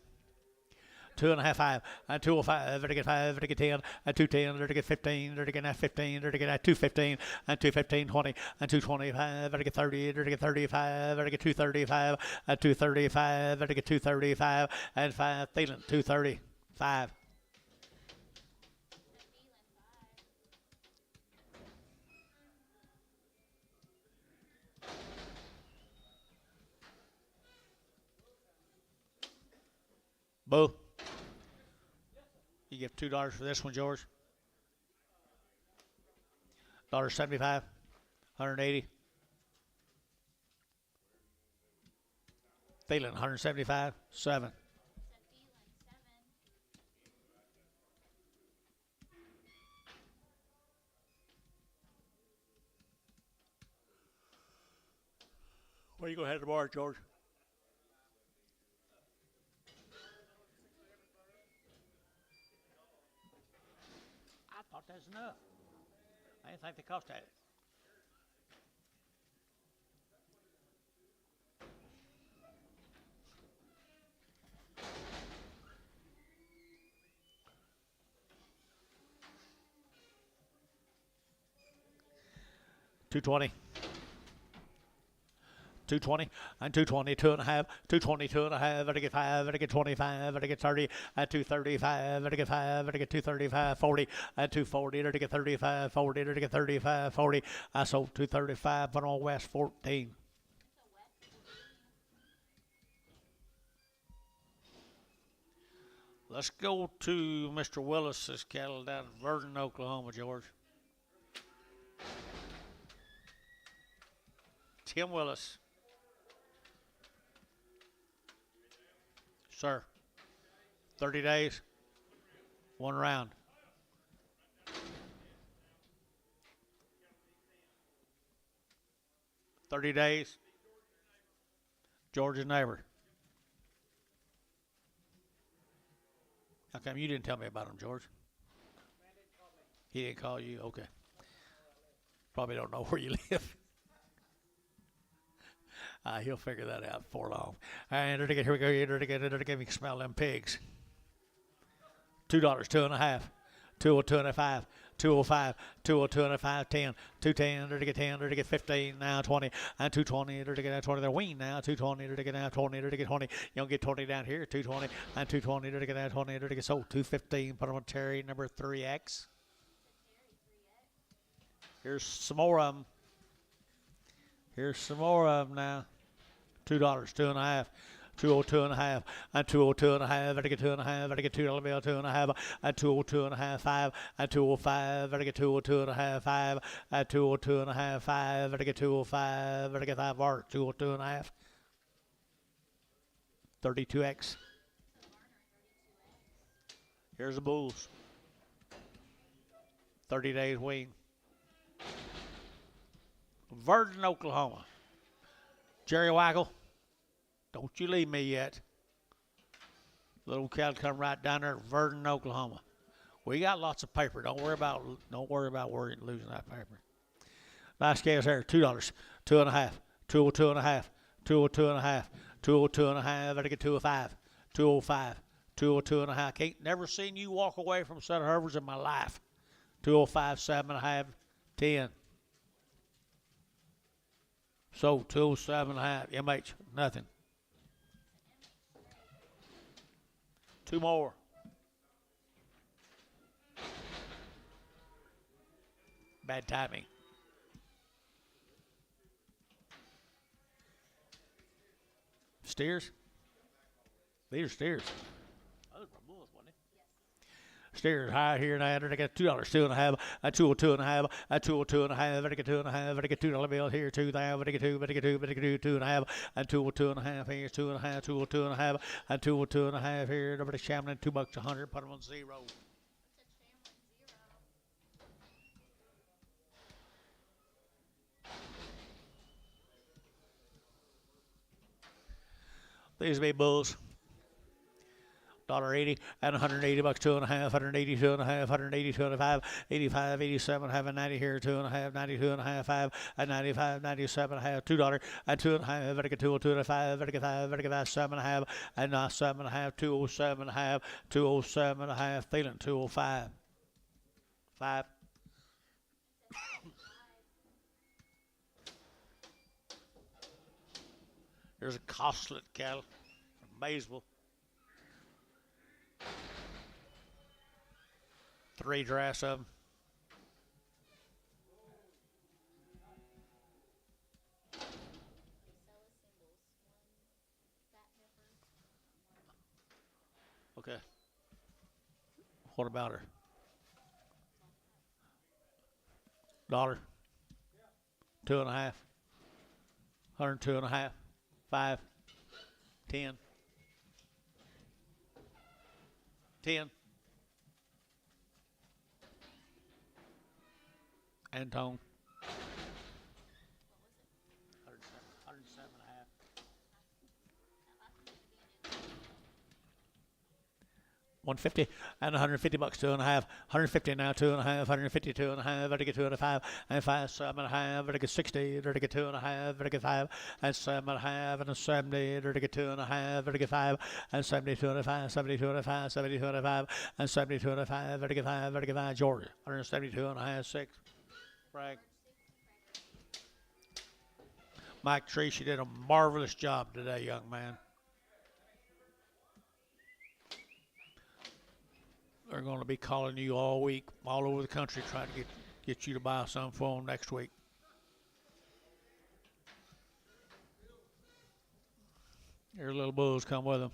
2 and a half, 5, and 205, there to get 5, there to get 10, and 210, there to get 15, there to get 15, there to get 215, and 215, 20, and 225, there to get 30, there to get 35, there to get 235, and 235, there to get 235, and 5, Thielen, 230, 5, Boo. You give $2 for this one, George. $1.75. 180. Thielen, 175. 7. Thielen, 7. Where you go ahead tomorrow, George? I thought that's enough. I didn't think they cost that. $2.20. 220 and 220, 2.5, 220, 2.5, I get 5, I get 25, I get 30, at 235, I get 5, I get 235, 40, at 240, I get 35, 40, I get 35, 40. I sold 235, but on West 14. Let's go to Mr. Willis's cattle down in Verdon, Oklahoma, George. Tim Willis. Sir. 30 days. 1 round. $30 days. George's neighbor. How come you didn't tell me about him, George? He didn't call you? Okay. Probably don't know where you live. He'll figure that out before long. And here we go. You can smell them pigs. $2, 2.5, 2.25, 205, 202.5, 10, 210, to get 10, to get 15, now 20, and 220, to get 20. They're weaned now, 220, to get now 20, to get 20. You don't get 20 down here, 220, and 220, to get now 20, to get sold, 215. Put them on Terry number 3X. Here's some more of them. Here's some more of them now. $2, 2.5. 202.5 and 202.5. I get 2.5. I get $2 bill 2.5 and 202.5 5 and 205. I get 202.5 5 and 202.5 5. I get 205. I get 5 bar 202.5. 32X. Here's the bulls. 30 days wean. Verdon, Oklahoma. Jerry Waggle. Don't you leave me yet. Little cattle come right down there, Verdon, Oklahoma. We got lots of paper. Don't worry about losing that paper. Nice cows there. $2, 2.5, 202.5, 202.5, 202.5. I get 205, 205, 202.5. Can't never seen you walk away from a set of Heifers in my life. 205, 7.5, 10. So 207.5. MH, nothing. 2 more. Bad timing. Steers? These are steers. Those were bulls, wasn't it? Steers high here now. I got $2, 2.5, a 202.5, a 202.5, I get 2.5, I get $2 bill here, 2,000, I get 2, but I get 2, but I get 2.5, and 202.5 here, 2.5, 202.5, and 202.5 here. Nobody shamming $2 100. Put them on 0. These be bulls. $1.80 and $180, 2.5, 182.5, 182.5, 85, 87, have a 90 here, 2.5, 92.5, 5, and 95, 97.5, $2 and 2.5, I get 202.5, I get 5, I get 7.5, and 7.5, 207.5, 207.5, Thielen 205, 5. There's a costlet cattle from Maysville. 3 drafts of them. What about her? Dollar. 2.5. 102.5. 5. 10. 10. Antone. 107.5. 150 and 150 bucks, 2.5. 150 now, 2.5. 152 and a half. Vertical 2.5 and 5, 7.5. Vertical 60. Vertical 2.5. Vertical 5 and 7.5 and a 70. Vertical 2.5. Vertical 5 and 72.5. 72.5. 72.5 and 72.5. Vertical 5. Vertical 5. Georgia 172.5. 6. Bragg. Mike Tree, she did a marvelous job today, young man. They're going to be calling you all week, all over the country, trying to get you to buy some for them next week. Your little bulls come with them.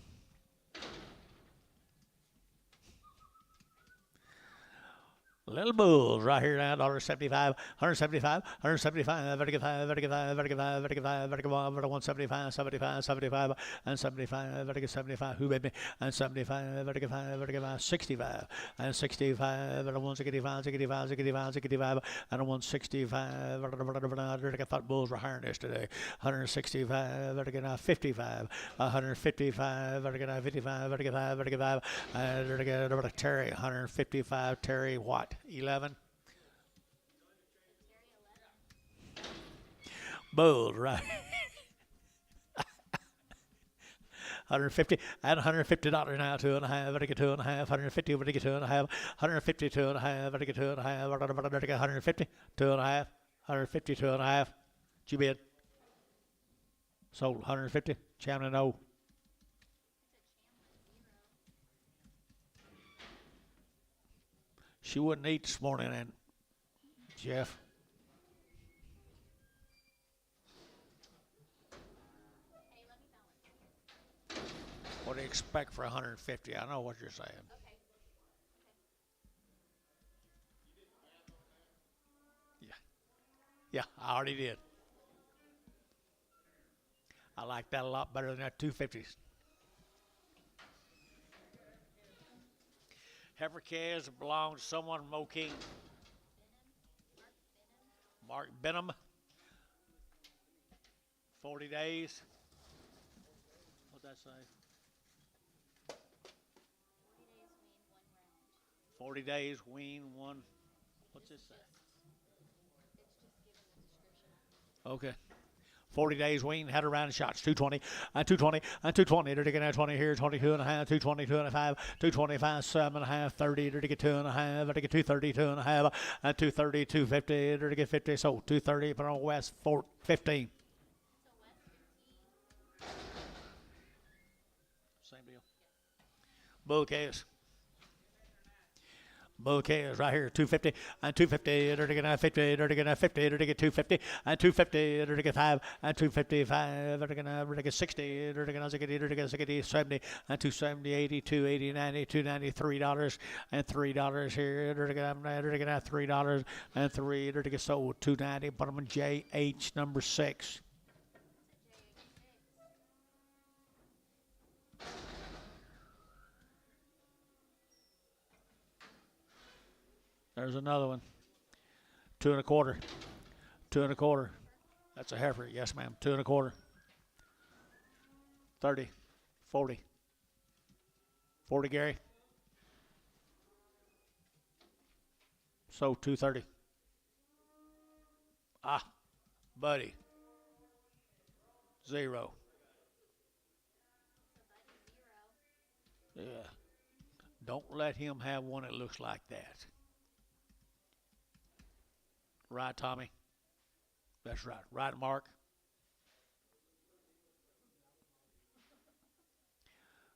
Little bulls right here now, $1.75, 175, 175, vertical 5, vertical 5, vertical 5, vertical 5, vertical 1, vertical 175, 75, 75, and 75, vertical 75, who baby, and 75, vertical 5, 65, and 65, vertical 165, 65, 65, 65, and a 165, vertical thought bulls were hiring this today, 165, vertical 55, 155, vertical 55, vertical 5, vertical 5, and vertical Terry, 155, Terry Watt. 11. Bulls, right? 150 and $150 now, 2.5, vertical 2.5, 150, vertical 2.5, 150, 2.5, vertical 2.5, vertical 150, 2.5, 150, 2.5. You bid? Sold 150. Chamlin, no. She wouldn't eat this morning, and Jeff. What do you expect for 150? I know what you're saying. Okay. Yeah, I already did. I like that a lot better than that 250s. Heifer calves belong to someone from O'King. Mark Benham. 40 days. What'd that say? 40 days, wean, one. What's this say? Okay. 40 days, wean, had a round of shots, 220, and 220, and 220. They're taking out 20 here, 22 and a half, 220, 2.5, 225, 7.5, 30. They're taking 2.5, they're taking 230, 2.5, and 230, 250. They're taking 50, so 230, but on West, 15. Same deal. Bull calves. Bull calves right here, 250 and 250. They're taking 50. They're taking 50. They're taking 250 and 250. They're taking 5 and 255. They're taking 60. They're taking 60, 70 and 270, 80, 280, 90, 290, $3 and $3 here. They're taking $3 and 3. They're taking sold 290. Bottom of JH number 6. There's another one. 2 1/4. 2 1/4. That's a heifer. Yes, ma'am. 2 1/4. 30. 40. 40, Gary. So 230. Ah, buddy. 0. Yeah. Don't let him have one that looks like that. Right, Tommy? That's right. Right, Mark?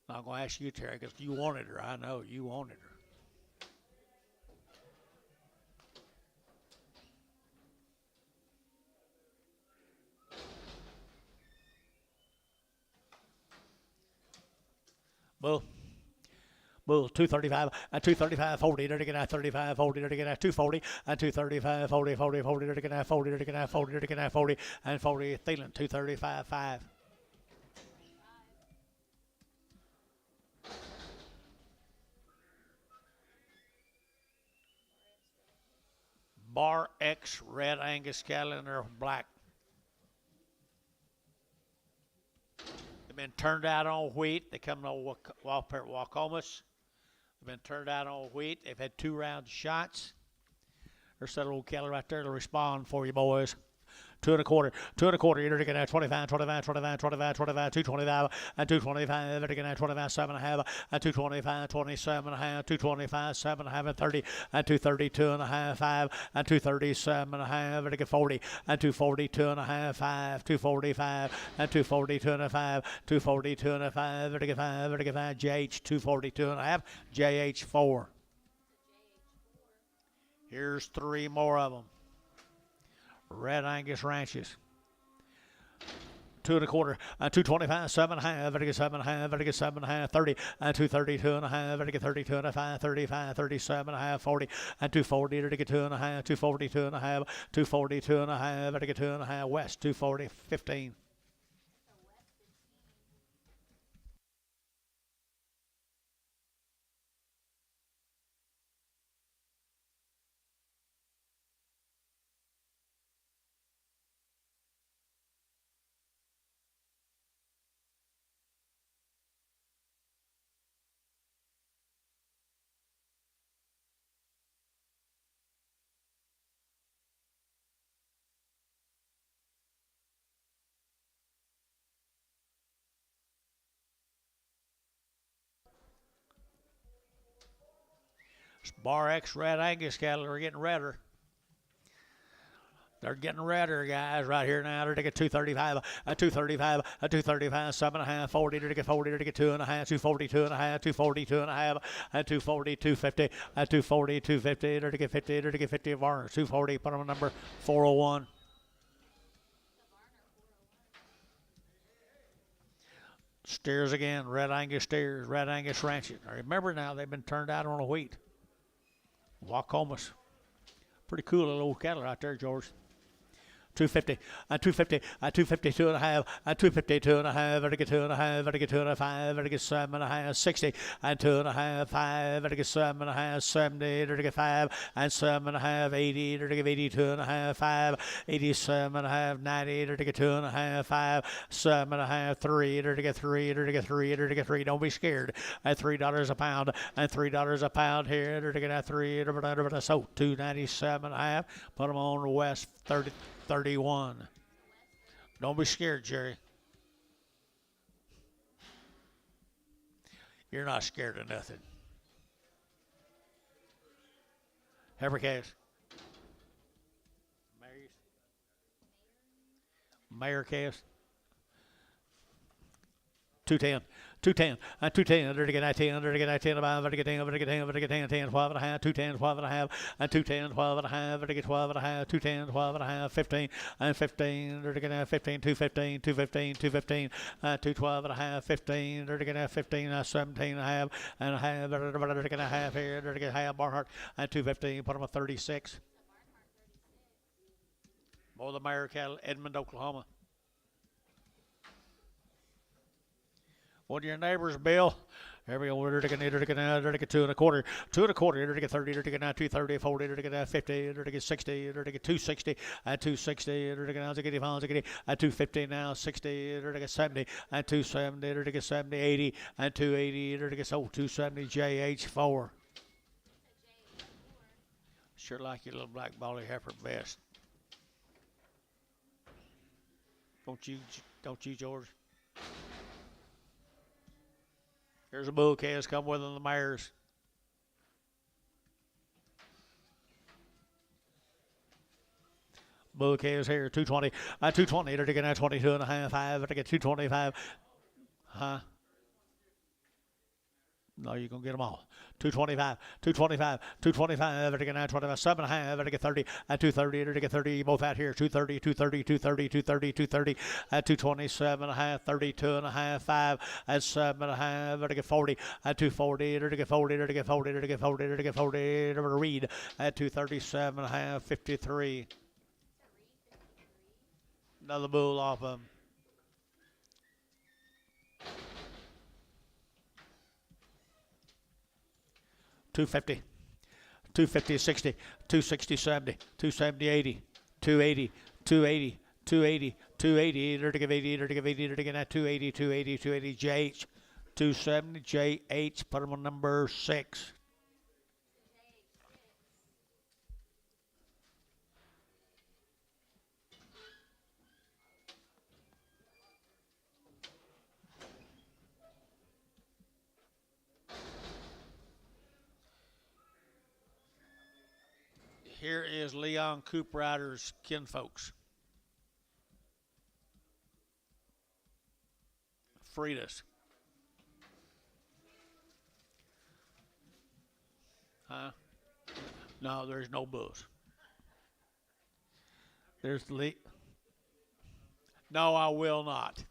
I'm going to ask you, Terry, because you wanted her. I know you wanted her. Bull 235 and 235 40 to get at 35 40 to get at 240 and 235 40 40 40 to get at 40 to get at 40 to get at 40 and 40 Thielen 235 5. Bar X red Angus cattle and they're black. They've been turned out on wheat. They come to Wacomas. They've been turned out on wheat. They've had 2 round shots. There's that old cattle right there to respond for you boys. 2 1/4, 2 1/4. You're looking at 25, 25, 25, 25, 25, 225, and 225. You're looking at 25, 7.5, and 225, 27.5, 225, 7.5, and 30, and 232.5, 5, and 237.5. You're looking at 40, and 242.5, 5, 245, and 242.5, 242.5. You're looking at 5, you're looking at 5. JH 242.5, JH 4. Here's 3 more of them. Red Angus ranches. 2 1/4, and 225, 7.5, vertical 7.5, vertical 7.5, 30, and 232.5, vertical 32.5, 35, 37.5, 40, and 240, vertical 2.5, 242.5, 242.5, vertical 2.5, west 240, 15. Bar X red Angus cattle are getting redder. They're getting redder, guys, right here now. They're taking 235, a 235, a 235, 7.5, 40, they're taking 40, they're taking 2.5, 242.5, 242.5, and 240, 250, a 240, 250, they're taking 50, they're taking 50 of Varner, 240, put them on number 401. Steers again, red Angus steers, red Angus ranches. Now remember now, they've been turned out on a wheat. Wacomas. Pretty cool little old cattle right there, George. 250, and 250, and 252.5, and 252.5, vertical 2.5, vertical 2.5, vertical 7.5, 60, and 2.5, 5, vertical 7.5, 70, vertical 5, and 7.5, 80, vertical 82.5, 5, 87.5, 90, vertical 2.5, 5, 7.5, 3, vertical 3, vertical 3, vertical 3. Don't be scared. At $3 a pound, and $3 a pound here, vertical at 3, so 297.5. Put them on the west 31. Don't be scared, Jerry. You're not scared of nothing. Heifer calves. Mayor calves. 210. 210, and 210, they're to get 10, they're to get 10, about, they're to get 10, they're to get 10, they're to get 10, 10, 12 and a half, 210, 12 and a half, and 210, 12 and a half, they're to get 12 and a half, 210, 12 and a half, 15, and 15, they're to get 15, 215, 215, 215, 212 and a half, 15, they're to get 15, 17 and a half, they're to get a half here, they're to get half, Barnhart, and 215, put them at 36. More the Mayor cattle, Edmond, Oklahoma. What are your neighbors, Bill? There we go. They're taking 2 1/4, 2 1/4. They're taking 30. They're taking 230, 40. They're taking 50. They're taking 60. They're taking 260. At 260. They're taking 250 now. 60. They're taking 70. At 270. They're taking 70, 80. At 280. They're taking 270. JH4. Sure like your little black bally heifer best. Don't you, George? Here's a bull calves come with them, the mares. Bull calves here, 220. 220, they're taking 22 and a half, 5. They're taking 225. Huh? No, you're going to get them all. 225, 225, 225, everything 925, 7.5, everything 30, at 230, everything 30, both out here, 230, 230, 230, 230, 230, at 227.5, 32.5, 5, at 7.5, everything 40, at 240, everything 40, everything 40, everything 40, everything 40, read, at 237.5, 53. Another bull off of him. 250, 250, 60, 260, 70, 270, 80, 280, 280, 280, 280, 80, 280, 280, 280, JH, 270, JH, put him on number 6. Here is Leon Cooprider's kinfolks. Fridas. Huh? No, there's no bulls. There's Lee. No, I will not.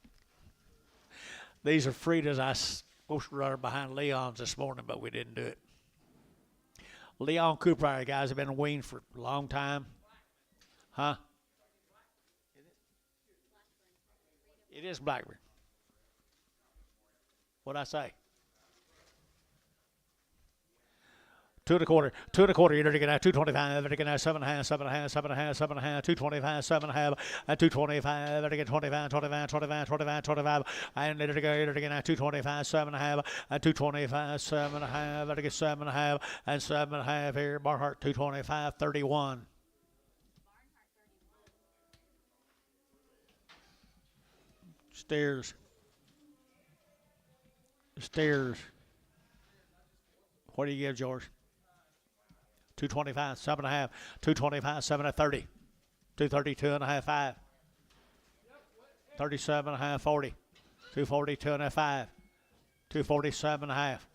These are Fridas. I supposed to run behind Leon's this morning, but we didn't do it. Leon Cooprider guys have been weaned for a long time. Huh? It is Blackburn. What'd I say? 2 1/4, you're going to get 225, you're going to get 7.5, 7.5, 7.5, 7.5, 225, 7.5, 225, you're going to get 25, 25, 25, 25, 25, and you're going to get 225, 7.5, 225, 7.5, you're going to get 7.5, and 7.5 here, Barnhart 225, 31. Stairs. What do you give, George? 225, 7.5, 225, 7 at 30, 232 and a half, 5, 37 and a half, 40, 242 and a half, 5, 247 and a half,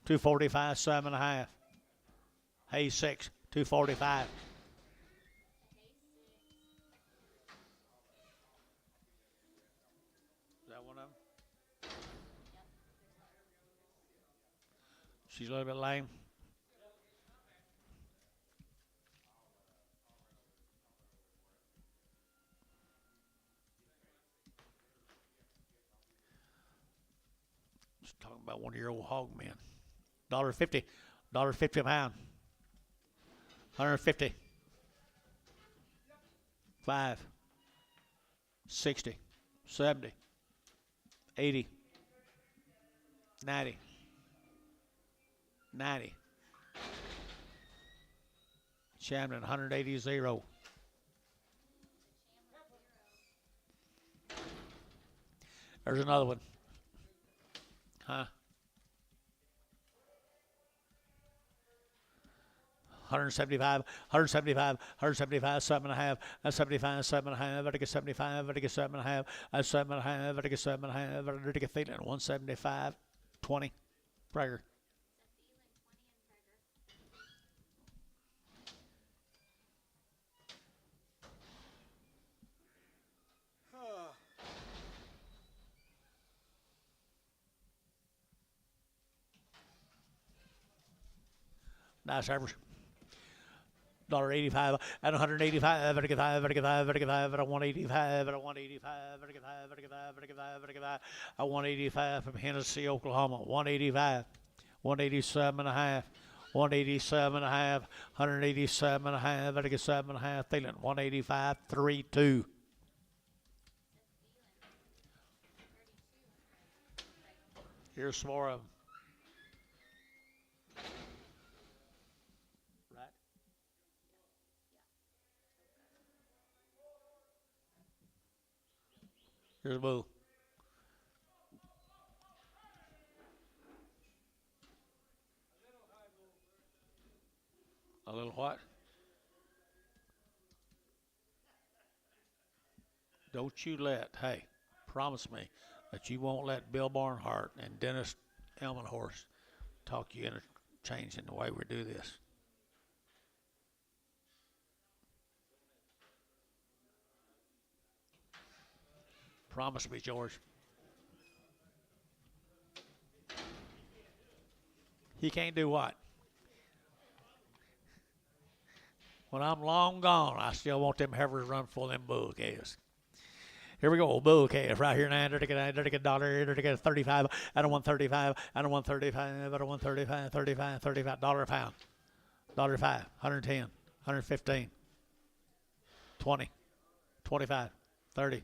245, 7 and a half, Hayes 6, 245. Is that one of them? She's a little bit lame. Talking about one of your old hog men. $1.50, $1.50 a pound. 150. 5. 60. 70. 80. 90. 90. Shamden 180 0. There's another one. Huh? 175, 175, 175, 7.5, 75, 7.5, I get 75, I get 7.5, 7.5, I get 7.5, I get 175, 20. Prager. Nice average. $1.85 at 185, at 185, at 185, at 185, at 185, at 185, at 185 from Hennessy, Oklahoma. 185, 187 and a half, 187 and a half, 187 and a half, at 7 and a half, Thielen. 185, 3-2. Here's some more of them. Here's a bull. A little what? Don't you hey, promise me that you won't let Bill Barnhart and Dennis Elmenhorst talk you into changing the way we do this. Promise me, George. He can't do what? When I'm long gone, I still want them heifers run full of them bull calves. Here we go, bull calf right here now. Get a dollar, get a 35, at a 135, at a 135, at a 135, 35, $35 a pound. $5, 110, 115, 20, 25, 30,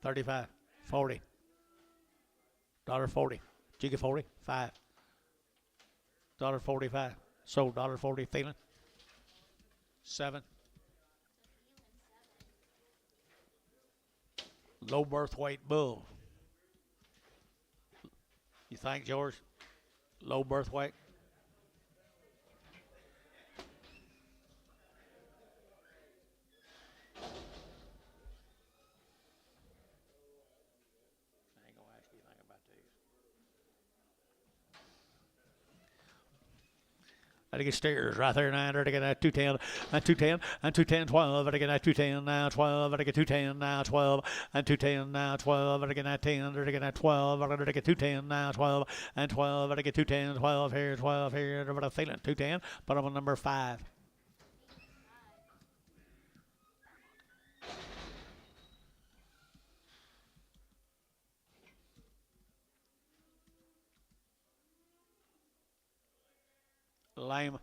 35, 40, $40. Did you get 40? 5. $45. Sold $40. Feeling 7. Low birth weight bull. You think, George? Low birth weight? I ain't gonna ask you anything about these. I get stairs right there now. I get that 210, and 210, and 210, 12. I get that 210 now, 12. I get 210 now, 12, and 210 now, 12. I get that 10. I get that 12. I get 210 now, 12, and 12. I get 210, 12 here, 12 here. What I'm feeling, 210. But I'm on number 5. Lame.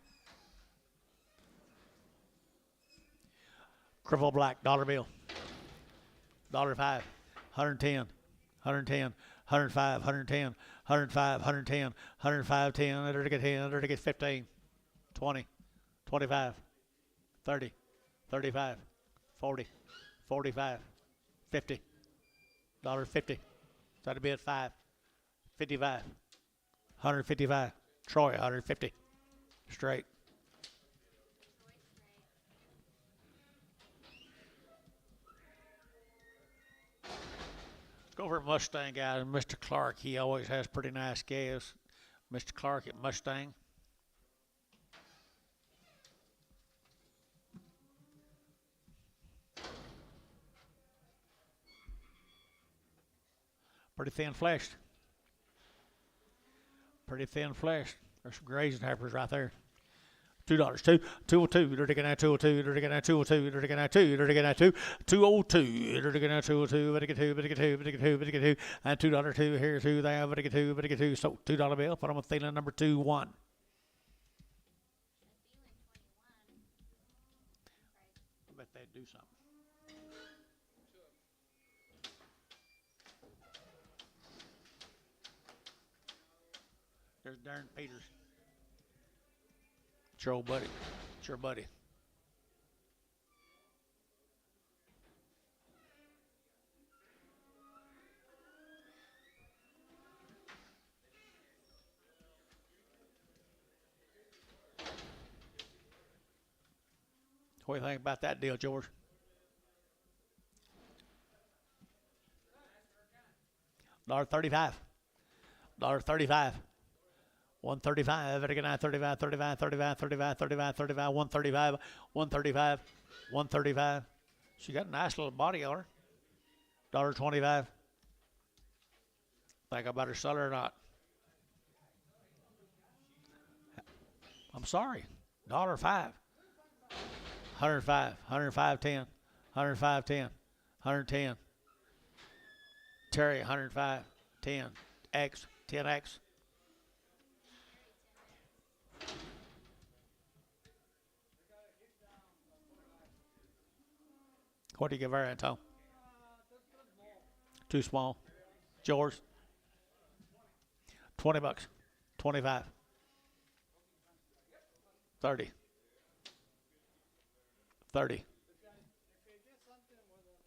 Cripple black, dollar bill. $5, 110, 110, 105, 110, 105, 110, 105, 10. I get 10, I get 15, 20, 25, 30, 35, 40, 45, 50. $50. That'd be at 5. 55. 155. Troy, 150. Straight. Let's go for a Mustang guy. Mr. Clark, he always has pretty nice calves. Mr. Clark at Mustang. Pretty thin fleshed. Pretty thin fleshed. There's some grazing heifers right there. $2. 202. They're taking that 202. They're taking that 202. They're taking that 2. They're taking that 2. 202. They're taking that 202. Better get 2. Better get 2. Better get 2. Better get 2. And $2 2 here 2 there. Better get 2. Better get 2. So $2 bill. Put them on feeling number 2 1. I bet they'd do something. There's Darren Peters. It's your old buddy. It's your buddy. What do you think about that deal, George? $35. $35. 135, 35, 35, 35, 35, 35, 35, 135, 135, 135. She got a nice little body on her. $25. Think I better sell her or not? I'm sorry. $5. 105, 105, 10, 105, 10, 110. Terry, 105, 10, X, 10X. What do you give her, Anton? Too small. George? $20. 25. 30. 30.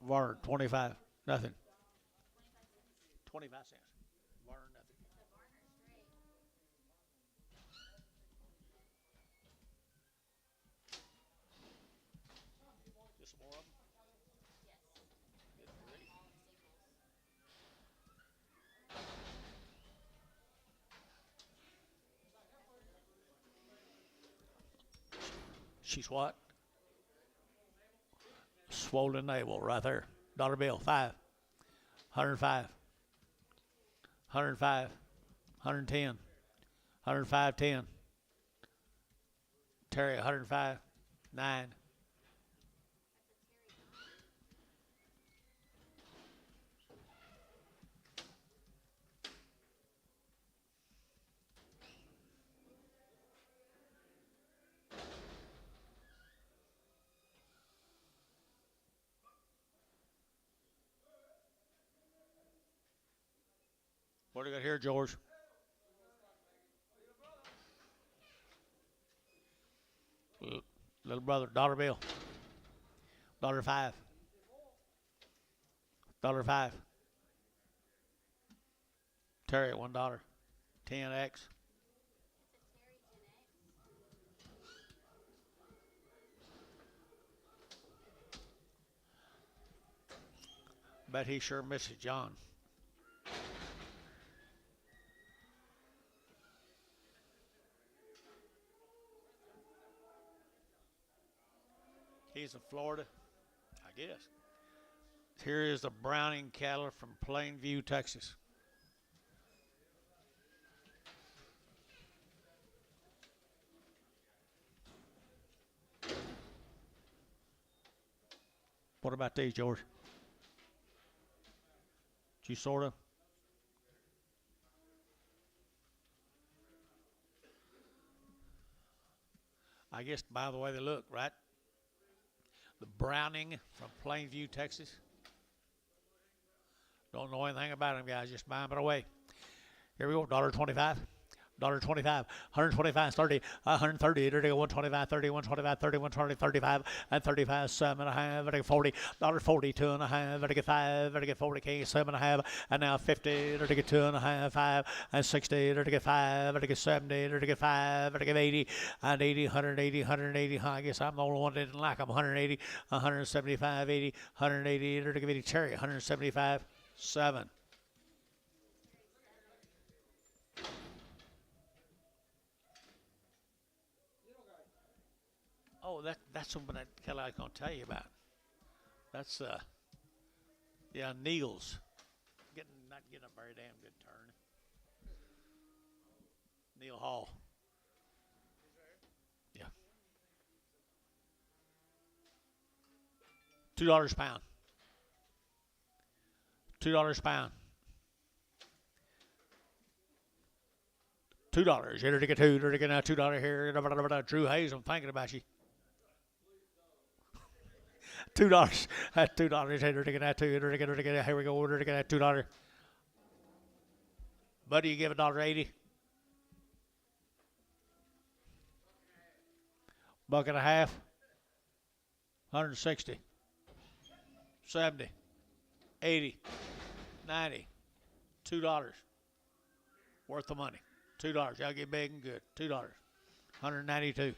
Varn, 25. Nothing. 25 cents. Varn, nothing. Just some more of them? She's what? Swollen navel right there. Dollar bill, 5. 105. 105. 110. 105, 10. Terry, 105. 9. What do you got here, George? Little brother, dollar bill. $5. $5. Terry, $1. 10x. Bet he sure misses John. He's in Florida, I guess. Here is the Browning cattle from Plainview, Texas. What about these, George? Did you sort them? I guess by the way they look, right? The Browning from Plainview, Texas. Don't know anything about them, guys. Just buy them away. Here we go. $1.25. $1.25. 125, 30, 130, 125, 30, 125, 30, 120, 35, and 35, 7.5, 40, $40, 2.5, 5, 40, 7.5, and now 50, 2.5, 5, and 60, 5, 70, 5, 80, and 80, 180, 180. I guess I'm the only one that didn't like them. 180, 175, 80, 180, 80, cherry, 175, 7. Oh, that's something that Kelly I was gonna tell you about. That's yeah, Neil's not getting a very damn good turn. Neil Hall. Yeah. $2 a pound. $2 a pound. $2. Here to get two. Here to get $2 here. Drew Hayes, I'm thinking about you. $2. That's $2. Here to get two. Here to get. Here we go. Here to get $2. Buddy, you give $1.80. Buck and a half. 160. 70. 80. 90. $2. Worth the money. $2. Y'all get big and good. $2. 192.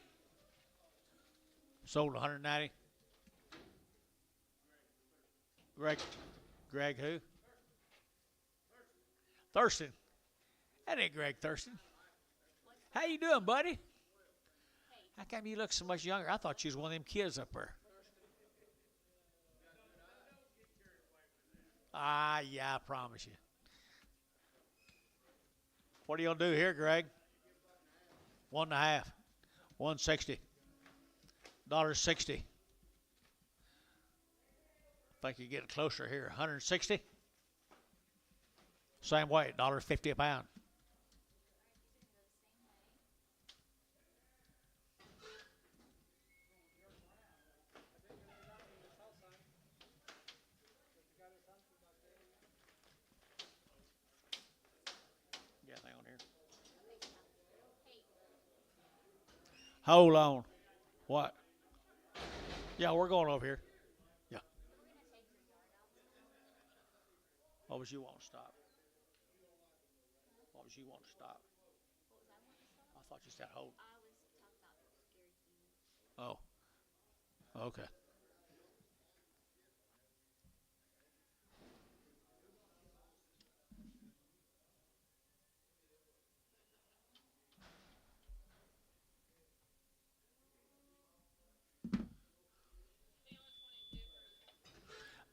Sold 190. Greg who? Thurston. That ain't Greg Thurston. How you doing, buddy? How come you look so much younger? I thought you was one of them kids up there. Yeah, I promise you. What are you gonna do here, Greg? 1.5. 160. $1.60. I think you get closer here. 160. Same way, $1.50 a pound. Got anything on here? Hold on. What? Yeah, we're going over here. Yeah. What was you want to stop? What was you want to stop? I thought you said hold. Oh. Okay.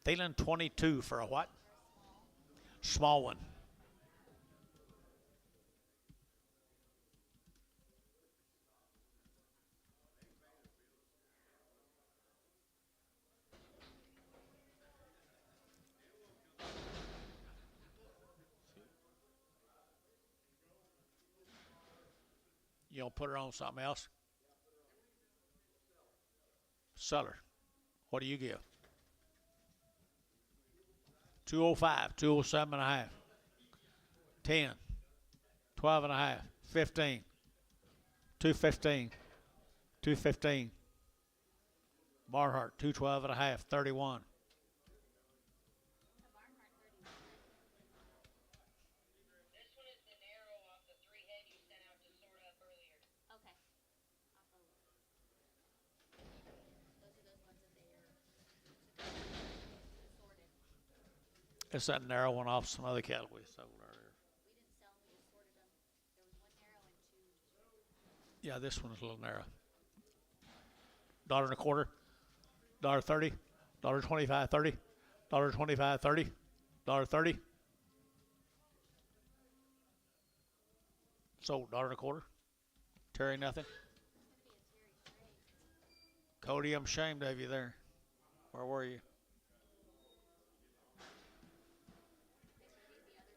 Thielen 22 for a what? Small one. You gonna put her on something else? Seller. What do you give? 205, 207 and a half. 10, 12 and a half, 15, 215, 215. Barnhart, 212 and a half, 31. This one is the narrow off the 3 head you sent out to sort up earlier. Okay. I'll follow. Those are those ones that they are sorted. It's that narrow one off some other cattle we sold earlier. We didn't sell them, we just sorted them. There was one narrow and two just. Yeah, this one's a little narrow. $1.25, $1.30, $1.25, $30, $1.25, $30, $1.30. Sold $1.25. Terry, nothing. Cody, I'm ashamed of you there. Where were you?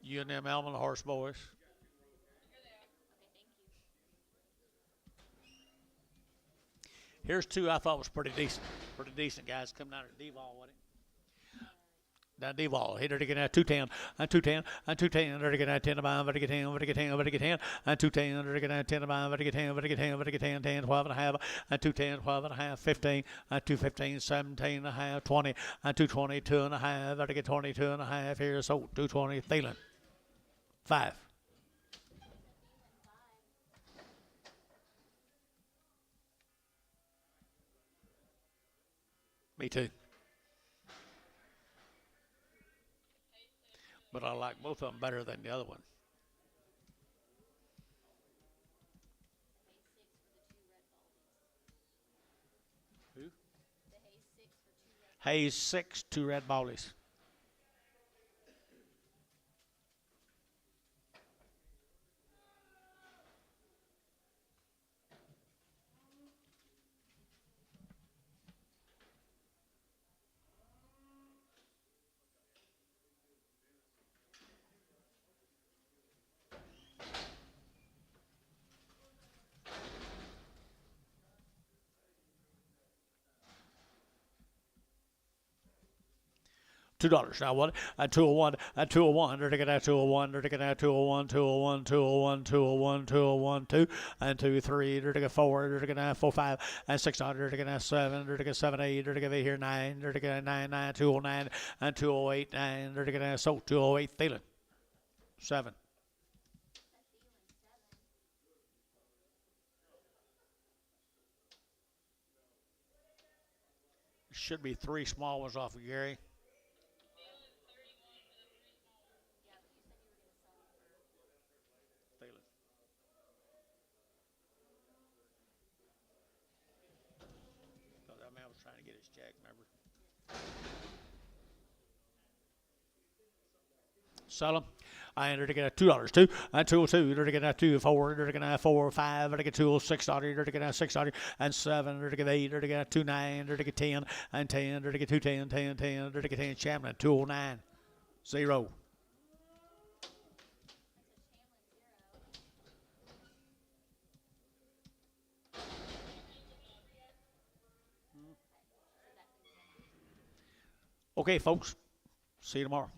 You and them Almond Horse boys. Here's two I thought was pretty decent. Pretty decent guys coming out of Deval with it. Down Deval. Here to get at 210, and 210, and 210. There to get at 10 to buy, but to get 10, but to get 10, but to get 10, and 210. There to get at 10 to buy, but to get 10, but to get 10, but to get 10, 10, 12 and a half, and 210, 12 and a half, 15, and 215, 17 and a half, 20, and 220, 2 and a half, there to get 22 and a half. Here's so 220. Thielen. 5. Me too. But I like both of them better than the other one. Who? Hayes 6, 2 red ballies. $2. Now what? At 201, at 201, they're taking at 201, they're taking at 201, 201, 201, 201, 201, 2, and 2, 3, they're taking 4, they're taking at 4, 5, and 600, they're taking at 7, they're taking 7, 8, they're taking 8 here, 9, they're taking at 9, 9, 209, and 208, 9, they're taking at so 208, Thielen. 7. Should be 3 small ones off of Gary. That man was trying to get his check, remember? Sell them. I entered to get at $2, 2, and 202, they're to get at 2, 4, they're to get at 4, 5, they're to get 206, they're to get at 6, and 7, they're to get 8, they're to get at 2, 9, they're to get 10, and 10, they're to get 210, 10, 10, they're to get 10, Chamberlain, 209, 0. Okay, folks. See you tomorrow.